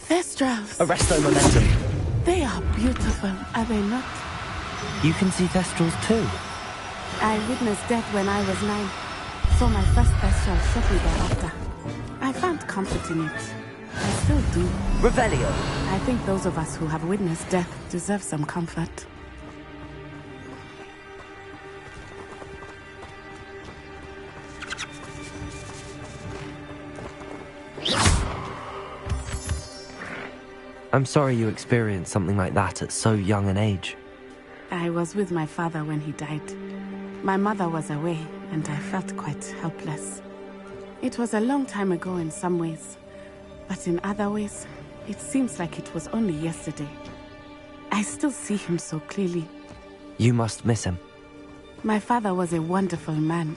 Thestrals. Arresto momentum. They are beautiful, are they not? You can see Thestrals too. I witnessed death when I was 9. Saw my first Thestral shortly thereafter. I found comfort in it. I still do. Revelio! I think those of us who have witnessed death deserve some comfort. I'm sorry you experienced something like that at so young an age. I was with my father when he died. My mother was away, and I felt quite helpless. It was a long time ago in some ways, but in other ways, it seems like it was only yesterday. I still see him so clearly. You must miss him. My father was a wonderful man.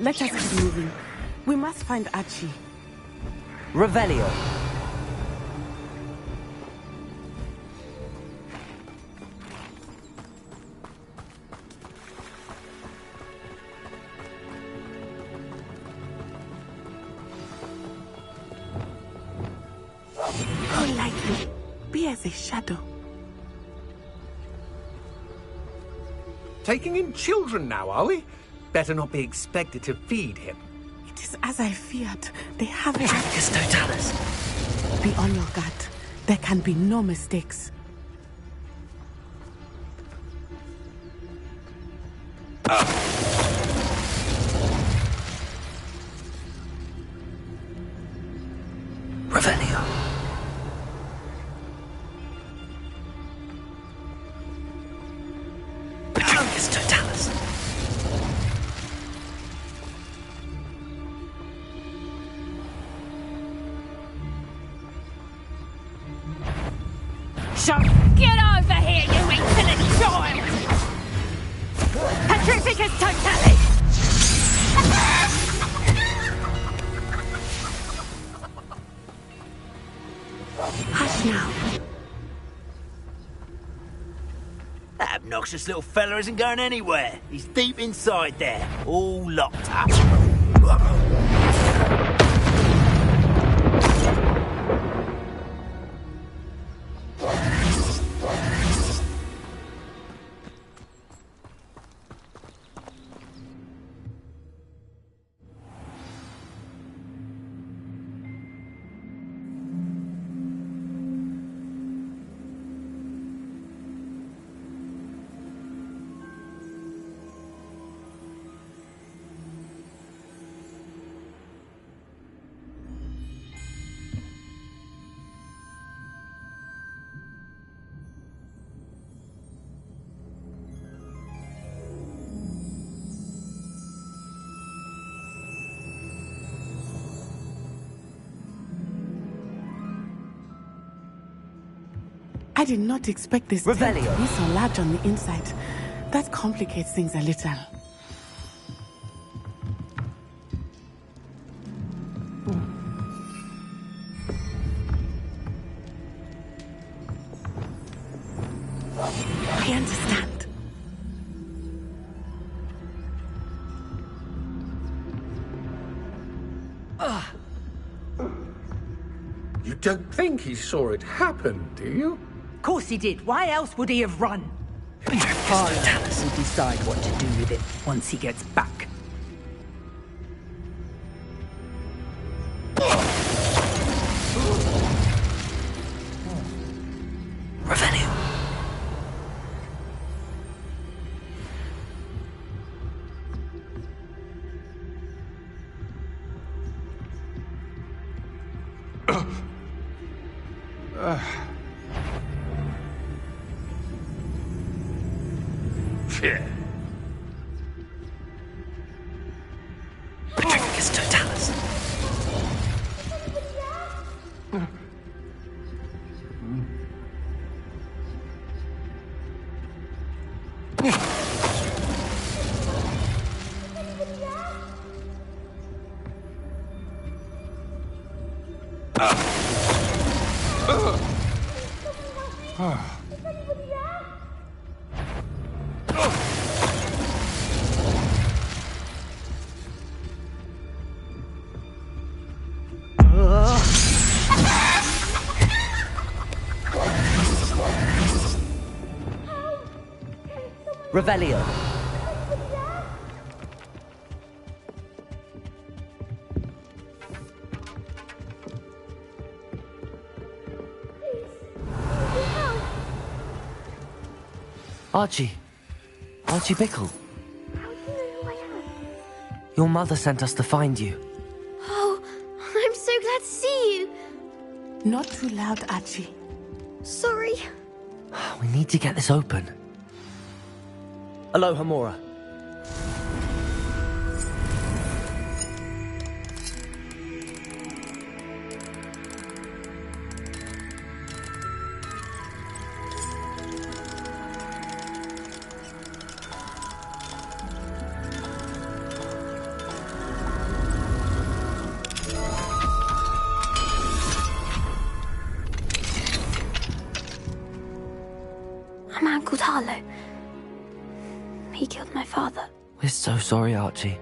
Let us keep moving. We must find Archie. Revelio! Go lightly. Be as a shadow. Taking in children now, are we? Better not be expected to feed him. It is as I feared. They have it. Practice totalis. Be on your guard. There can be no mistakes. Revelio. Practice totalis. Get over here, you insolent child! Petrificus totalis! Hush now. That obnoxious little fella isn't going anywhere. He's deep inside there, all locked up. did not expect this tent to be so large on the inside. That complicates things a little. I understand. You don't think he saw it happen, do you? Of course he did. Why else would he have run? Harlow will decide what to do with it once he gets back. Revelio. Patricus Totalis. Revelio. Archie. Archie Bickle. Your mother sent us to find you. Oh, I'm so glad to see you. Not too loud, Archie. Sorry. We need to get this open. Aloha, Mora. A man called Harlow. He killed my father. We're so sorry, Archie.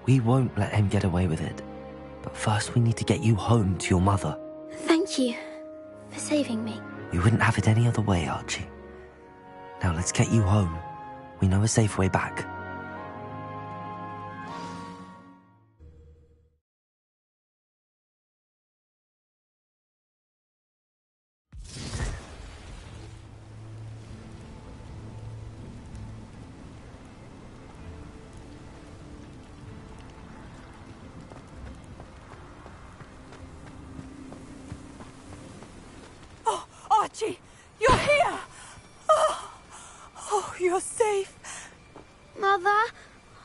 We won't let him get away with it. But first we need to get you home to your mother. Thank you for saving me. We wouldn't have it any other way, Archie. Now let's get you home. We know a safe way back. Archie, you're here! Oh, you're safe. Mother?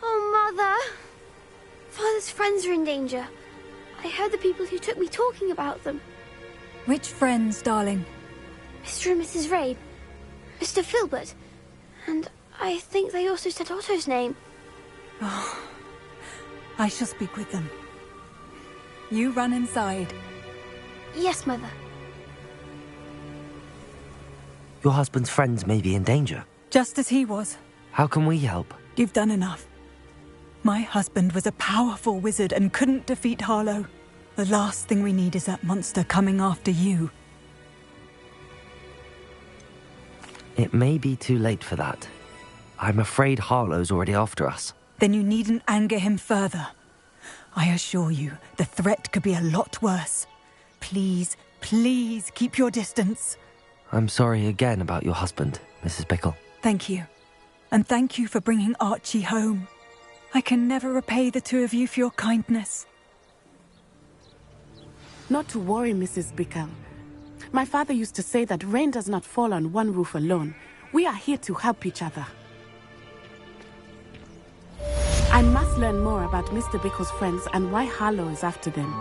Oh, Mother. Father's friends are in danger. I heard the people who took me talking about them. Which friends, darling? Mr. and Mrs. Rabe. Mr. Filbert. And I think they also said Otto's name. Oh, I shall speak with them. You run inside. Yes, Mother. Your husband's friends may be in danger. Just as he was. How can we help? You've done enough. My husband was a powerful wizard and couldn't defeat Harlow. The last thing we need is that monster coming after you. It may be too late for that. I'm afraid Harlow's already after us. Then you needn't anger him further. I assure you, the threat could be a lot worse. Please, please keep your distance. I'm sorry again about your husband, Mrs. Bickle. Thank you. And thank you for bringing Archie home. I can never repay the two of you for your kindness. Not to worry, Mrs. Bickle. My father used to say that rain does not fall on one roof alone. We are here to help each other. I must learn more about Mr. Bickle's friends and why Harlow is after them.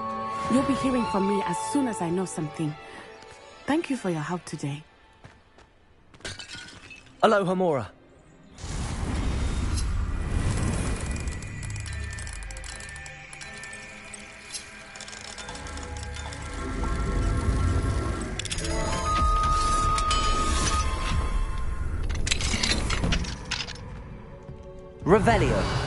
You'll be hearing from me as soon as I know something. Thank you for your help today. Aloha, Mora. Revelio.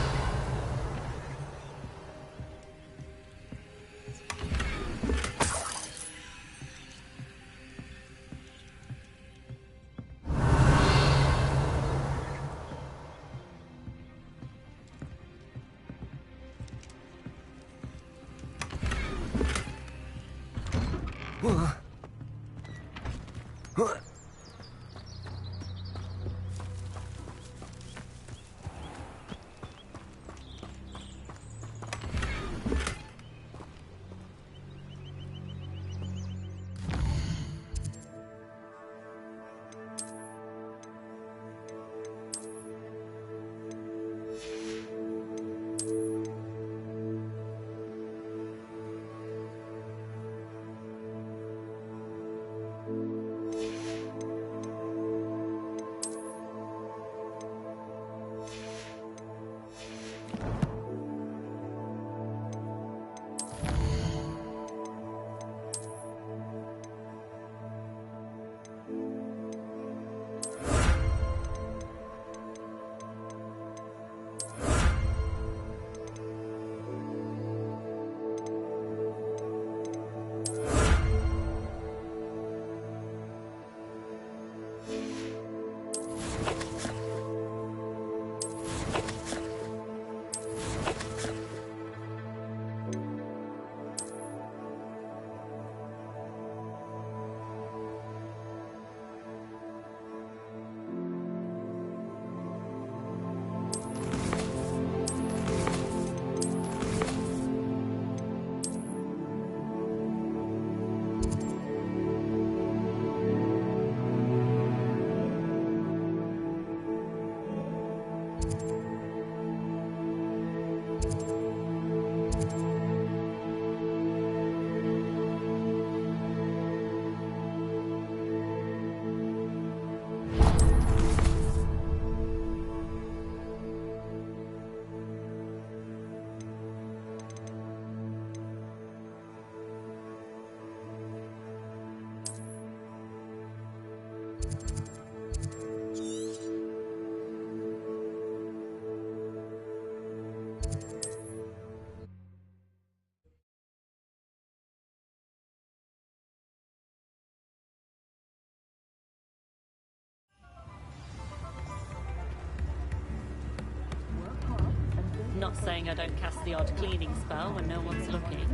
Not saying I don't cast the odd cleaning spell when no one's looking.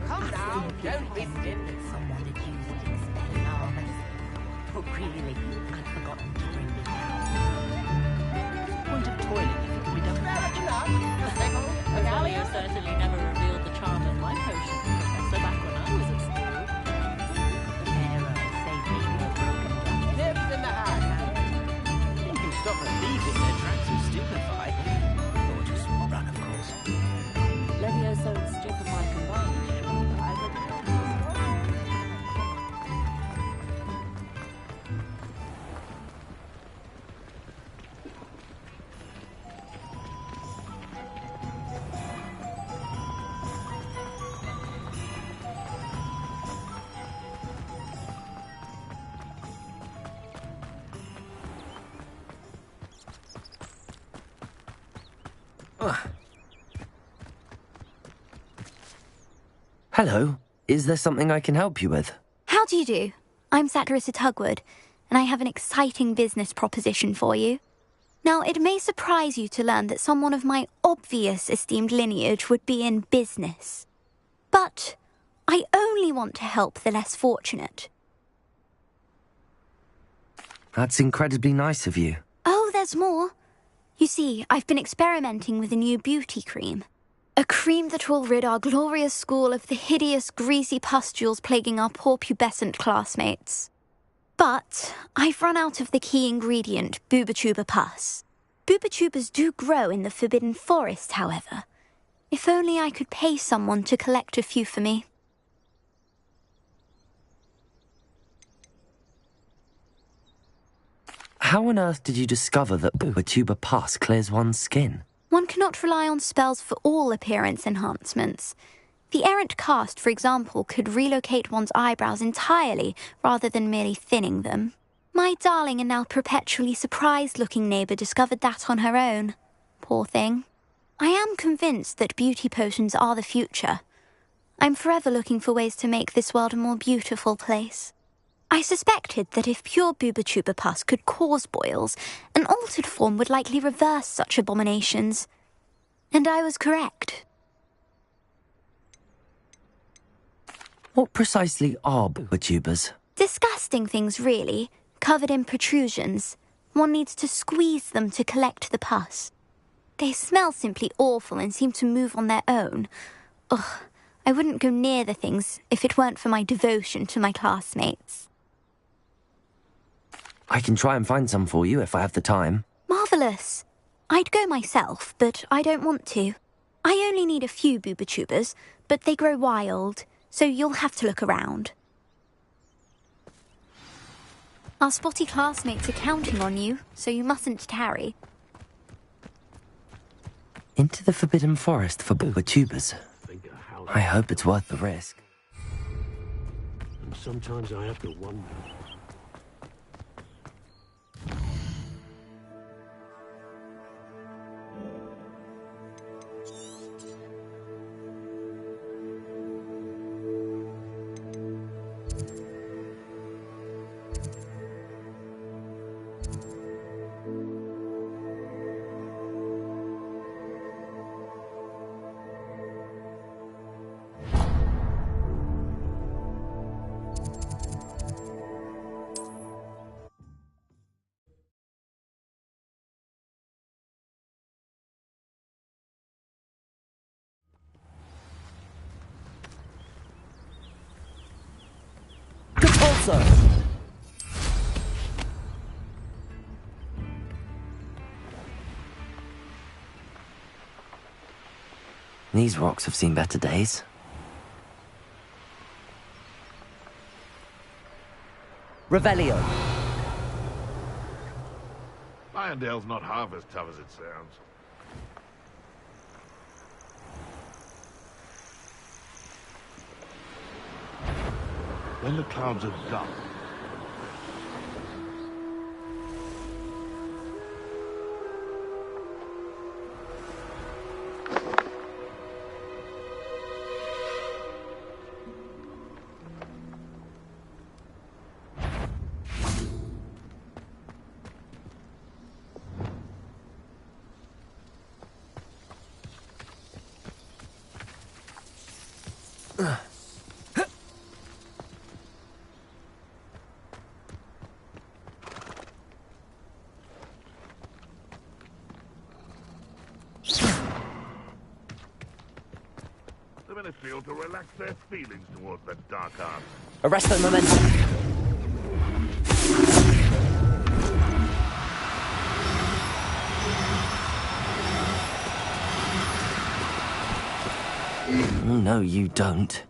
Come now, don't be silly. Someone that you would expect alarmers. But really, I've forgotten to bring the point of toilet if we don't touch Revelio certainly never revealed the charm of my potion, Professor, back when I was at school. The bearer saved me with a broken glass. Nibs in the house. You can stop a thief if their tracks are stupefied. Or just run, of course. Levioso and Stupefy combined. Hello. Is there something I can help you with? How do you do? I'm Satirissa Tugwood, and I have an exciting business proposition for you. Now, it may surprise you to learn that someone of my obvious esteemed lineage would be in business. But I only want to help the less fortunate. That's incredibly nice of you. Oh, there's more. You see, I've been experimenting with a new beauty cream. A cream that will rid our glorious school of the hideous, greasy pustules plaguing our poor pubescent classmates. But I've run out of the key ingredient, Booba-Tuba pus. Booba-Tubas do grow in the Forbidden Forest, however. If only I could pay someone to collect a few for me. How on earth did you discover that Booba pus clears one's skin? One cannot rely on spells for all appearance enhancements. The errant cast, for example, could relocate one's eyebrows entirely rather than merely thinning them. My darling and now perpetually surprised-looking neighbour discovered that on her own. Poor thing. I am convinced that beauty potions are the future. I'm forever looking for ways to make this world a more beautiful place. I suspected that if pure Booba pus could cause boils, an altered form would likely reverse such abominations. And I was correct. What precisely are Booba? Disgusting things, really, covered in protrusions. One needs to squeeze them to collect the pus. They smell simply awful and seem to move on their own. Ugh, I wouldn't go near the things if it weren't for my devotion to my classmates. I can try and find some for you if I have the time. Marvellous. I'd go myself, but I don't want to. I only need a few Booba, but they grow wild, so you'll have to look around. Our spotty classmates are counting on you, so you mustn't tarry. Into the Forbidden Forest for Booba. I hope it's worth the risk. And sometimes I have to wonder. These rocks have seen better days. Revelio. Irondale's not half as tough as it sounds. When the clouds are dark, the men feel to relax their feelings towards the dark arts. Arrest the momentum. No, you don't.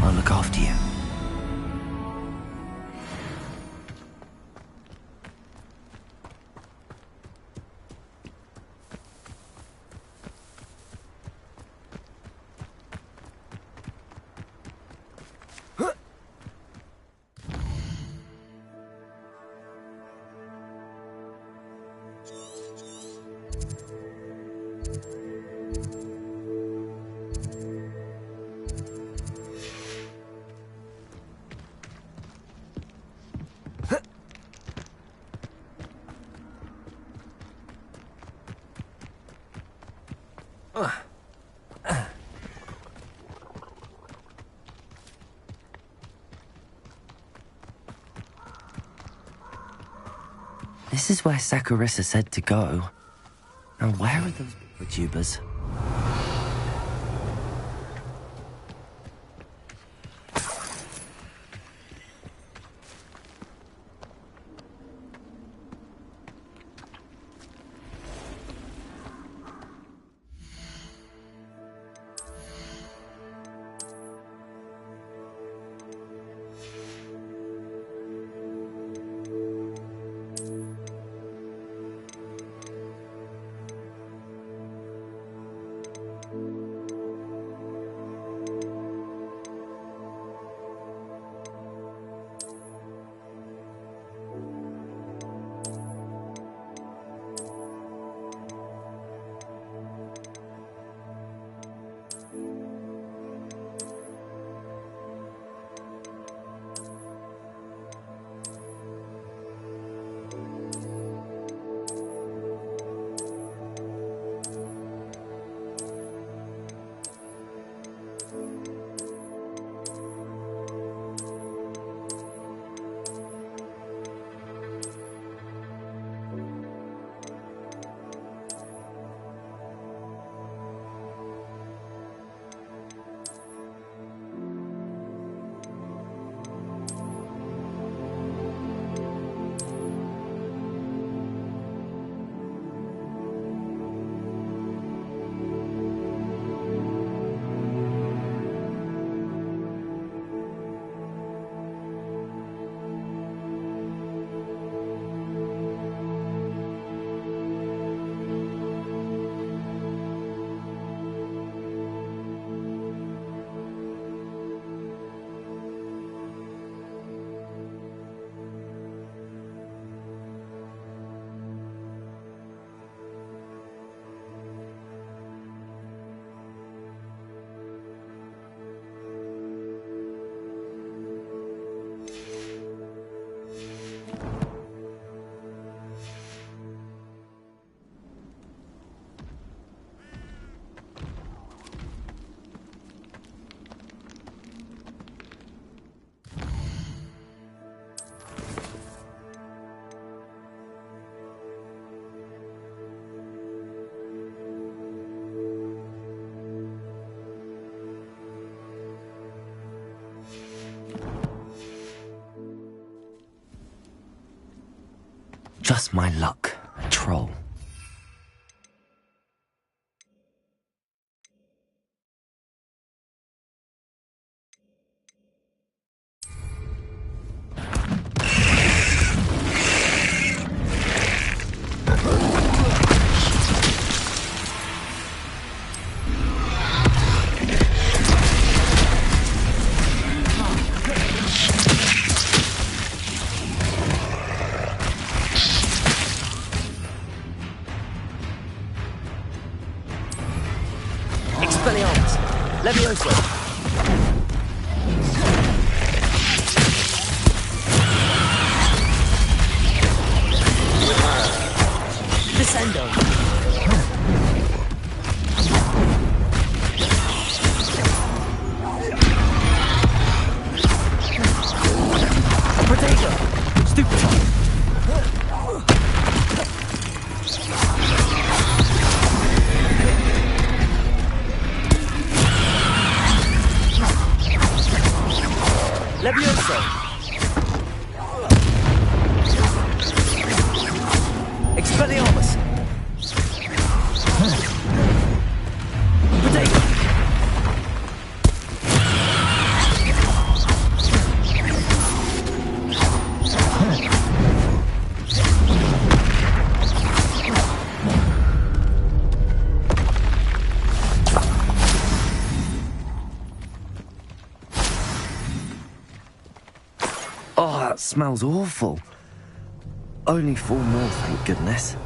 I'll look after you. This is where Sakurissa said to go. Now where are those tubers? Just my luck, a troll. Levioso! Descendo! Protego! Stupefy! Levioso! Expelliarmus! Protego! Oh, that smells awful. Only 4 more, thank goodness.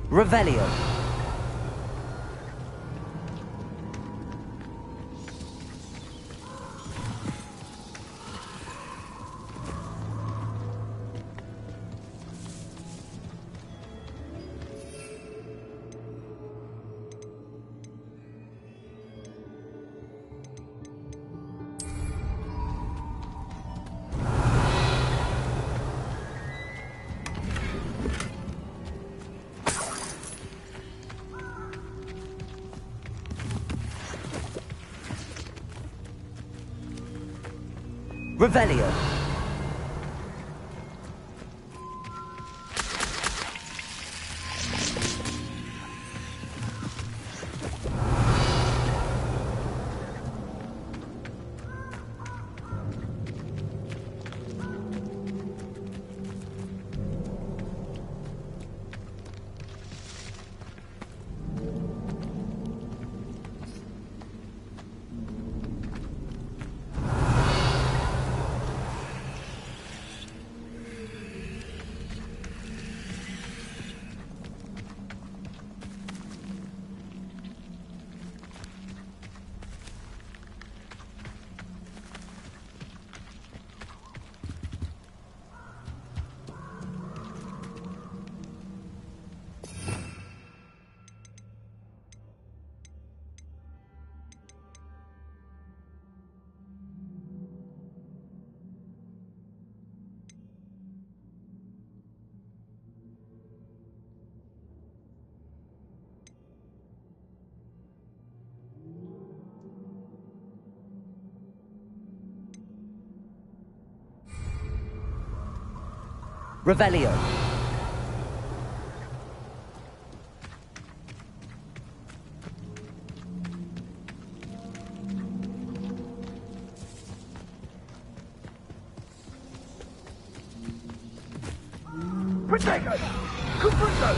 Revelio. Revelio. Revelio. Protego! Cupundo!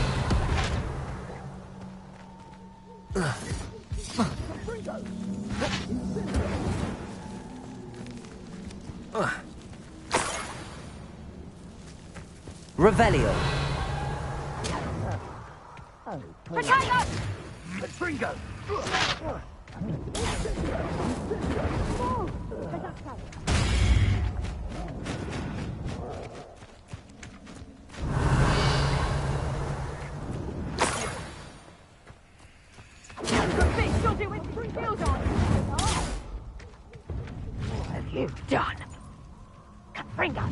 Revelio. Protego! Fringo! What have you done? Confringo!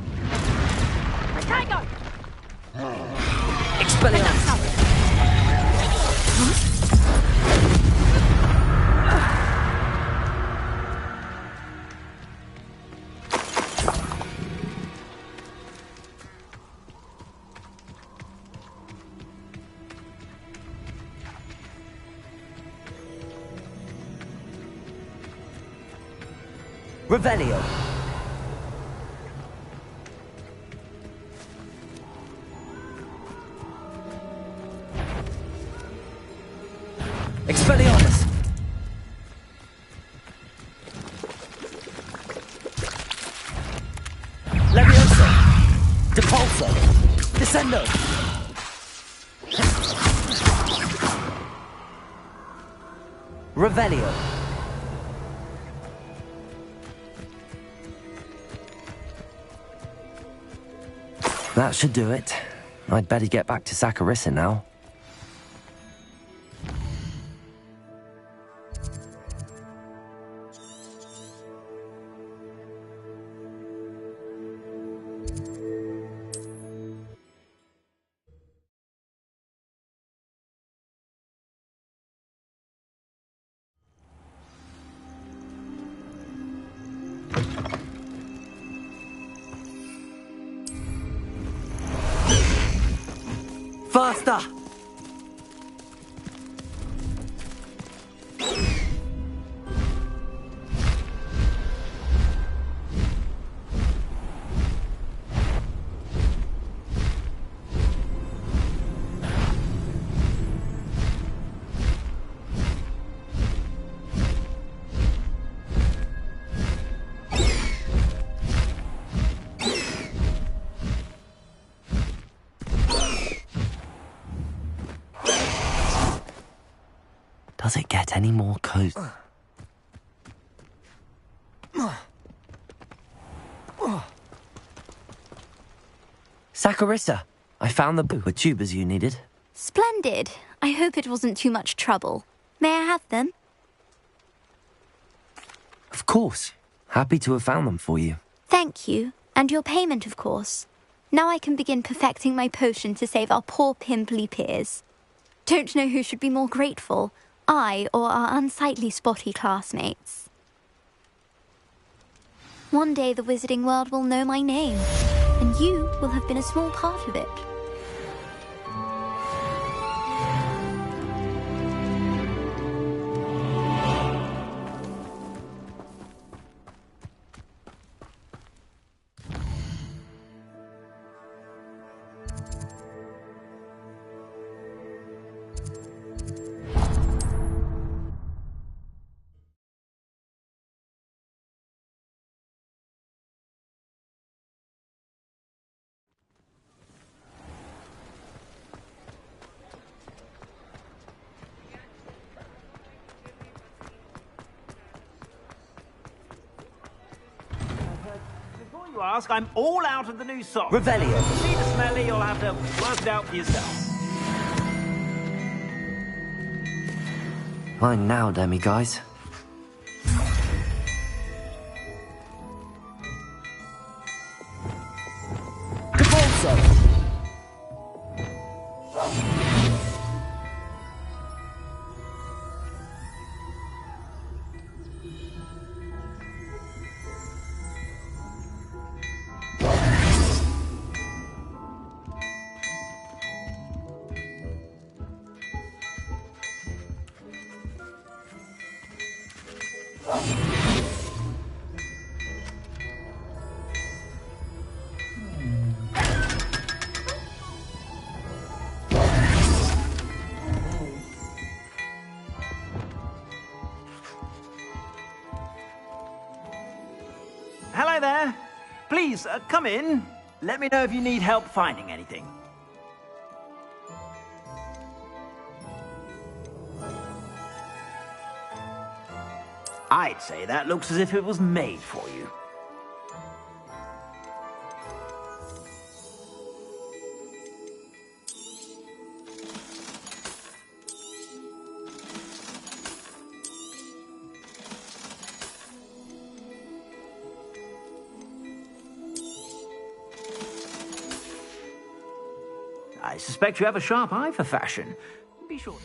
Expelliarmus! Revelio. Expelliarmus. Levioso. Depulso. Descendo. Revelio. That should do it. I'd better get back to Saccharissa now. Faster! Does it get any more cozy? Saccharissa, I found the tubers you needed. Splendid. I hope it wasn't too much trouble. May I have them? Of course. Happy to have found them for you. Thank you. And your payment, of course. Now I can begin perfecting my potion to save our poor pimply peers. Don't know who should be more grateful, I or our unsightly spotty classmates. One day the wizarding world will know my name, and you will have been a small part of it. You ask, I'm all out of the new socks. Revelio. See the smelly, you'll have to work it out for yourself. Fine now, demi-guys. Depulso. Hello there. Please, come in. Let me know if you need help finding anything. I'd say that looks as if it was made for you. suspect you have a sharp eye for fashion. Be sure.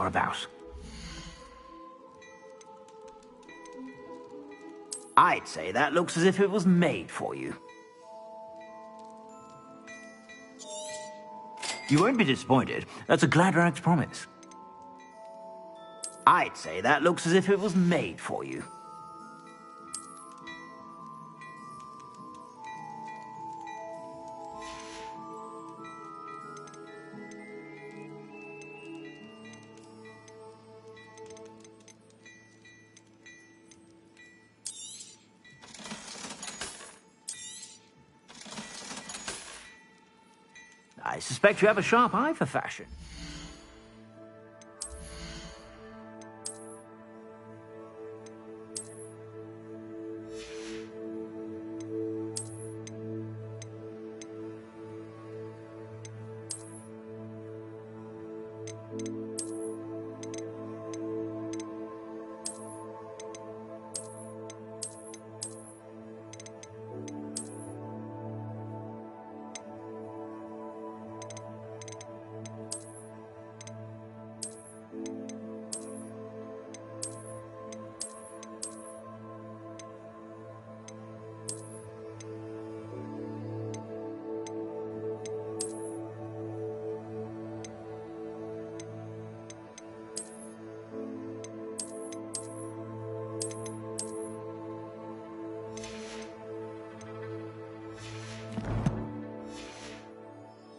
you're about. I'd say that looks as if it was made for you. You won't be disappointed. That's a Gladrax promise. I'd say that looks as if it was made for you. I suspect you have a sharp eye for fashion.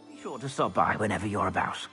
Be sure to stop by whenever you're about.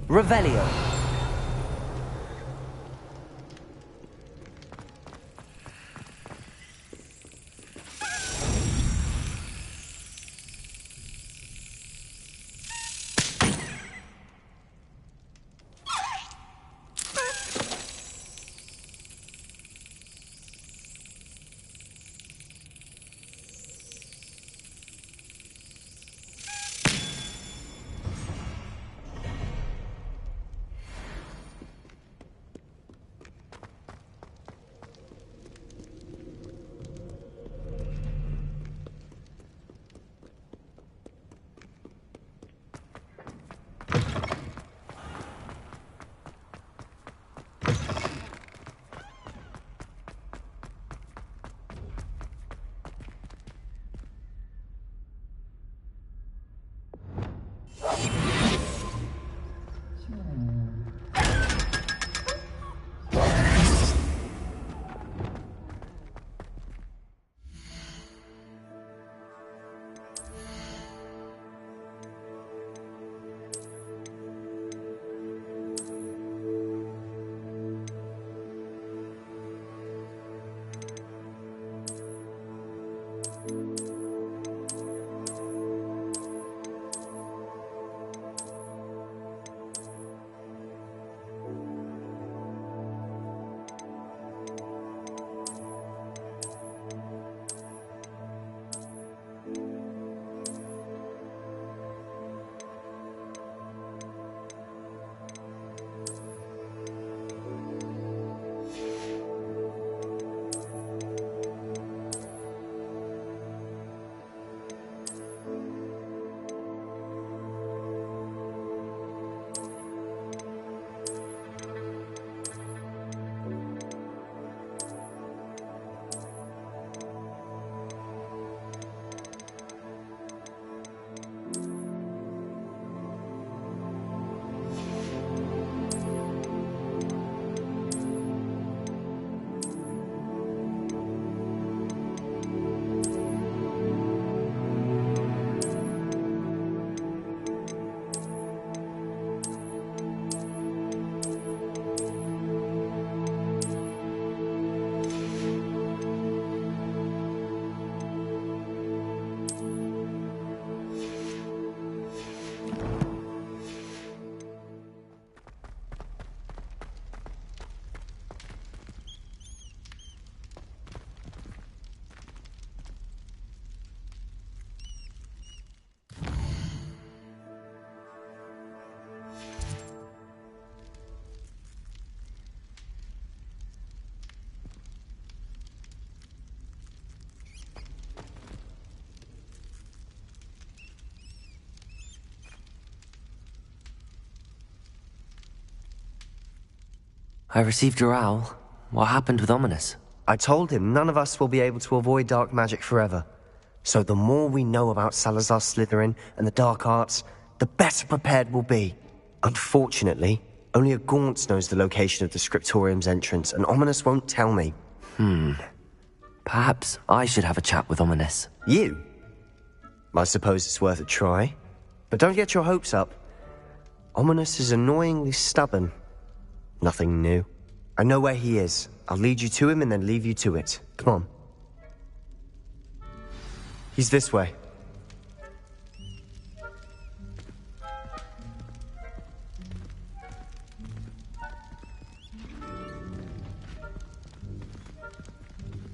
Revelio. I received your owl. What happened with Ominous? I told him none of us will be able to avoid dark magic forever. So the more we know about Salazar Slytherin and the dark arts, the better prepared we'll be. Unfortunately, only a Gaunt knows the location of the Scriptorium's entrance, and Ominous won't tell me. Perhaps I should have a chat with Ominous. You? I suppose it's worth a try. But don't get your hopes up. Ominous is annoyingly stubborn. Nothing new. I know where he is. I'll lead you to him and then leave you to it. Come on. He's this way.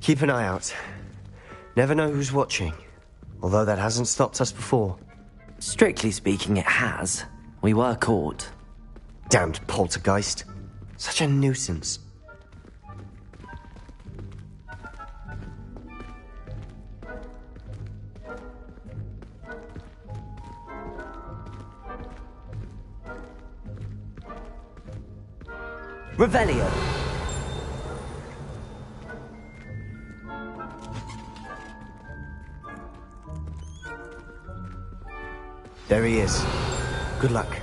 Keep an eye out. Never know who's watching. Although that hasn't stopped us before. Strictly speaking, it has. We were caught. Damned poltergeist. Such a nuisance. Revelio! There he is. Good luck.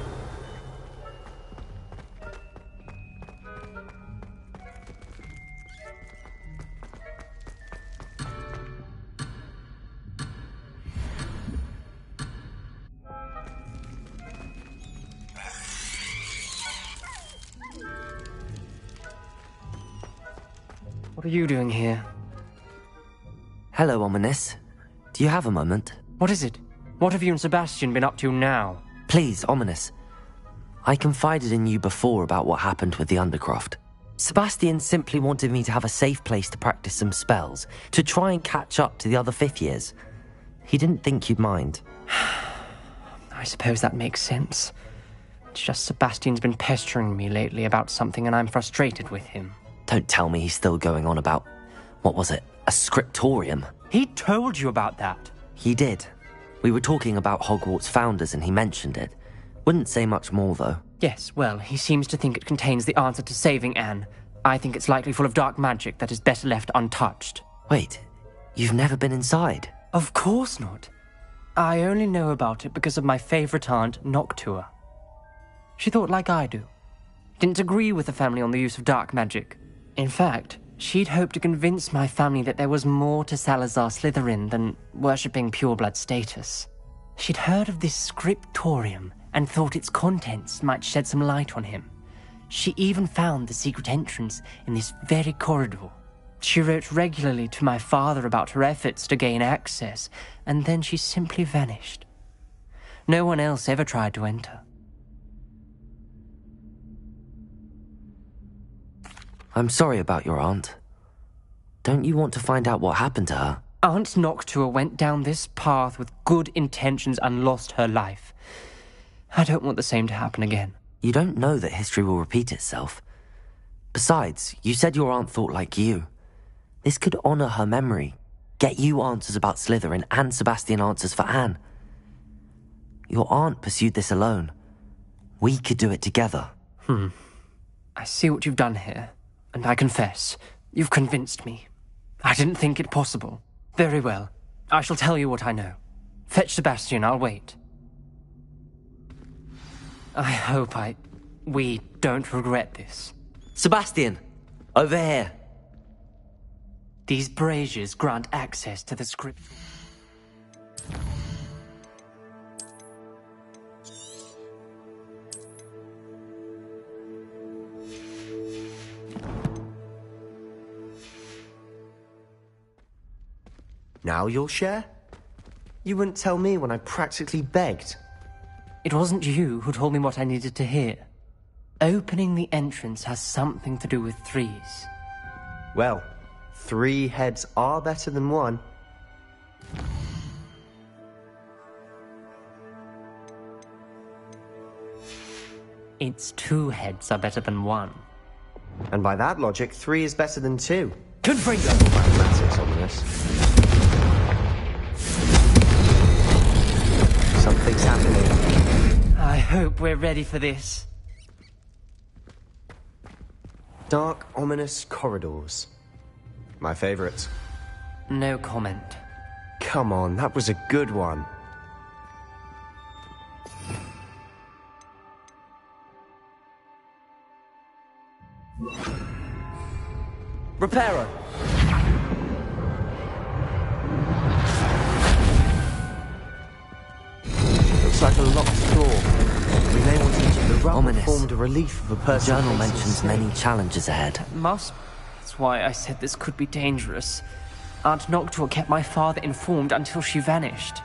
What are you doing here? Hello, Ominous. Do you have a moment? What is it? What have you and Sebastian been up to now? Please, Ominous. I confided in you before about what happened with the Undercroft. Sebastian simply wanted me to have a safe place to practice some spells, to try and catch up to the other fifth years. He didn't think you'd mind. I suppose that makes sense. It's just Sebastian's been pestering me lately about something and I'm frustrated with him. Don't tell me he's still going on about, what was it, a scriptorium? He told you about that? He did. We were talking about Hogwarts founders and he mentioned it. Wouldn't say much more, though. Yes, well, he seems to think it contains the answer to saving Anne. I think it's likely full of dark magic that is better left untouched. Wait, you've never been inside? Of course not. I only know about it because of my favourite aunt, Noctua. She thought like I do. Didn't agree with the family on the use of dark magic. In fact, she'd hoped to convince my family that there was more to Salazar Slytherin than worshipping pureblood status. She'd heard of this scriptorium and thought its contents might shed some light on him. She even found the secret entrance in this very corridor. She wrote regularly to my father about her efforts to gain access, and then she simply vanished. No one else ever tried to enter. I'm sorry about your aunt. Don't you want to find out what happened to her? Aunt Noctua went down this path with good intentions and lost her life. I don't want the same to happen again. You don't know that history will repeat itself. Besides, you said your aunt thought like you. This could honor her memory, get you answers about Slytherin and Sebastian answers for Anne. Your aunt pursued this alone. We could do it together. I see what you've done here, and I confess, you've convinced me. I didn't think it possible. Very well. I shall tell you what I know. Fetch Sebastian, I'll wait. I hope we don't regret this. Sebastian! Over here! These braziers grant access to the script. Now you'll share? You wouldn't tell me when I practically begged. It wasn't you who told me what I needed to hear. Opening the entrance has something to do with threes. Well, 3 heads are better than 1. It's 2 heads are better than 1. And by that logic, 3 is better than 2. Good for you! Mathematics on this. Something's happening. I hope we're ready for this. Dark, ominous corridors. My favourite. No comment. Come on, that was a good one. Reparo! Looks like a locked door. We may want to use the rubber Ominous. formed a relief of a The person. journal facing mentions snake. many challenges ahead. Must. That's why I said this could be dangerous. Aunt Noctua kept my father informed until she vanished.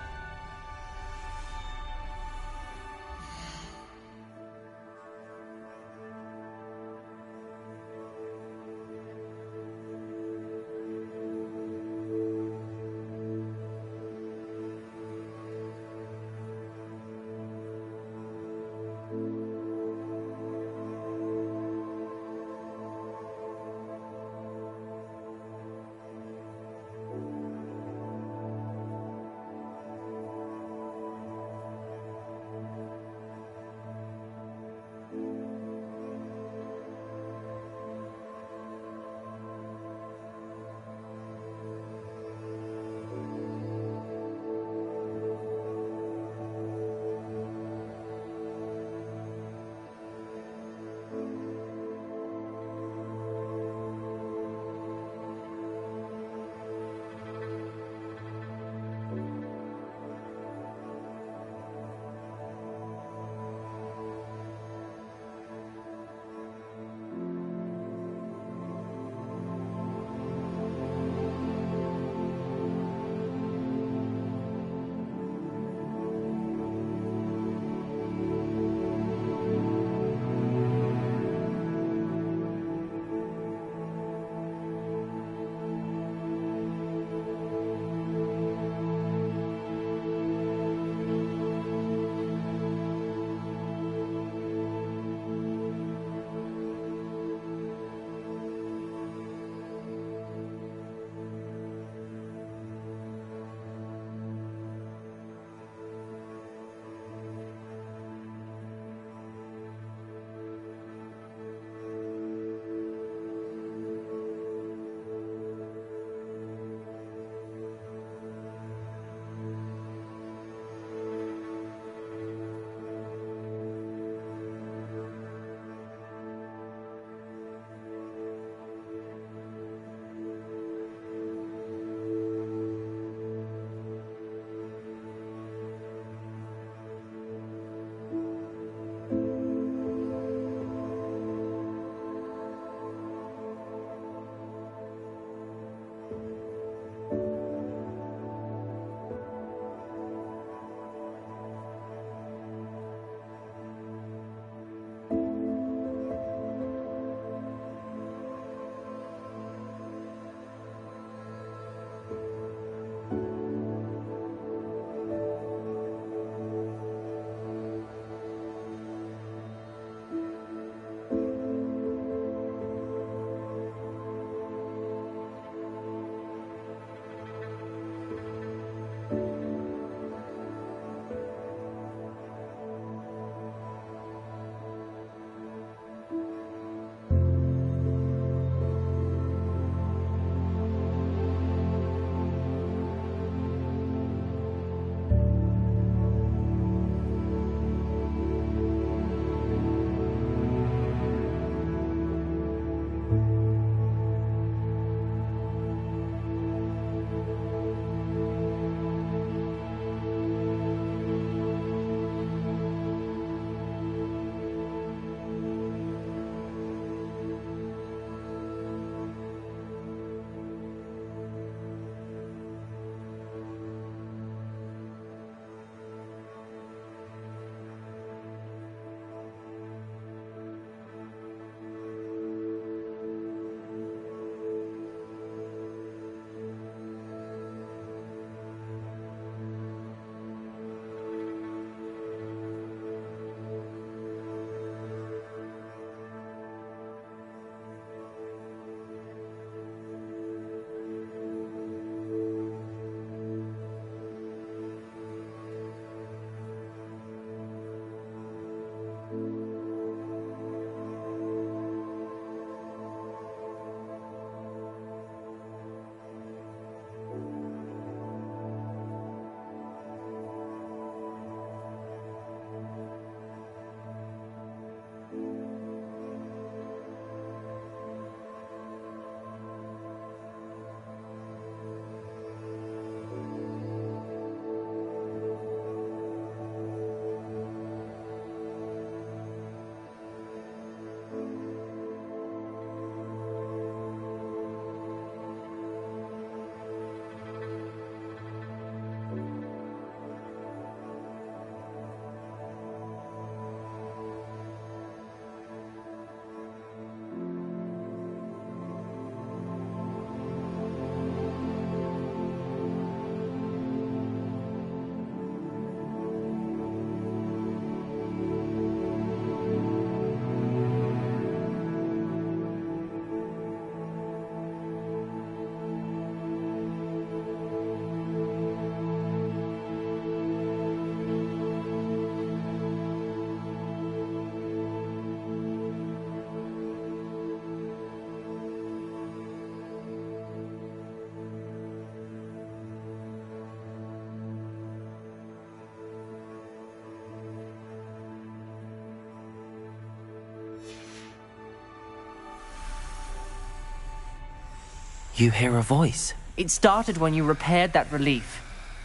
You hear a voice. It started when you repaired that relief.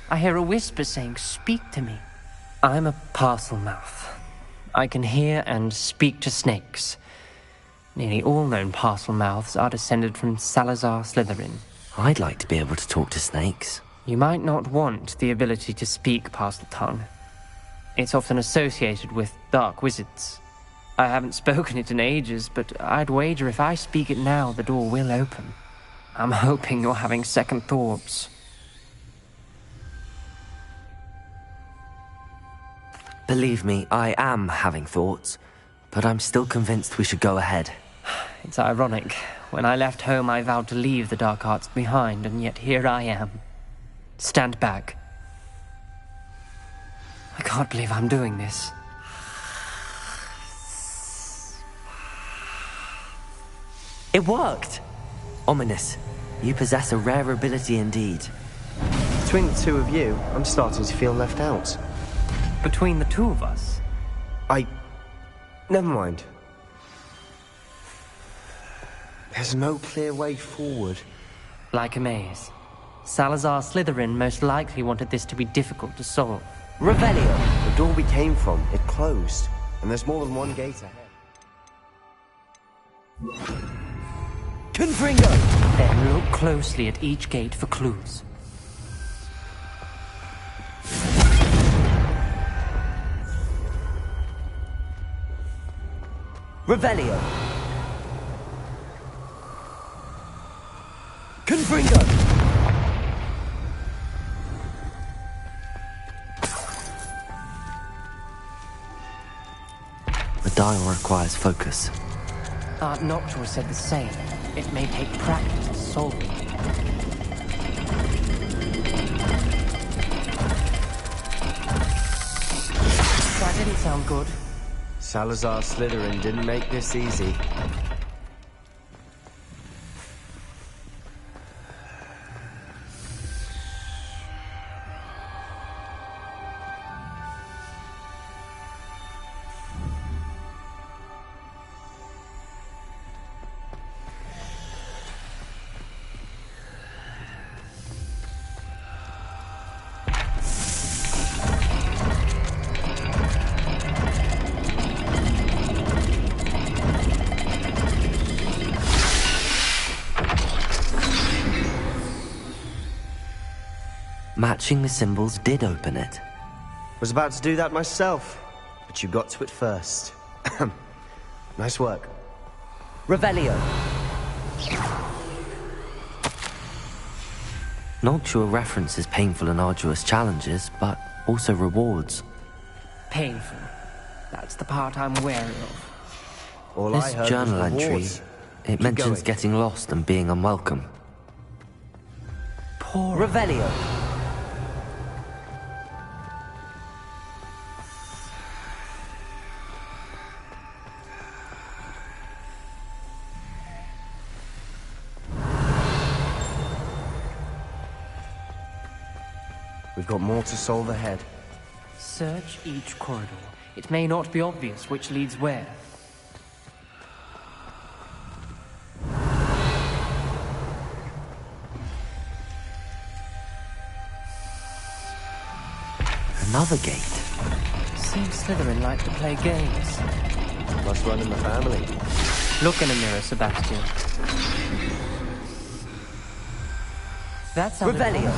I hear a whisper saying, "Speak to me." I'm a parcel mouth. I can hear and speak to snakes. Nearly all known parcel mouths are descended from Salazar Slytherin. I'd like to be able to talk to snakes. You might not want the ability to speak parcel tongue. It's often associated with dark wizards. I haven't spoken it in ages, but I'd wager if I speak it now, the door will open. I'm hoping you're having second thoughts. Believe me, I am having thoughts, but I'm still convinced we should go ahead. It's ironic. When I left home, I vowed to leave the dark arts behind, and yet here I am. Stand back. I can't believe I'm doing this. It worked! Ominous. You possess a rare ability indeed. Between the two of you, I'm starting to feel left out. Between the two of us? Never mind. There's no clear way forward. Like a maze. Salazar Slytherin most likely wanted this to be difficult to solve. Revelio! The door we came from, it closed. And there's more than one gate ahead. Confringo! Then look closely at each gate for clues. Revelio! Confringo! The dial requires focus. Art Noctua said the same. It may take practice to solve it. That didn't sound good. Salazar Slytherin didn't make this easy. Matching the symbols did open it. Was about to do that myself, but you got to it first. Nice work. Revelio! Noctua references painful and arduous challenges, but also rewards. Painful. That's the part I'm wary of. All I This heard journal was entry, rewards. it mentions going. getting lost and being unwelcome. Poor Revelio! We've got more to solve ahead. Search each corridor. It may not be obvious which leads where. Another gate. Seems Slytherin like to play games. Must run in the family. Look in a mirror, Sebastian. That's how Revelio!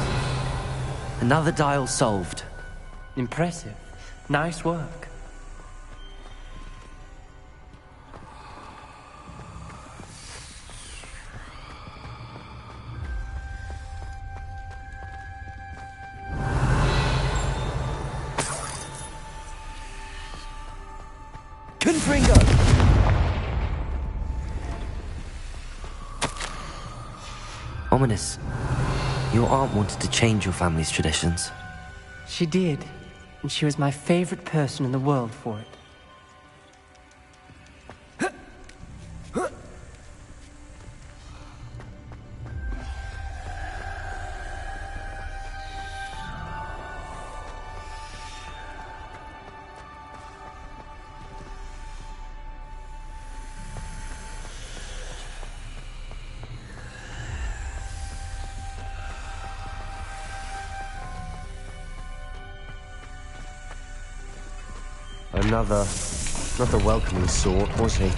Another dial solved. Impressive. Nice work. Confringo! Ominous. Your aunt wanted to change your family's traditions. She did, and she was my favorite person in the world for it. Another, not the welcoming sort, was he?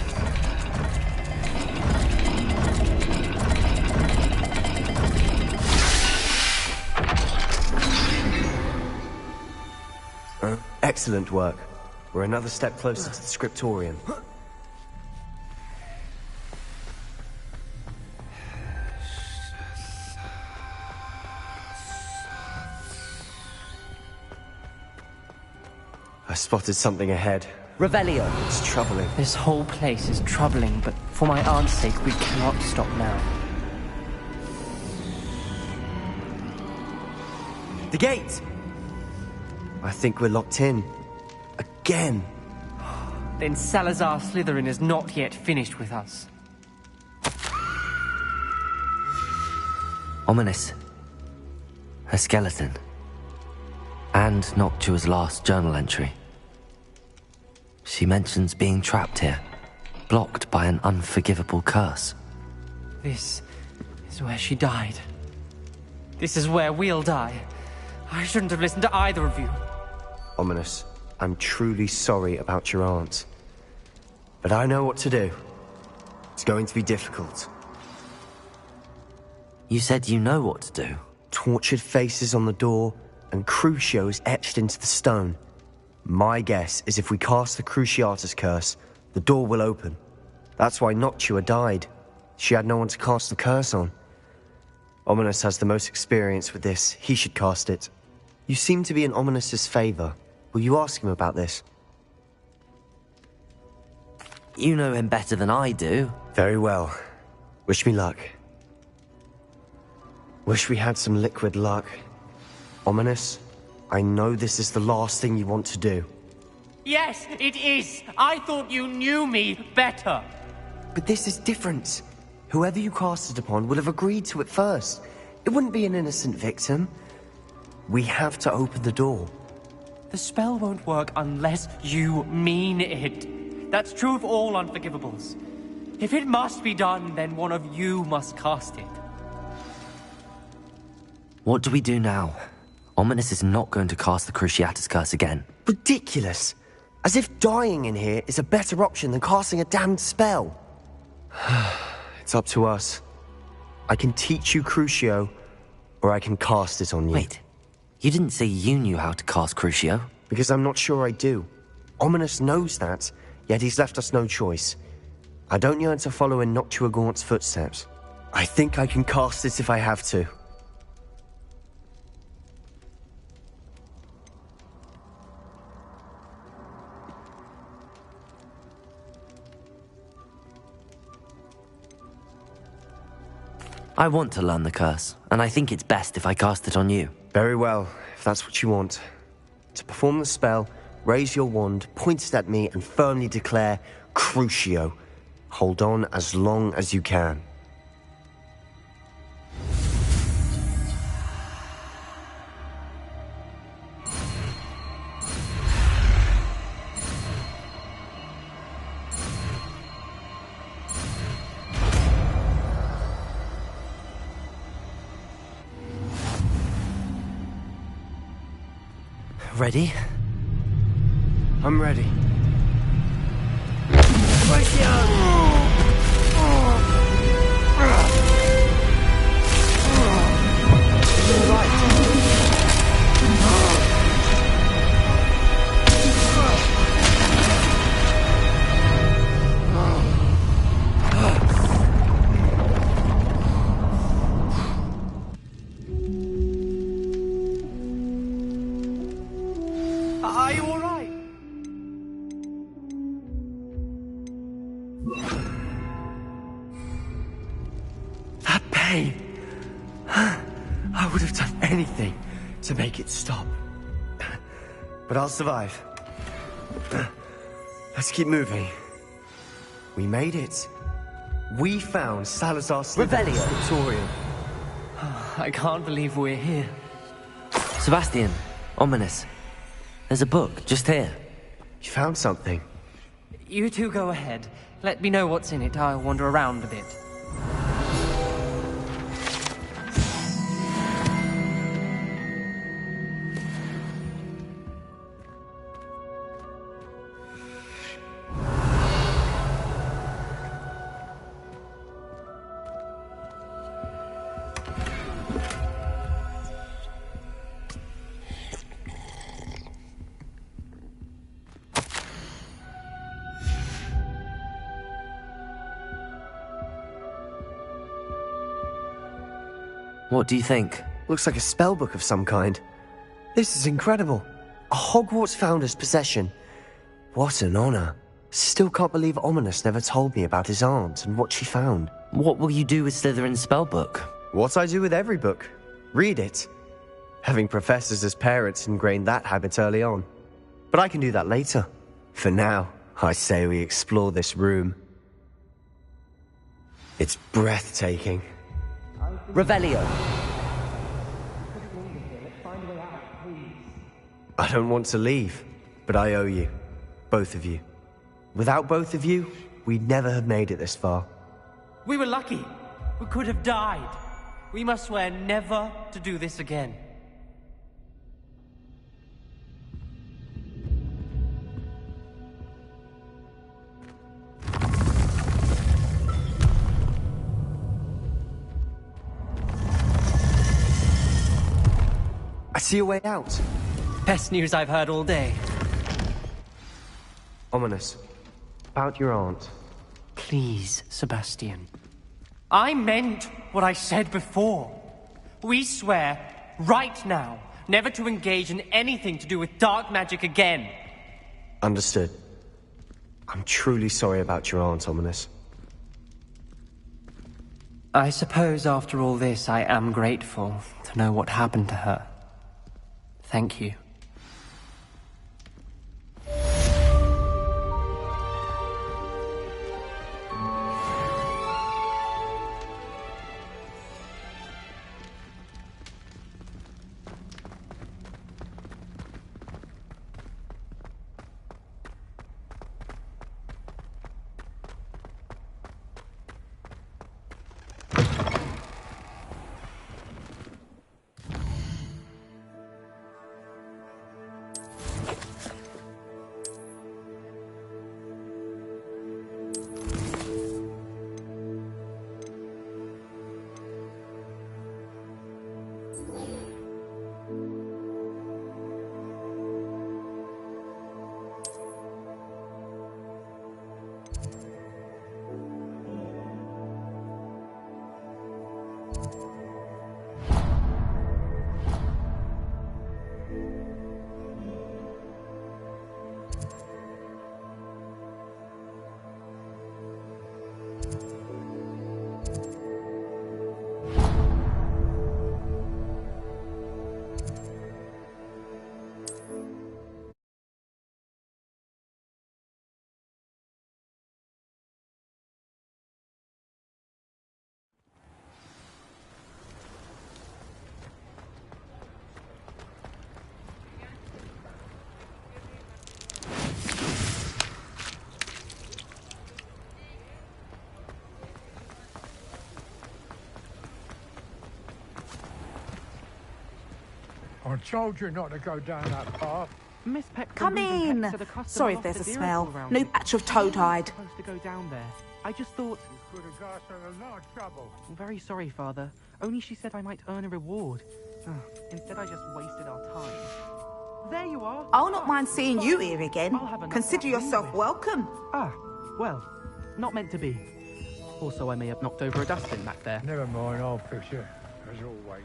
Excellent work. We're another step closer to the scriptorium. I spotted something ahead. Revelio. It's troubling. This whole place is troubling, but for my aunt's sake, we cannot stop now. The gate! I think we're locked in. Again. Then Salazar Slytherin is not yet finished with us. Ominous. A skeleton. And Noctua's last journal entry. She mentions being trapped here, blocked by an unforgivable curse. This is where she died. This is where we'll die. I shouldn't have listened to either of you. Ominous, I'm truly sorry about your aunt. But I know what to do. It's going to be difficult. You said you know what to do. Tortured faces on the door, and Crucios etched into the stone. My guess is if we cast the Cruciatus curse, the door will open. That's why Noctua died. She had no one to cast the curse on. Ominous has the most experience with this. He should cast it. You seem to be in Ominous's favor. Will you ask him about this? You know him better than I do. Very well. Wish me luck. Wish we had some liquid luck. Ominous, I know this is the last thing you want to do. Yes, it is. I thought you knew me better. But this is different. Whoever you cast it upon would have agreed to it first. It wouldn't be an innocent victim. We have to open the door. The spell won't work unless you mean it. That's true of all unforgivables. If it must be done, then one of you must cast it. What do we do now? Ominous is not going to cast the Cruciatus curse again. Ridiculous. As if dying in here is a better option than casting a damned spell. It's up to us. I can teach you Crucio, or I can cast it on you. Wait, you didn't say you knew how to cast Crucio? Because I'm not sure I do. Ominous knows that, yet he's left us no choice. I don't yearn to follow in Noctua Gaunt's footsteps. I think I can cast it if I have to. I want to learn the curse, and I think it's best if I cast it on you. Very well, if that's what you want. To perform the spell, raise your wand, point it at me, and firmly declare, Crucio. Hold on as long as you can. Ready? I'm ready. Are you all right? That pain. I would have done anything to make it stop. But I'll survive. Let's keep moving. We made it. We found Salazar Slytherin's Scriptorium. I can't believe we're here. Sebastian, Ominous. There's a book just here. You found something. You two go ahead. Let me know what's in it. I'll wander around a bit. What do you think? Looks like a spellbook of some kind. This is incredible. A Hogwarts founder's possession. What an honor. Still can't believe Ominous never told me about his aunt and what she found. What will you do with Slytherin's spellbook? What I do with every book. Read it. Having professors as parents ingrained that habit early on. But I can do that later. For now, I say we explore this room. It's breathtaking. Revelio. I don't want to leave, but I owe you. Both of you. Without both of you, we'd never have made it this far. We were lucky. We could have died. We must swear never to do this again. I see a way out. Best news I've heard all day. Ominous. About your aunt. Please, Sebastian. I meant what I said before. We swear, right now, never to engage in anything to do with dark magic again. Understood. I'm truly sorry about your aunt, Ominous. I suppose after all this, I am grateful to know what happened to her. Thank you. I told you not to go down that path. Miss Peck, Come in. Sorry if there's a smell. New batch of toad-hide. Supposed to go down there. I just thought. You could have got us in a lot of trouble. I'm very sorry, Father. Only she said I might earn a reward. Instead, I just wasted our time. There you are. I'll not mind seeing you here again. Consider yourself welcome. Ah, well, not meant to be. Also, I may have knocked over a dustbin back there. Never mind, I'll fix it, as always.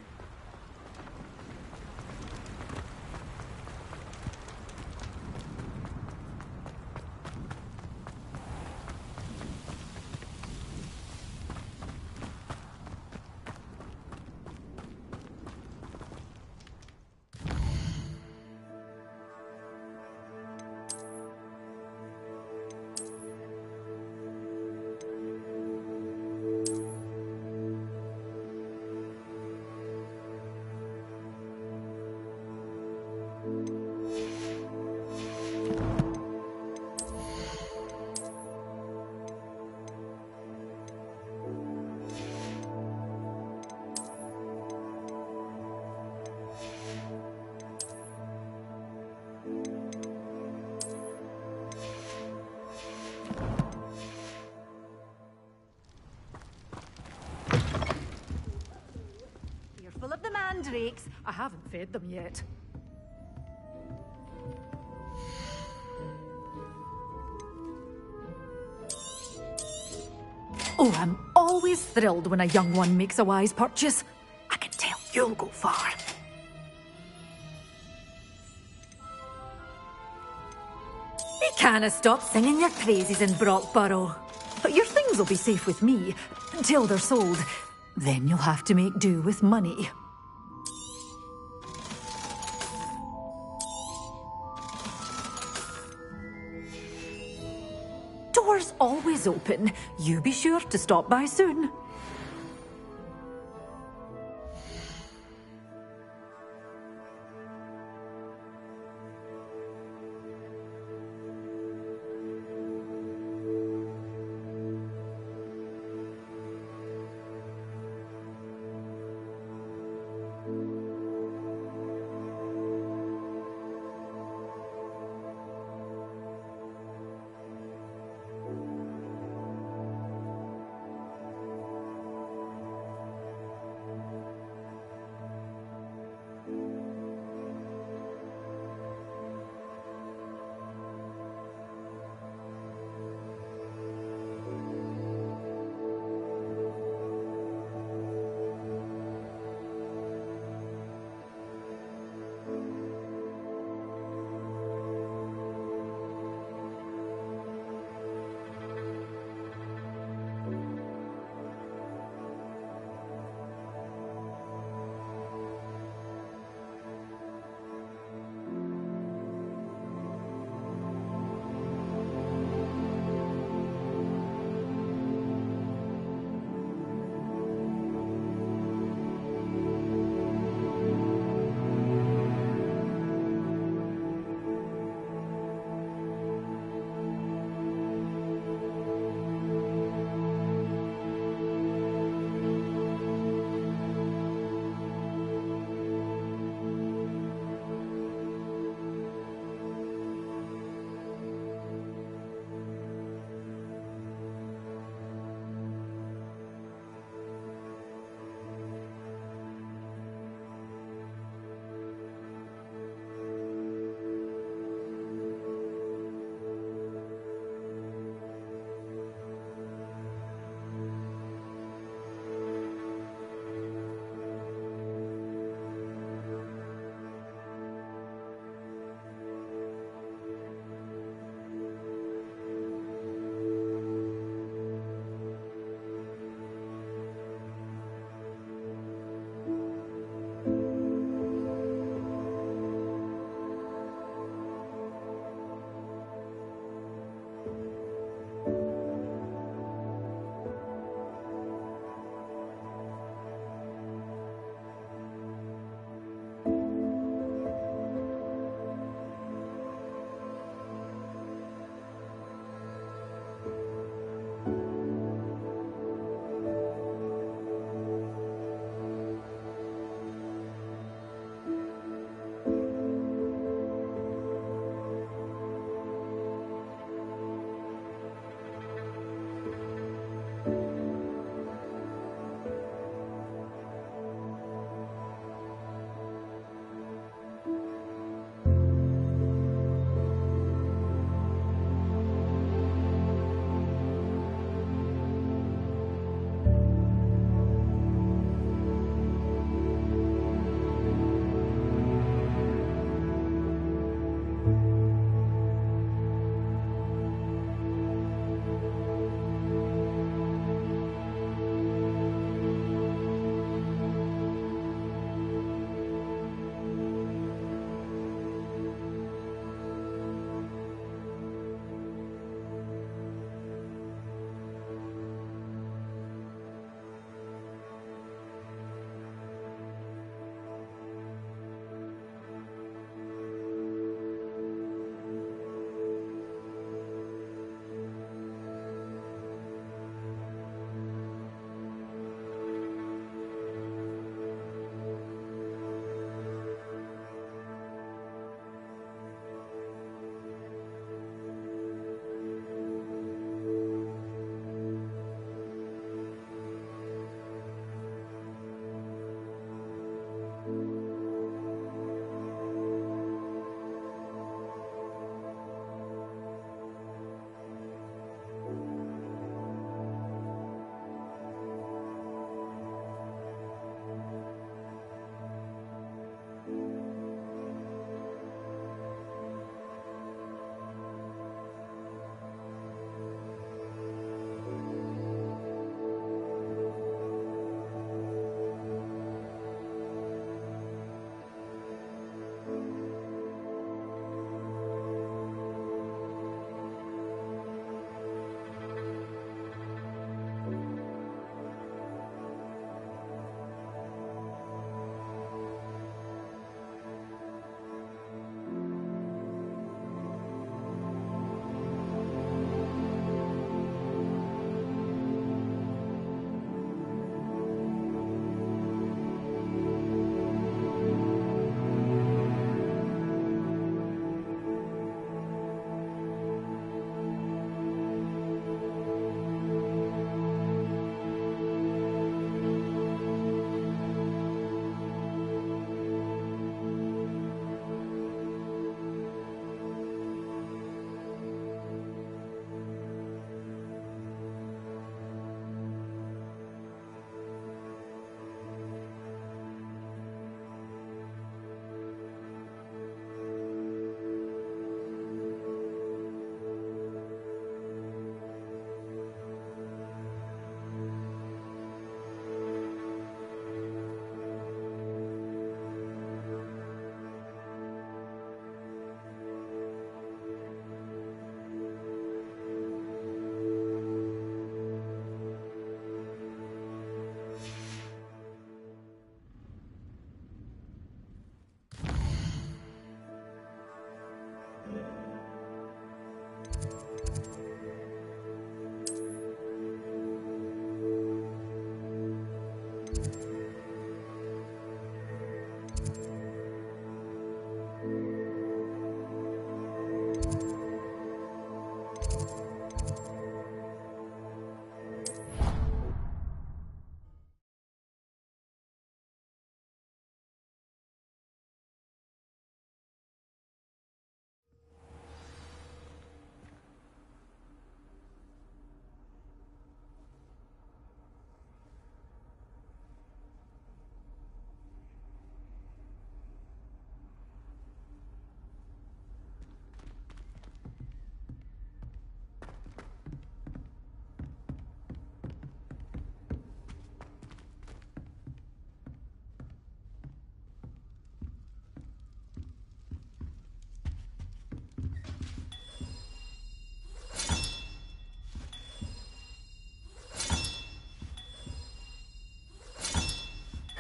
Full of the mandrakes. I haven't fed them yet. Oh, I'm always thrilled when a young one makes a wise purchase. I can You'll go far. You canna stop singing your praises in Brockborough. Your things will be safe with me until they're sold. Then you'll have to make do with money. Doors always open. You be sure to stop by soon.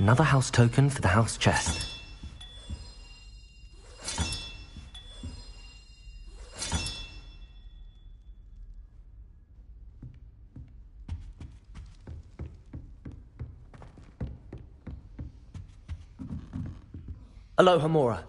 Another house token for the house chest. Aloha, Mora.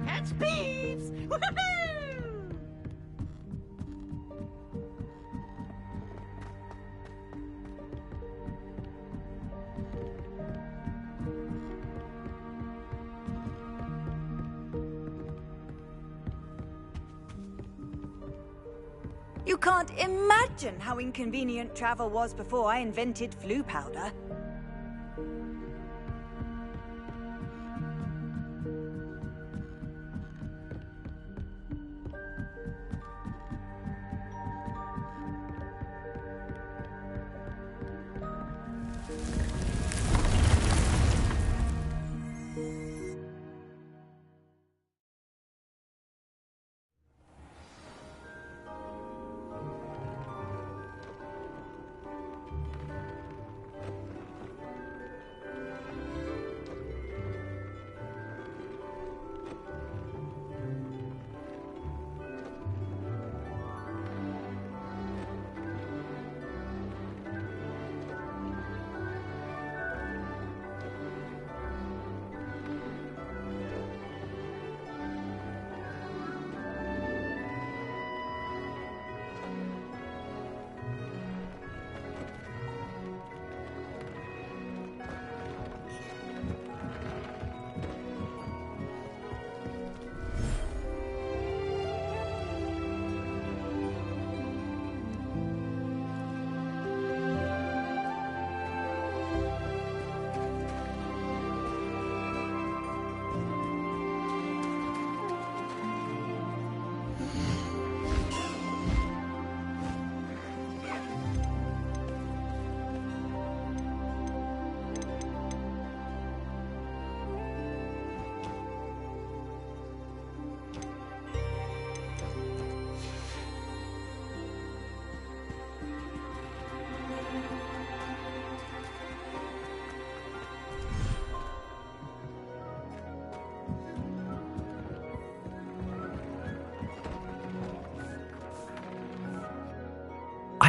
Catch peeps! Woohoo! You can't imagine how inconvenient travel was before I invented flu powder.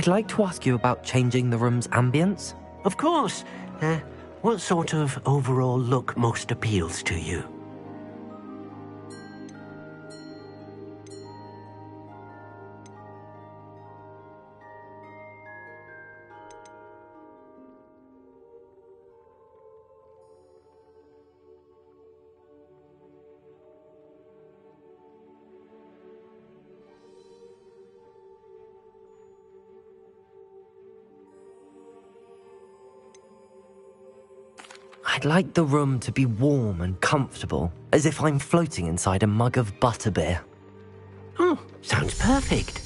I'd like to ask you about changing the room's ambience. Of course. What sort of overall look most appeals to you? I'd like the room to be warm and comfortable, as if I'm floating inside a mug of butterbeer. Oh, sounds perfect.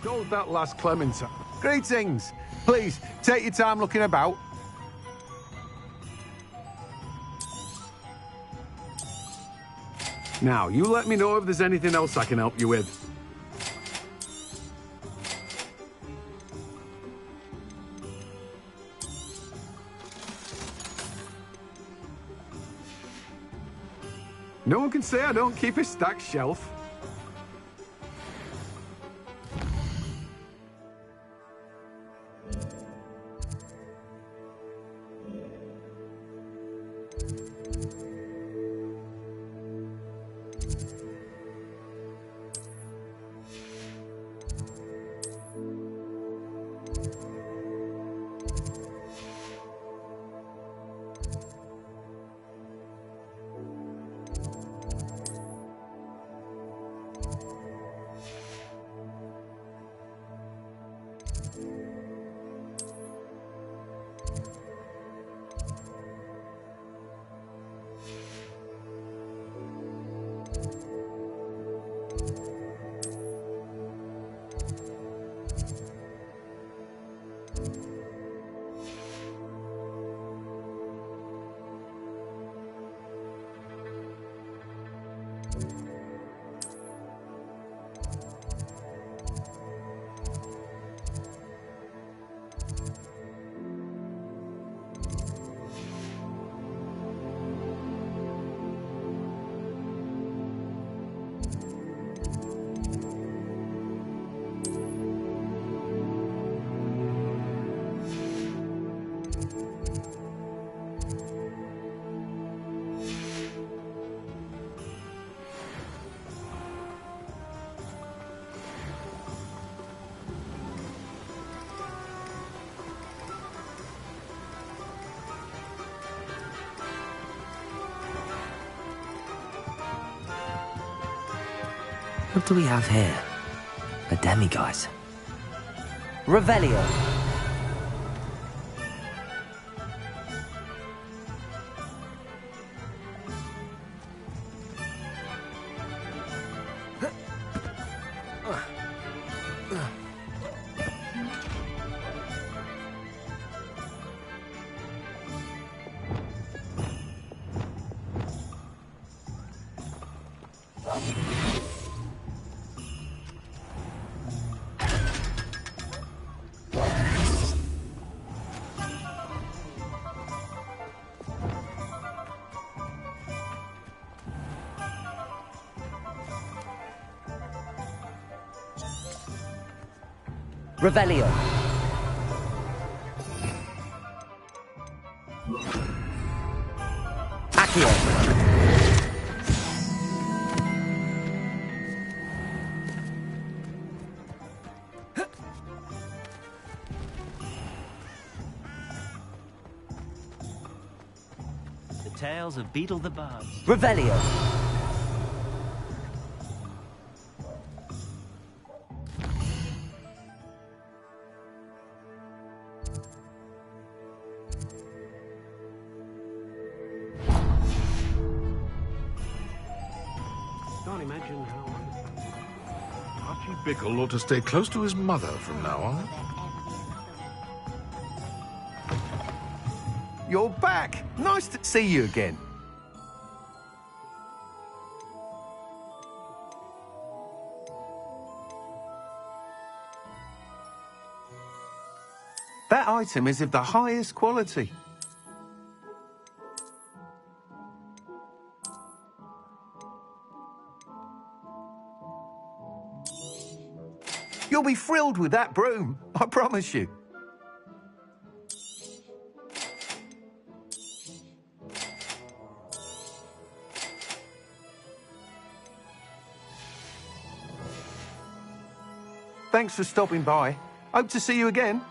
Gold that last Clementine. Greetings. Please, take your time looking about. Now, you let me know if there's anything else I can help you with. No one can say I don't keep a stacked shelf. What do we have here? A demiguise. Revelio. Revelio. Accio. The tales of Beetle the Bard. Revelio. Can't imagine how... Archie Bickle ought to stay close to his mother from now on. You're back! Nice to see you again. That item is of the highest quality. You'll be thrilled with that broom, I promise you. Thanks for stopping by. Hope to see you again.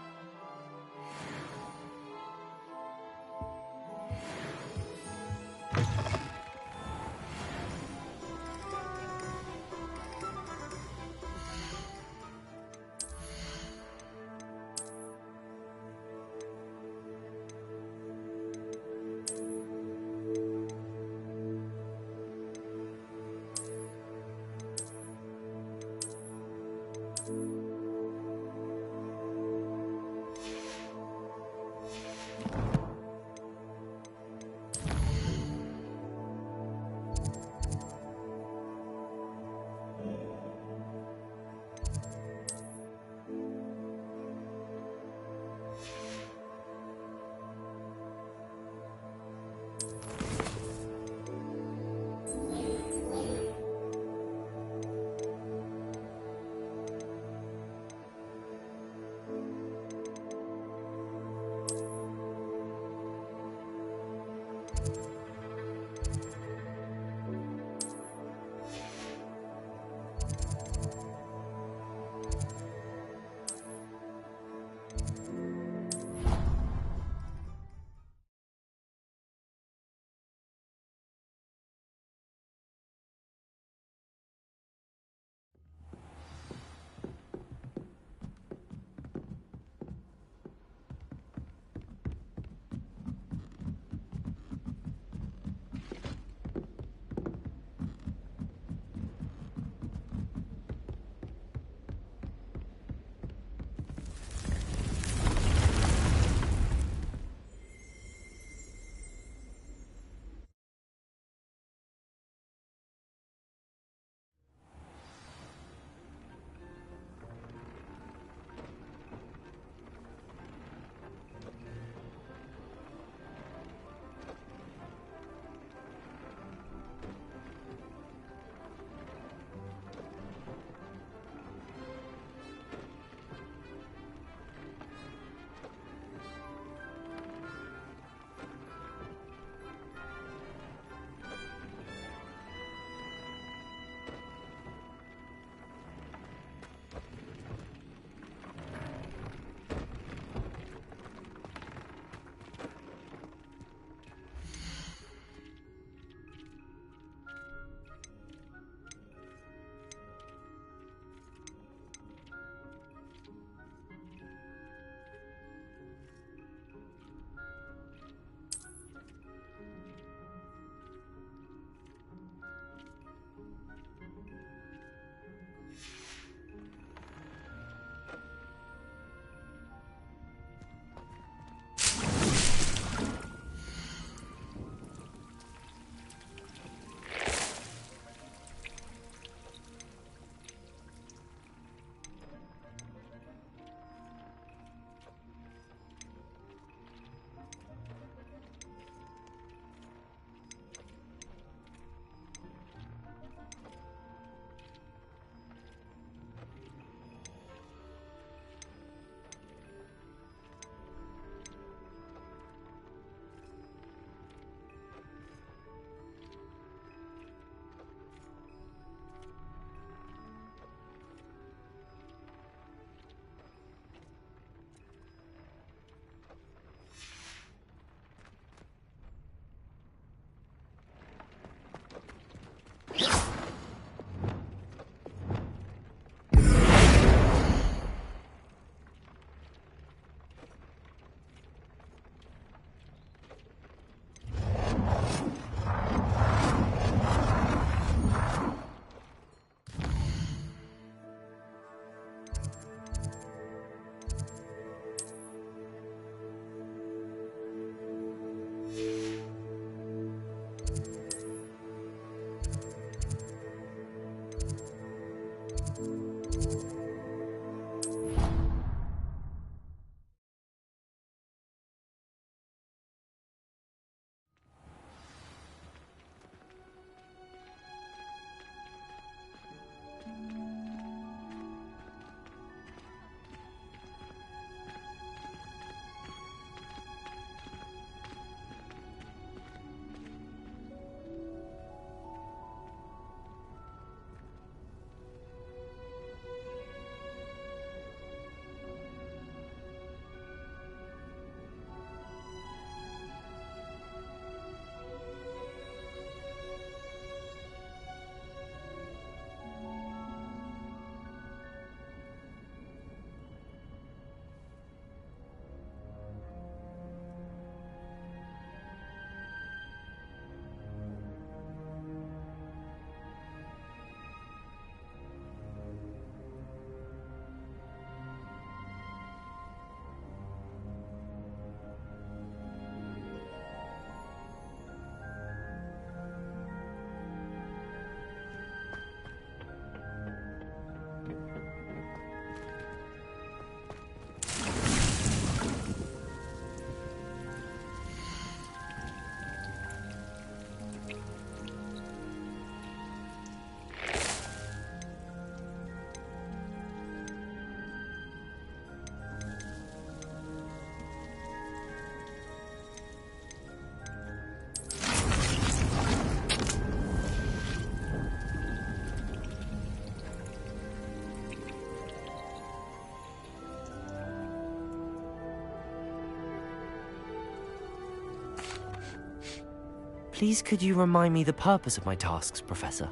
Please could you remind me the purpose of my tasks, Professor?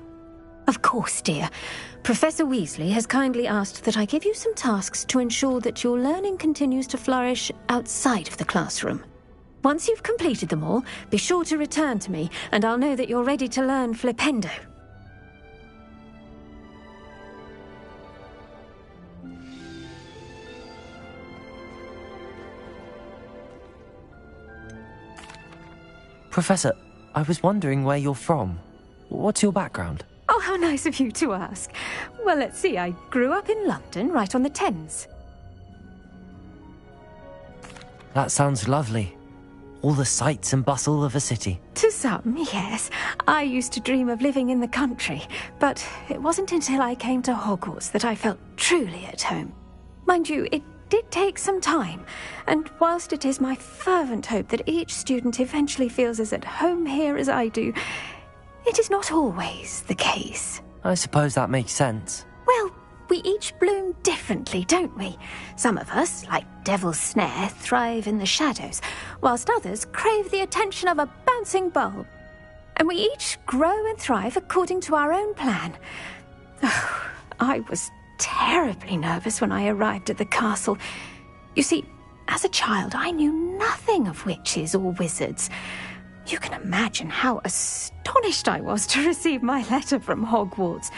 Of course, dear. Professor Weasley has kindly asked that I give you some tasks to ensure that your learning continues to flourish outside of the classroom. Once you've completed them all, be sure to return to me, and I'll know that you're ready to learn Flipendo. Professor, I was wondering where you're from. What's your background? Oh, how nice of you to ask. Well, let's see. I grew up in London, right on the Thames. That sounds lovely. All the sights and bustle of a city. To some, yes. I used to dream of living in the country, but it wasn't until I came to Hogwarts that I felt truly at home. Mind you, it did take some time, and whilst it is my fervent hope that each student eventually feels as at home here as I do, it is not always the case. I suppose that makes sense. Well, we each bloom differently, don't we? Some of us, like Devil's Snare, thrive in the shadows, whilst others crave the attention of a bouncing bulb. And we each grow and thrive according to our own plan. Oh, I was terribly nervous when I arrived at the castle. You see, as a child, I knew nothing of witches or wizards. You can imagine how astonished I was to receive my letter from Hogwarts.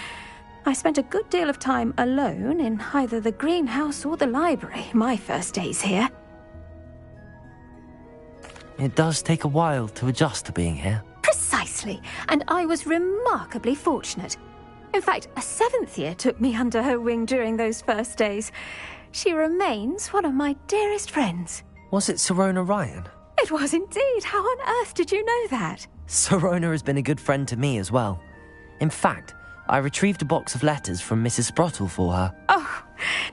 I spent a good deal of time alone in either the greenhouse or the library my first days here. It does take a while to adjust to being here. Precisely, and I was remarkably fortunate. In fact, a 7th year took me under her wing during those first days. She remains one of my dearest friends. Was it Serona Ryan? It was indeed. How on earth did you know that? Serona has been a good friend to me as well. In fact, I retrieved a box of letters from Mrs. Sprottle for her. Oh,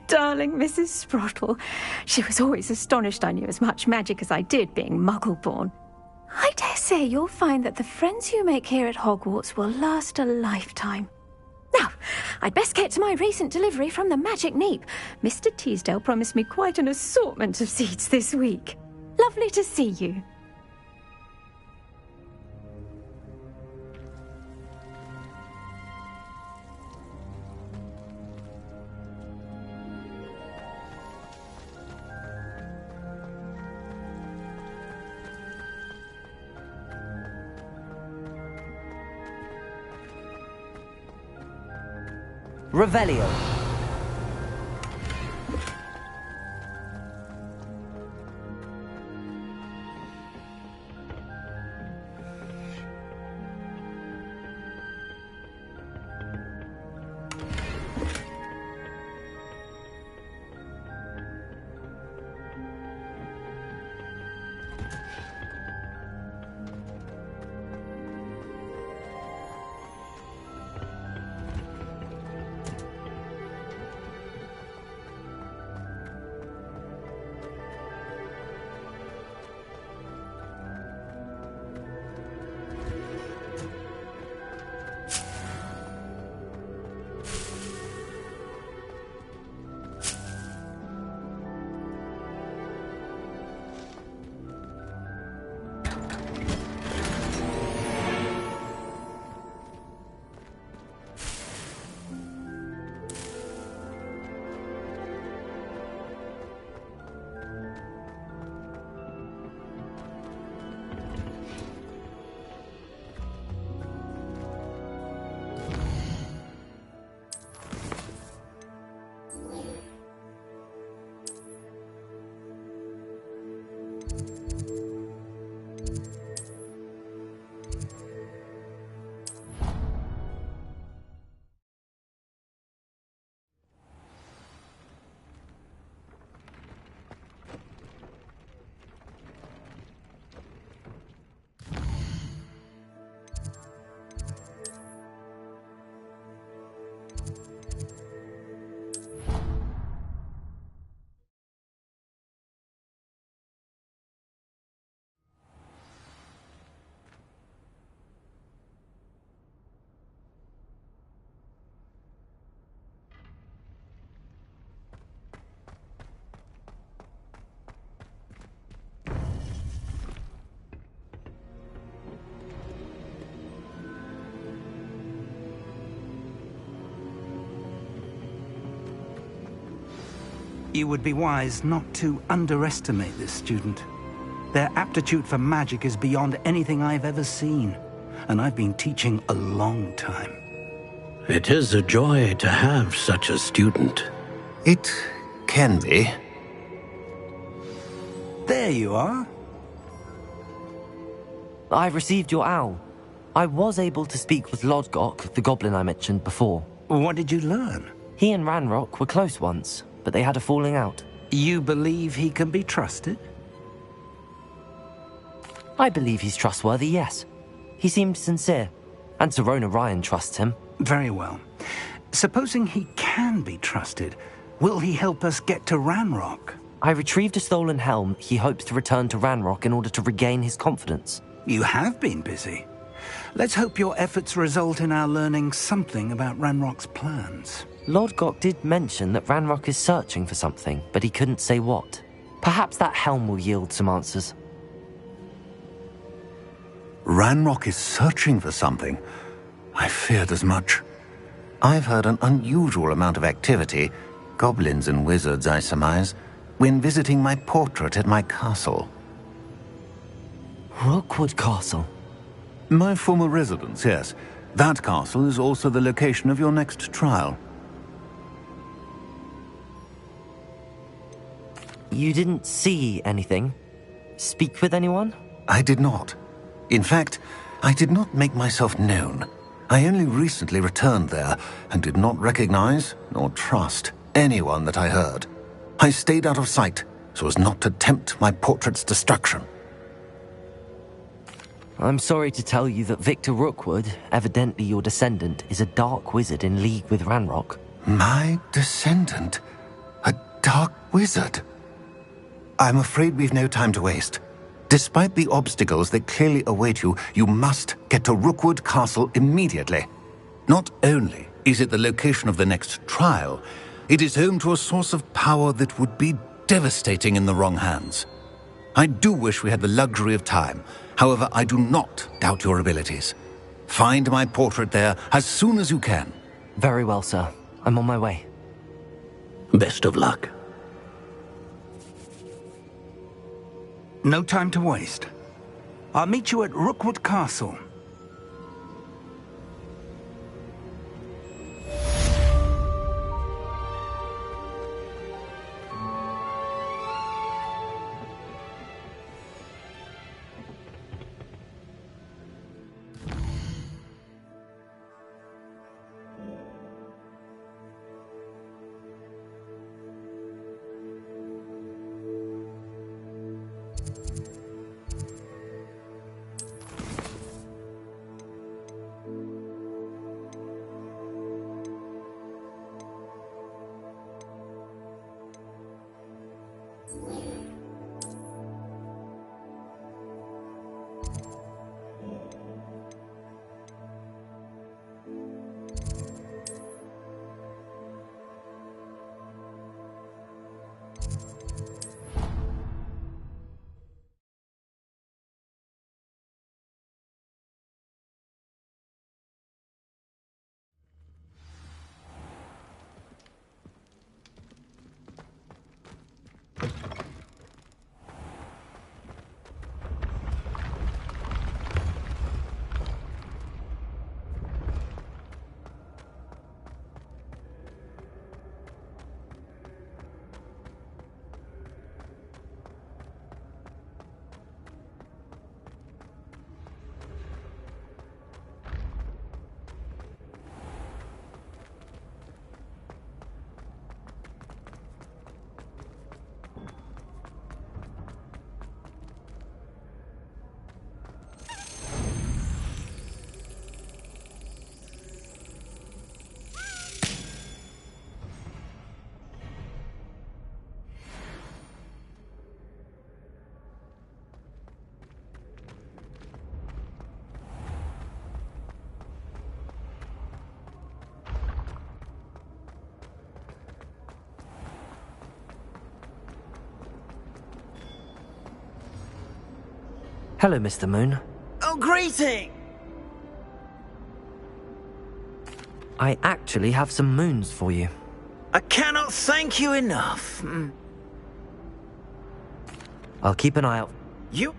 darling Mrs. Sprottle. She was always astonished I knew as much magic as I did, being Muggle-born. I dare say you'll find that the friends you make here at Hogwarts will last a lifetime. Now, I'd best get to my recent delivery from the Magic Neep. Mr. Teasdale promised me quite an assortment of seeds this week. Lovely to see you. Revelio. You would be wise not to underestimate this student. Their aptitude for magic is beyond anything I've ever seen, and I've been teaching a long time. It is a joy to have such a student. It can be. There you are. I received your owl. I was able to speak with Lodgok, the goblin I mentioned before. What did you learn? He and Ranrock were close once, but they had a falling out. You believe he can be trusted? I believe he's trustworthy, yes. He seemed sincere, and Serona Ryan trusts him. Very well. Supposing he can be trusted, will he help us get to Ranrock? I retrieved a stolen helm he hopes to return to Ranrock in order to regain his confidence. You have been busy. Let's hope your efforts result in our learning something about Ranrock's plans. Lodgok did mention that Ranrock is searching for something, but he couldn't say what. Perhaps that helm will yield some answers. Ranrock is searching for something. I feared as much. I've heard an unusual amount of activity, goblins and wizards, I surmise, when visiting my portrait at my castle. Rookwood Castle? My former residence, yes. That castle is also the location of your next trial. You didn't see anything? Speak with anyone? I did not. In fact, I did not make myself known. I only recently returned there and did not recognize nor trust anyone that I heard. I stayed out of sight so as not to tempt my portrait's destruction. I'm sorry to tell you that Victor Rookwood, evidently your descendant, is a dark wizard in league with Ranrock. My descendant? A dark wizard? I'm afraid we've no time to waste. Despite the obstacles that clearly await you, you must get to Rookwood Castle immediately. Not only is it the location of the next trial, it is home to a source of power that would be devastating in the wrong hands. I do wish we had the luxury of time. However, I do not doubt your abilities. Find my portrait there as soon as you can. Very well, sir. I'm on my way. Best of luck. No time to waste. I'll meet you at Rookwood Castle. Hello, Mr. Moon. Oh, greeting! I actually have some moons for you. I cannot thank you enough. I'll keep an eye out. You...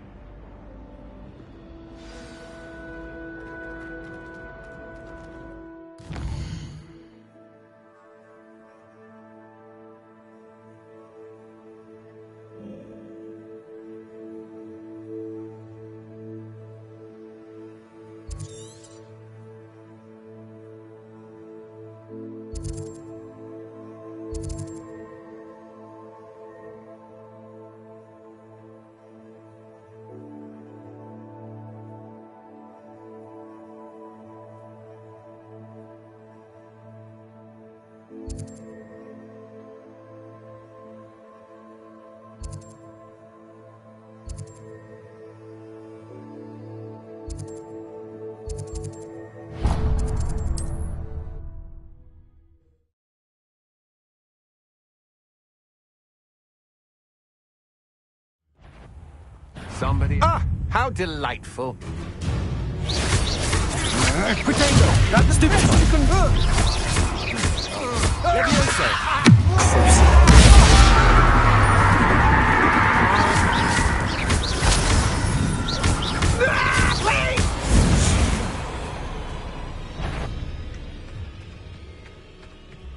Somebody... Ah! How delightful. Potato! Not the stupid one!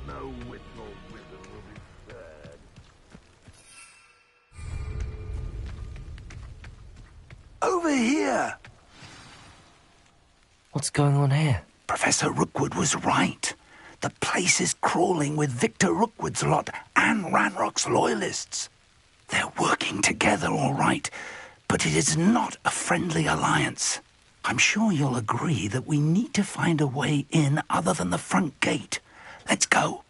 No wit nor wisdom will be spared. Over here! What's going on here? Professor Rookwood was right. The place is crawling with Victor Rookwood's lot and Ranrock's loyalists. They're working together, all right, but it is not a friendly alliance. I'm sure you'll agree that we need to find a way in other than the front gate. Let's go.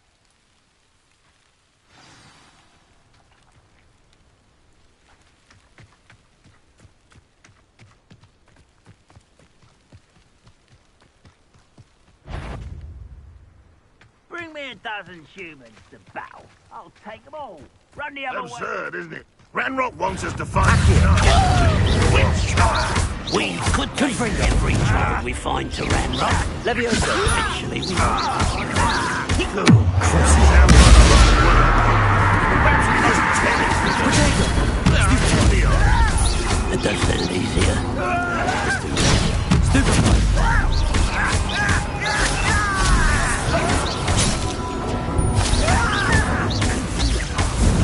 Bring me a dozen humans to battle. I'll take them all. Run the other way. Absurd, isn't it? Ranrock wants us to fight. We could take every child we find to Ranrock. Leviosa. Actually, we It does sound easier. Stupid.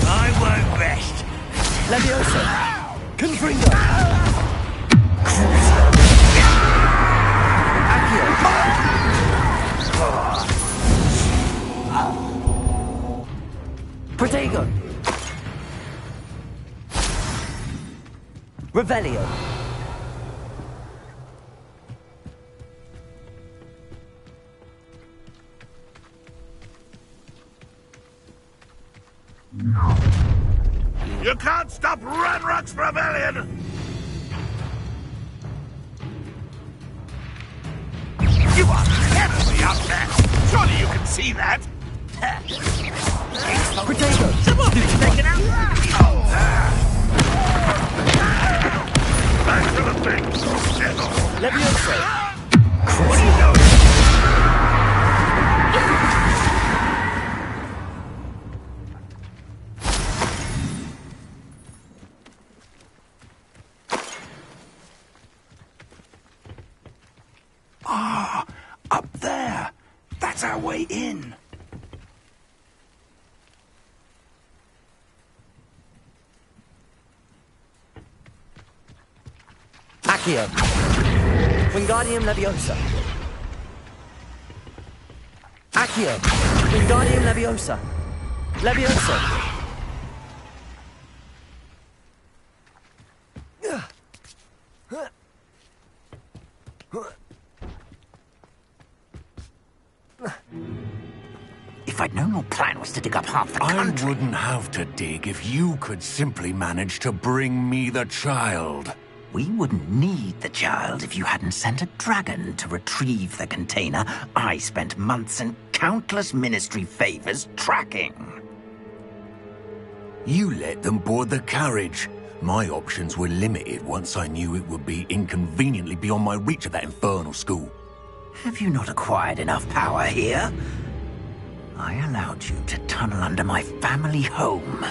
I won't rest. Leviosa. Confringo. Accio. Protego. Revelio. You can't stop Ranrock's rebellion! You are terribly up there! Surely you can see that! Potato! Someone been taken out! Back to the thing! Devil! Leviosa! What are you doing? Ah, up there. That's our way in. Accio. Wingardium Leviosa. Accio. Wingardium Leviosa. Leviosa. If I'd known your plan was to dig up half the country... I wouldn't have to dig if you could simply manage to bring me the child. We wouldn't need the child if you hadn't sent a dragon to retrieve the container I spent months and countless ministry favors tracking. You let them board the carriage. My options were limited once I knew it would be inconveniently beyond my reach at that infernal school. Have you not acquired enough power here? I allowed you to tunnel under my family home.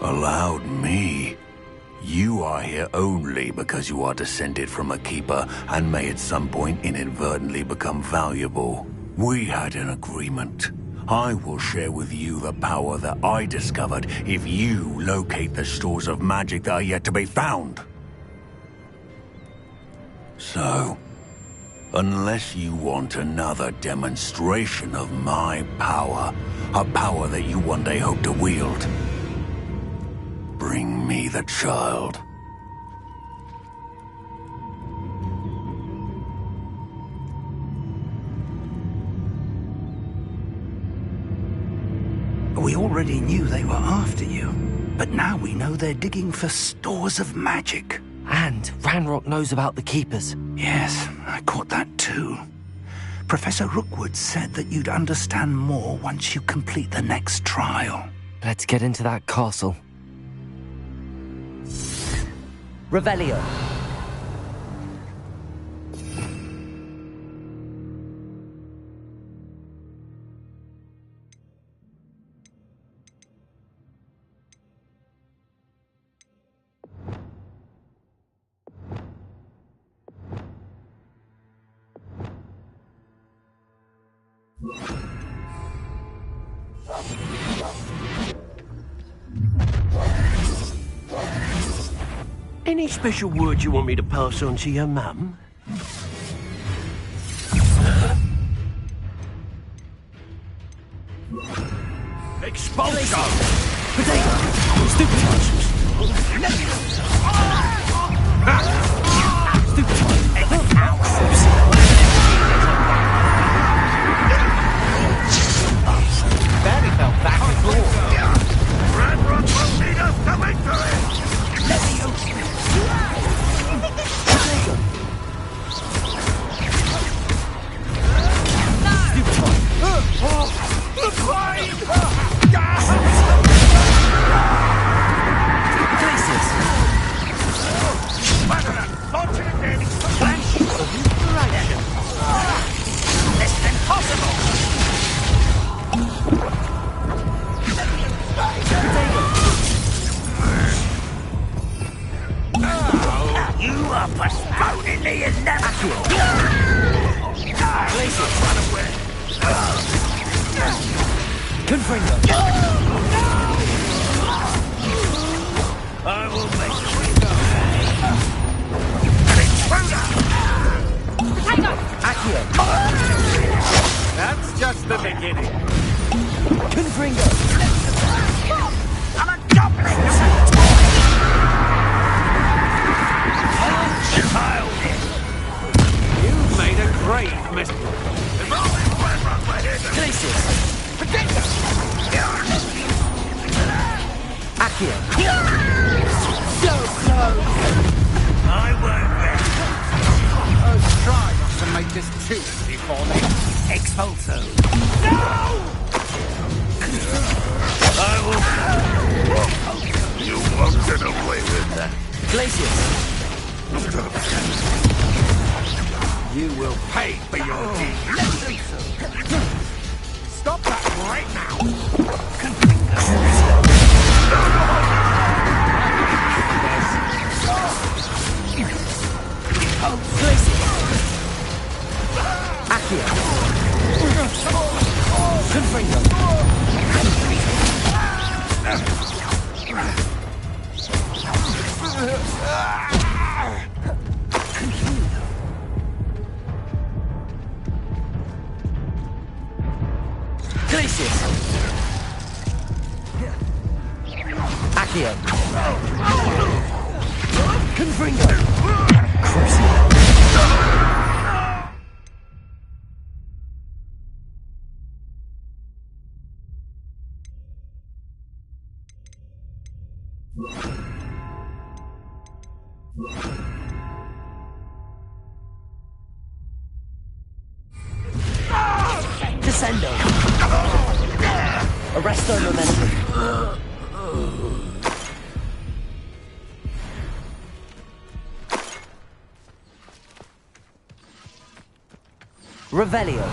Allowed me? You are here only because you are descended from a keeper and may at some point inadvertently become valuable. We had an agreement. I will share with you the power that I discovered if you locate the stores of magic that are yet to be found. So, unless you want another demonstration of my power, a power that you one day hope to wield, bring me the child. We already knew they were after you, but now we know they're digging for stores of magic. And Ranrock knows about the Keepers. Yes, I caught that too. Professor Rookwood said that you'd understand more once you complete the next trial. Let's get into that castle. Revelio. Any special word you want me to pass on to your mum? Expulsion! Potato! Stupid nonsense! Barry fell back and forth. Ranrock will lead us to victory! That's just the beginning. Confringo! I'm a goblin! You've made a great mistake. If only Ranrock were here to... Glacius! Potato! Accio! So close! I won't rest. Oh, try not to make this too easy for me. Expulso. No! I will... You won't get away with that. Glacius! You will pay for your deeds. Stop that right now! Accio! Confringo! Glacius! Accio! Confringo! Crucio! Descendo! Arresto momentum! Revelio!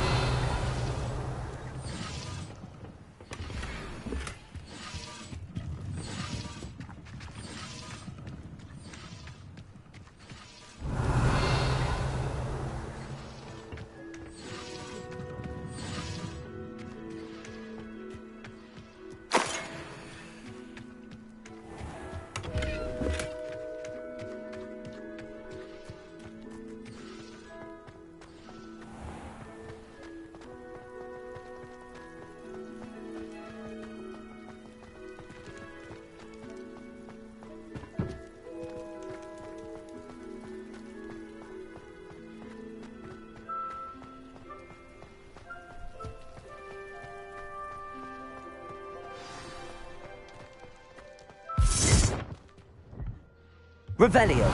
Revelio.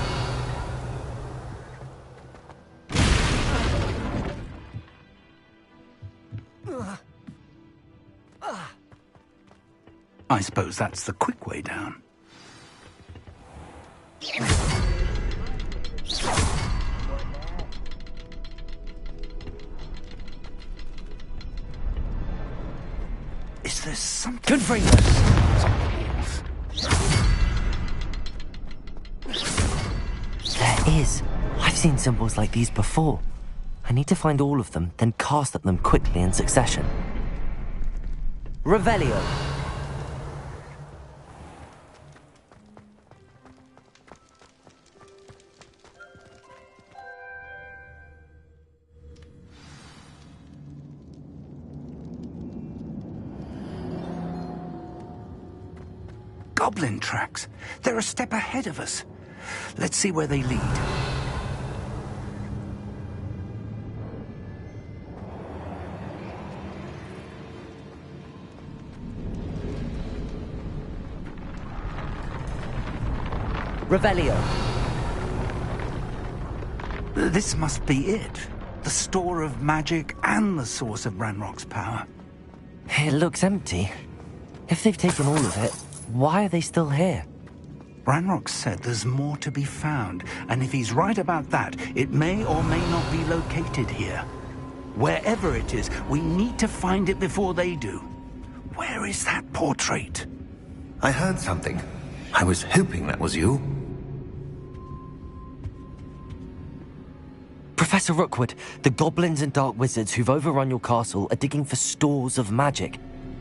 I suppose that's the quick way down. Is there something? Good ring. There is. I've seen symbols like these before. I need to find all of them, then cast at them quickly in succession. Revelio. Goblin tracks. They're a step ahead of us. Let's see where they lead. Revelio. This must be it. The store of magic and the source of Ranrock's power. It looks empty. If they've taken all of it, why are they still here? Ranrock said there's more to be found, and if he's right about that, it may or may not be located here. Wherever it is, we need to find it before they do. Where is that portrait? I heard something. I was hoping that was you. Professor Rookwood, the goblins and dark wizards who've overrun your castle are digging for stores of magic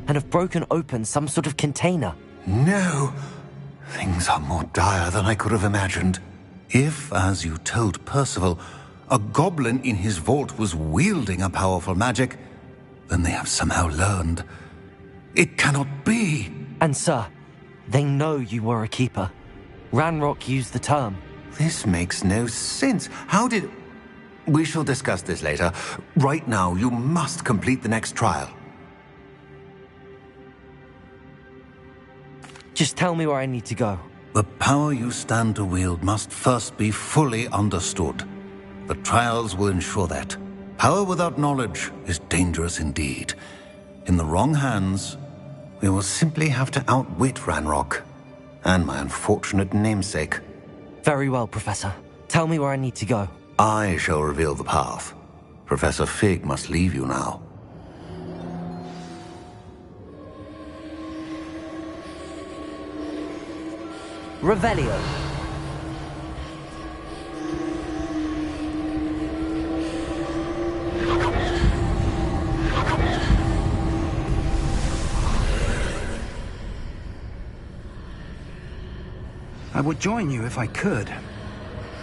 and have broken open some sort of container. No! Things are more dire than I could have imagined. If, as you told Percival, a goblin in his vault was wielding a powerful magic, then they have somehow learned. It cannot be! And sir, they know you were a keeper. Ranrock used the term. This makes no sense. How did... We shall discuss this later. Right now, you must complete the next trial. Just tell me where I need to go. The power you stand to wield must first be fully understood. The trials will ensure that. Power without knowledge is dangerous indeed. In the wrong hands, we will simply have to outwit Ranrock and my unfortunate namesake. Very well, Professor. Tell me where I need to go. I shall reveal the path. Professor Fig must leave you now. Revelio. I would join you if I could.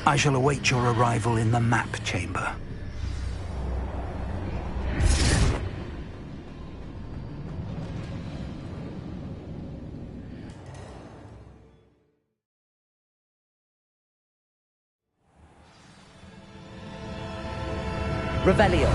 I shall await your arrival in the map chamber. Revelio.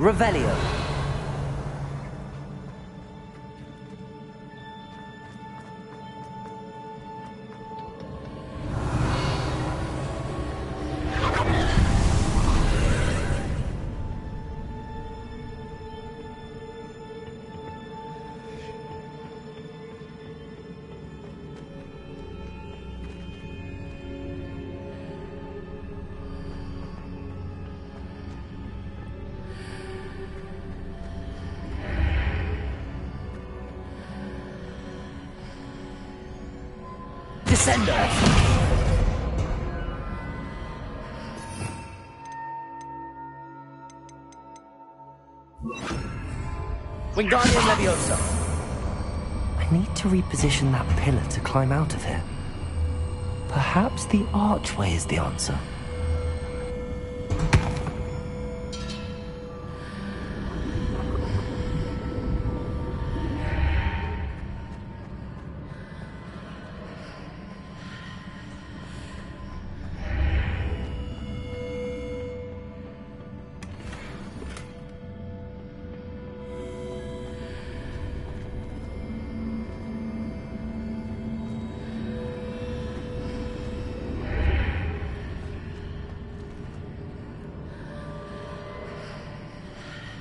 Revelio. Descendo! Wingardium Leviosa! I need to reposition that pillar to climb out of here. Perhaps the archway is the answer.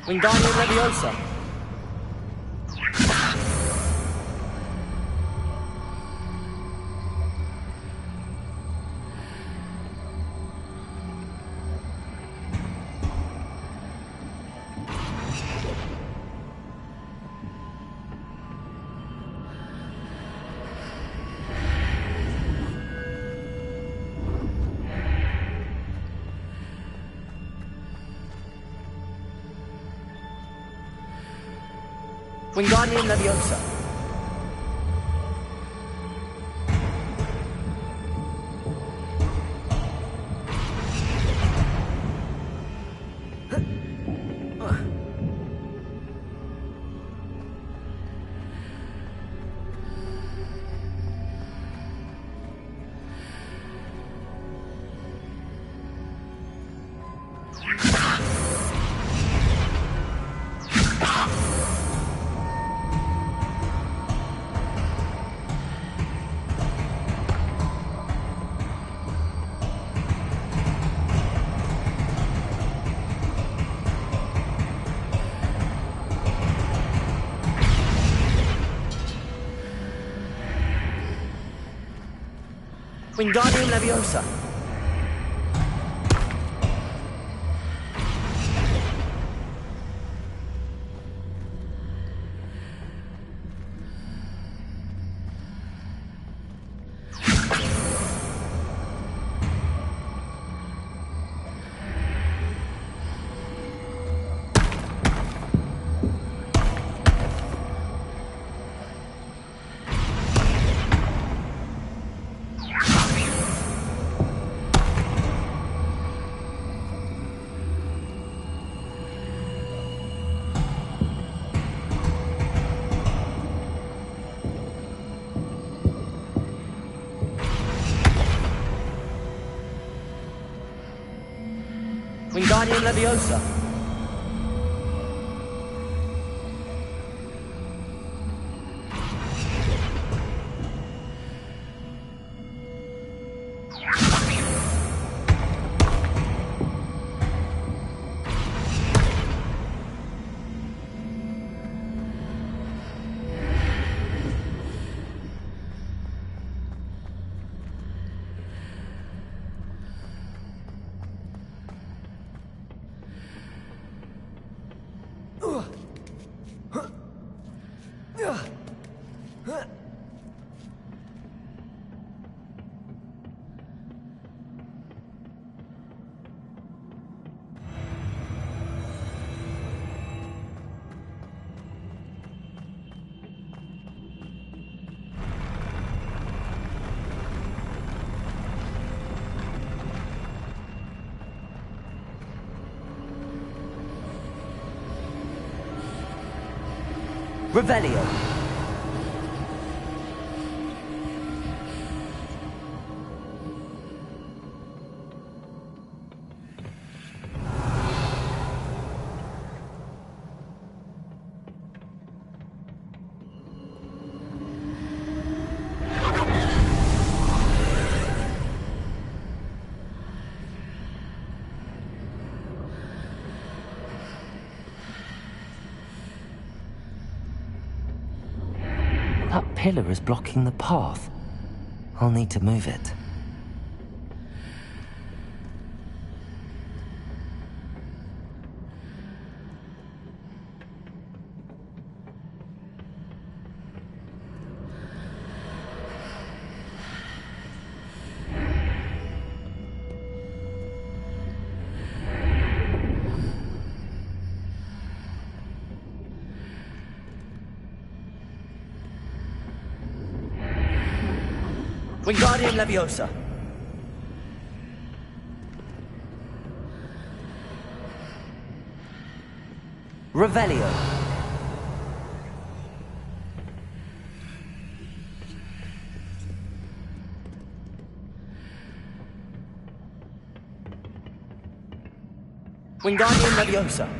Wingardium Leviosa! Wingardium Leviosa! Wingardium Leviosa! Wingardium Leviosa! Revelio. pillar is blocking the path. I'll need to move it. Wingardium Leviosa. Revelio. Wingardium Leviosa.